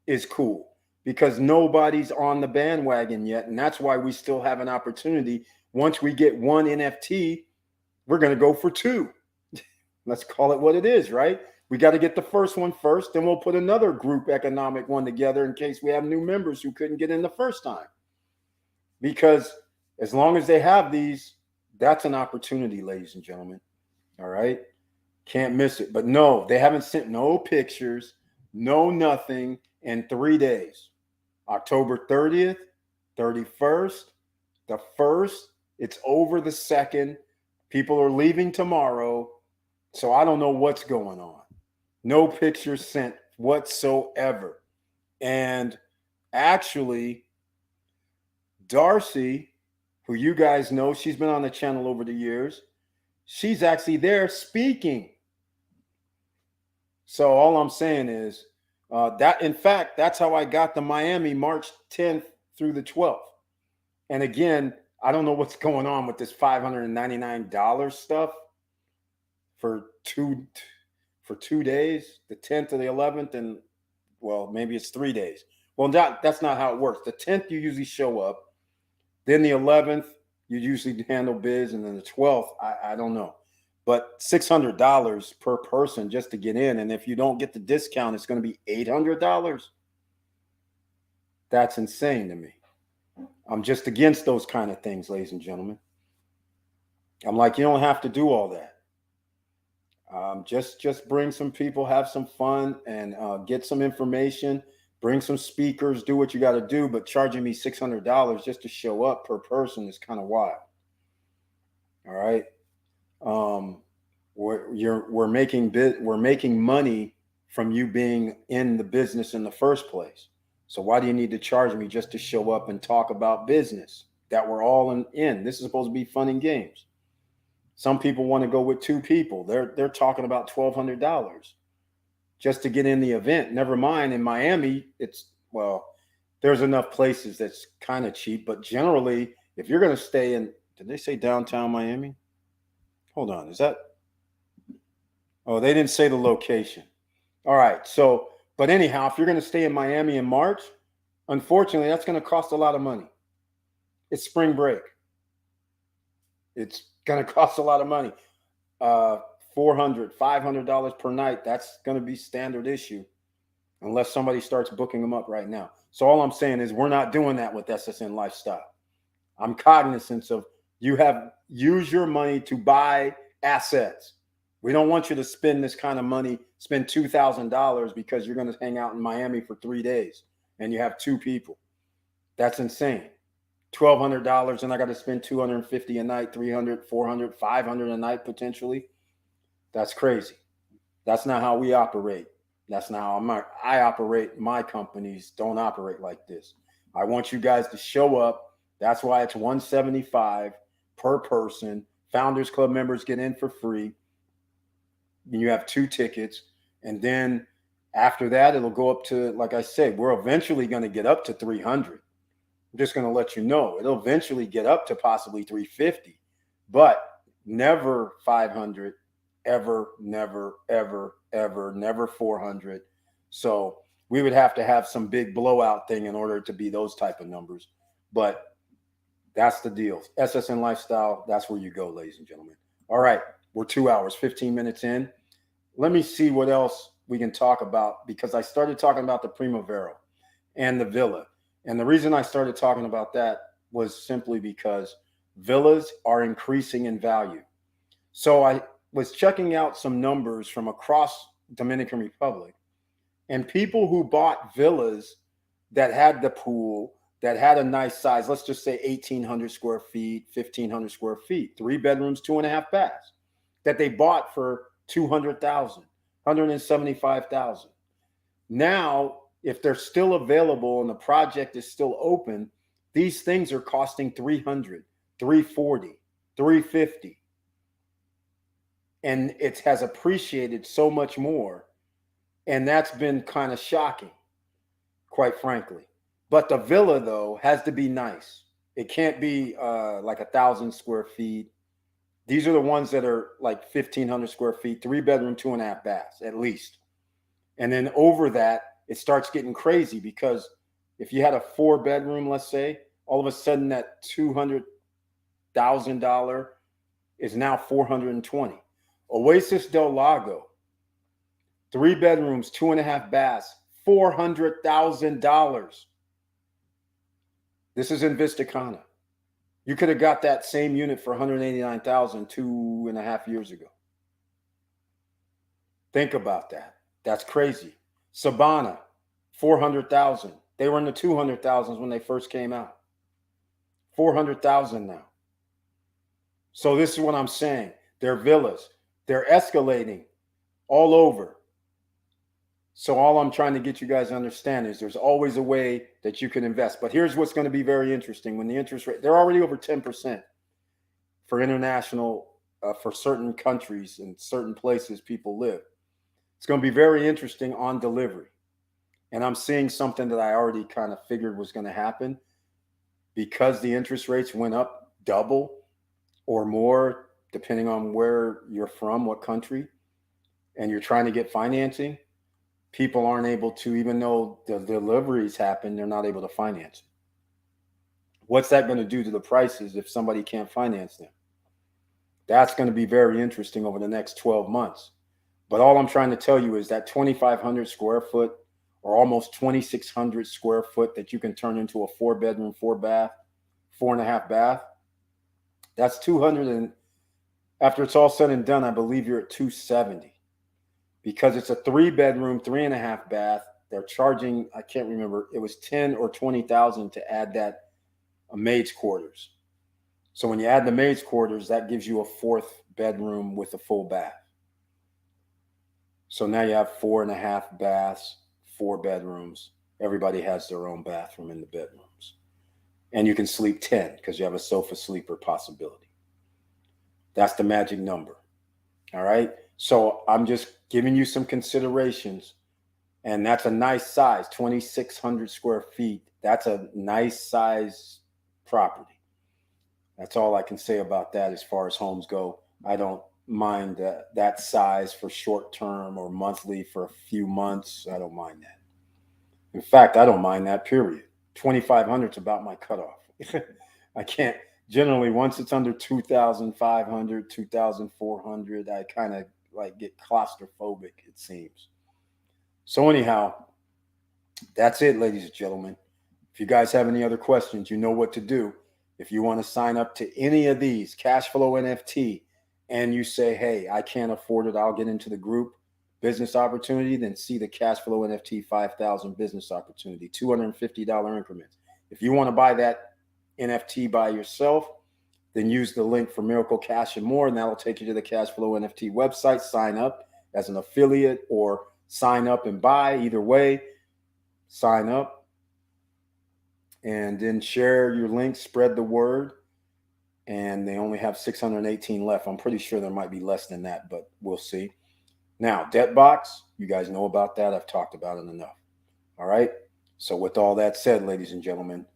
is cool, because nobody's on the bandwagon yet. And that's why we still have an opportunity. Once we get one NFT, we're going to go for two. Let's call it what it is, right? We got to get the first one first, then we'll put another group economic one together in case we have new members who couldn't get in the first time. Because as long as they have these, that's an opportunity, ladies and gentlemen. All right? Can't miss it. But no, they haven't sent no pictures, no nothing in 3 days. October 30th, 31st, the 1st, it's over the 2nd. People are leaving tomorrow. So I don't know what's going on. No pictures sent whatsoever. And actually, Darcy, who you guys know, she's been on the channel over the years, she's actually there speaking. So all I'm saying is that, in fact, that's how I got to Miami March 10th through the 12th. And again, I don't know what's going on with this $599 stuff for two days, the 10th to the 11th, and well, maybe it's 3 days. Well, that's not how it works. The 10th, you usually show up. Then the 11th, you usually handle biz. And then the 12th, I don't know. But $600 per person just to get in. And if you don't get the discount, it's going to be $800. That's insane to me. I'm just against those kind of things, ladies and gentlemen. I'm like, you don't have to do all that. Just bring some people, have some fun, and get some information. Bring some speakers, do what you got to do. But charging me $600 just to show up per person is kind of wild. All right, we're making money from you being in the business in the first place. So why do you need to charge me just to show up and talk about business that we're all in? This is supposed to be fun and games. Some people want to go with 2 people. They're talking about $1,200 just to get in the event. Never mind in Miami, there's enough places that's kind of cheap. But generally, if you're going to stay in, did they say downtown Miami? Hold on, is that? Oh, they didn't say the location. All right, so, but anyhow, if you're going to stay in Miami in March, unfortunately, that's going to cost a lot of money. It's spring break. It's going to cost a lot of money. $400, $500 per night. That's going to be standard issue unless somebody starts booking them up right now. So all I'm saying is we're not doing that with SSN Lifestyle. I'm cognizant of use your money to buy assets. We don't want you to spend this kind of money, spend $2,000 because you're going to hang out in Miami for 3 days and you have 2 people. That's insane. $1,200 and I got to spend $250 a night, $300, $400, $500 a night potentially. That's crazy. That's not how we operate. That's not how I operate. My companies don't operate like this. I want you guys to show up. That's why it's $175 per person. Founders Club members get in for free. And you have 2 tickets. And then after that, it'll go up to, like I said, we're eventually going to get up to 300. I'm just going to let you know. It'll eventually get up to possibly 350, but never 500, ever, never, ever, ever, never 400. So we would have to have some big blowout thing in order to be those type of numbers. But that's the deal. SSN Lifestyle, that's where you go, ladies and gentlemen. All right, we're 2 hours, 15 minutes in. Let me see what else we can talk about, because I started talking about the Primavera and the villa. And the reason I started talking about that was simply because villas are increasing in value. So I was checking out some numbers from across Dominican Republic, and people who bought villas that had the pool, that had a nice size, let's just say 1,800 square feet, 1,500 square feet, 3 bedrooms, 2.5 baths, that they bought for $200,000, $175,000. Now, if they're still available and the project is still open, These things are costing 300, 340, 350. And it has appreciated so much more. And that's been kind of shocking, quite frankly. But the villa, though, has to be nice. It can't be like 1,000 square feet. These are the ones that are like 1,500 square feet, 3-bedroom, 2.5 baths at least. And then over that, it starts getting crazy, because if you had a 4-bedroom, let's say, all of a sudden that $200,000 is now 420. Oasis del Lago, 3 bedrooms, 2.5 baths, $400,000. This is in Vistacana. You could have got that same unit for $189,000 2.5 years ago. Think about that. That's crazy. Sabana, $400,000. They were in the $200,000s when they first came out. $400,000 now. So this is what I'm saying. They're villas. They're escalating all over. So all I'm trying to get you guys to understand is there's always a way that you can invest. But here's what's going to be very interesting. When the interest rate, they're already over 10% for international, for certain countries and certain places people live. It's going to be very interesting on delivery. And I'm seeing something that I already kind of figured was going to happen, because the interest rates went up double or more, depending on where you're from, what country, and you're trying to get financing. People aren't able to, even though the deliveries happen, they're not able to finance it. What's that going to do to the prices if somebody can't finance them? That's going to be very interesting over the next 12 months. But all I'm trying to tell you is that 2,500 square foot or almost 2,600 square foot that you can turn into a 4-bedroom, 4-bath, 4.5 bath, that's 200. And after it's all said and done, I believe you're at 270. Because it's a 3-bedroom, 3.5 bath. They're charging, I can't remember, it was 10 or 20,000 to add that maid's quarters. So when you add the maid's quarters, that gives you a 4th bedroom with a full bath. So now you have 4.5 baths, 4 bedrooms. Everybody has their own bathroom in the bedrooms. And you can sleep 10 because you have a sofa sleeper possibility. That's the magic number. All right. So I'm just giving you some considerations, and that's a nice size, 2,600 square feet. That's a nice size property. That's all I can say about that as far as homes go. I don't mind that size for short term or monthly for a few months. I don't mind that. In fact, I don't mind that, period. 2,500 is about my cutoff. I can't, generally, once it's under 2,500, 2,400, I kind of like get claustrophobic, it seems. So anyhow, that's it, ladies and gentlemen. If you guys have any other questions, you know what to do. If you want to sign up to any of these Cashflow NFT and you say, hey, I can't afford it, I'll get into the group business opportunity, then see the Cashflow NFT 5,000 business opportunity, $250 increments. If you want to buy that NFT by yourself, then use the link for Miracle Cash and More, and that'll take you to the Cashflow NFT website. Sign up as an affiliate or sign up and buy. Either way, sign up and then share your link, spread the word. And they only have 618 left. I'm pretty sure there might be less than that, but we'll see. Now, Debtbox, you guys know about that. I've talked about it enough. All right. So with all that said, ladies and gentlemen,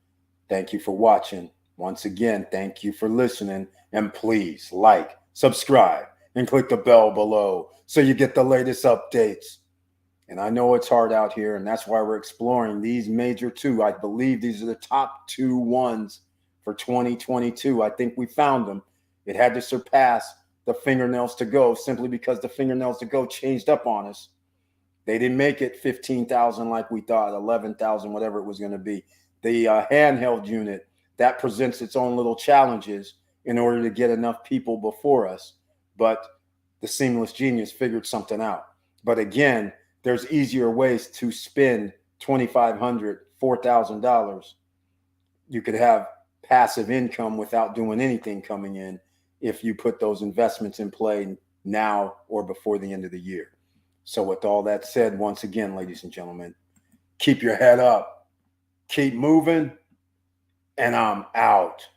thank you for watching. Once again, thank you for listening, and please like, subscribe, and click the bell below so you get the latest updates. And I know it's hard out here, and that's why we're exploring these major 2. I believe these are the top 2 ones for 2022. I think we found them. It had to surpass the Fingernails to Go simply because the Fingernails to Go changed up on us. They didn't make it 15,000 like we thought, 11,000, whatever it was going to be. The handheld unit, that presents its own little challenges in order to get enough people before us. But the Seamless Genius figured something out. But again, there's easier ways to spend $2,500, $4,000. You could have passive income without doing anything coming in if you put those investments in play now or before the end of the year. So with all that said, once again, ladies and gentlemen, keep your head up, keep moving, and I'm out.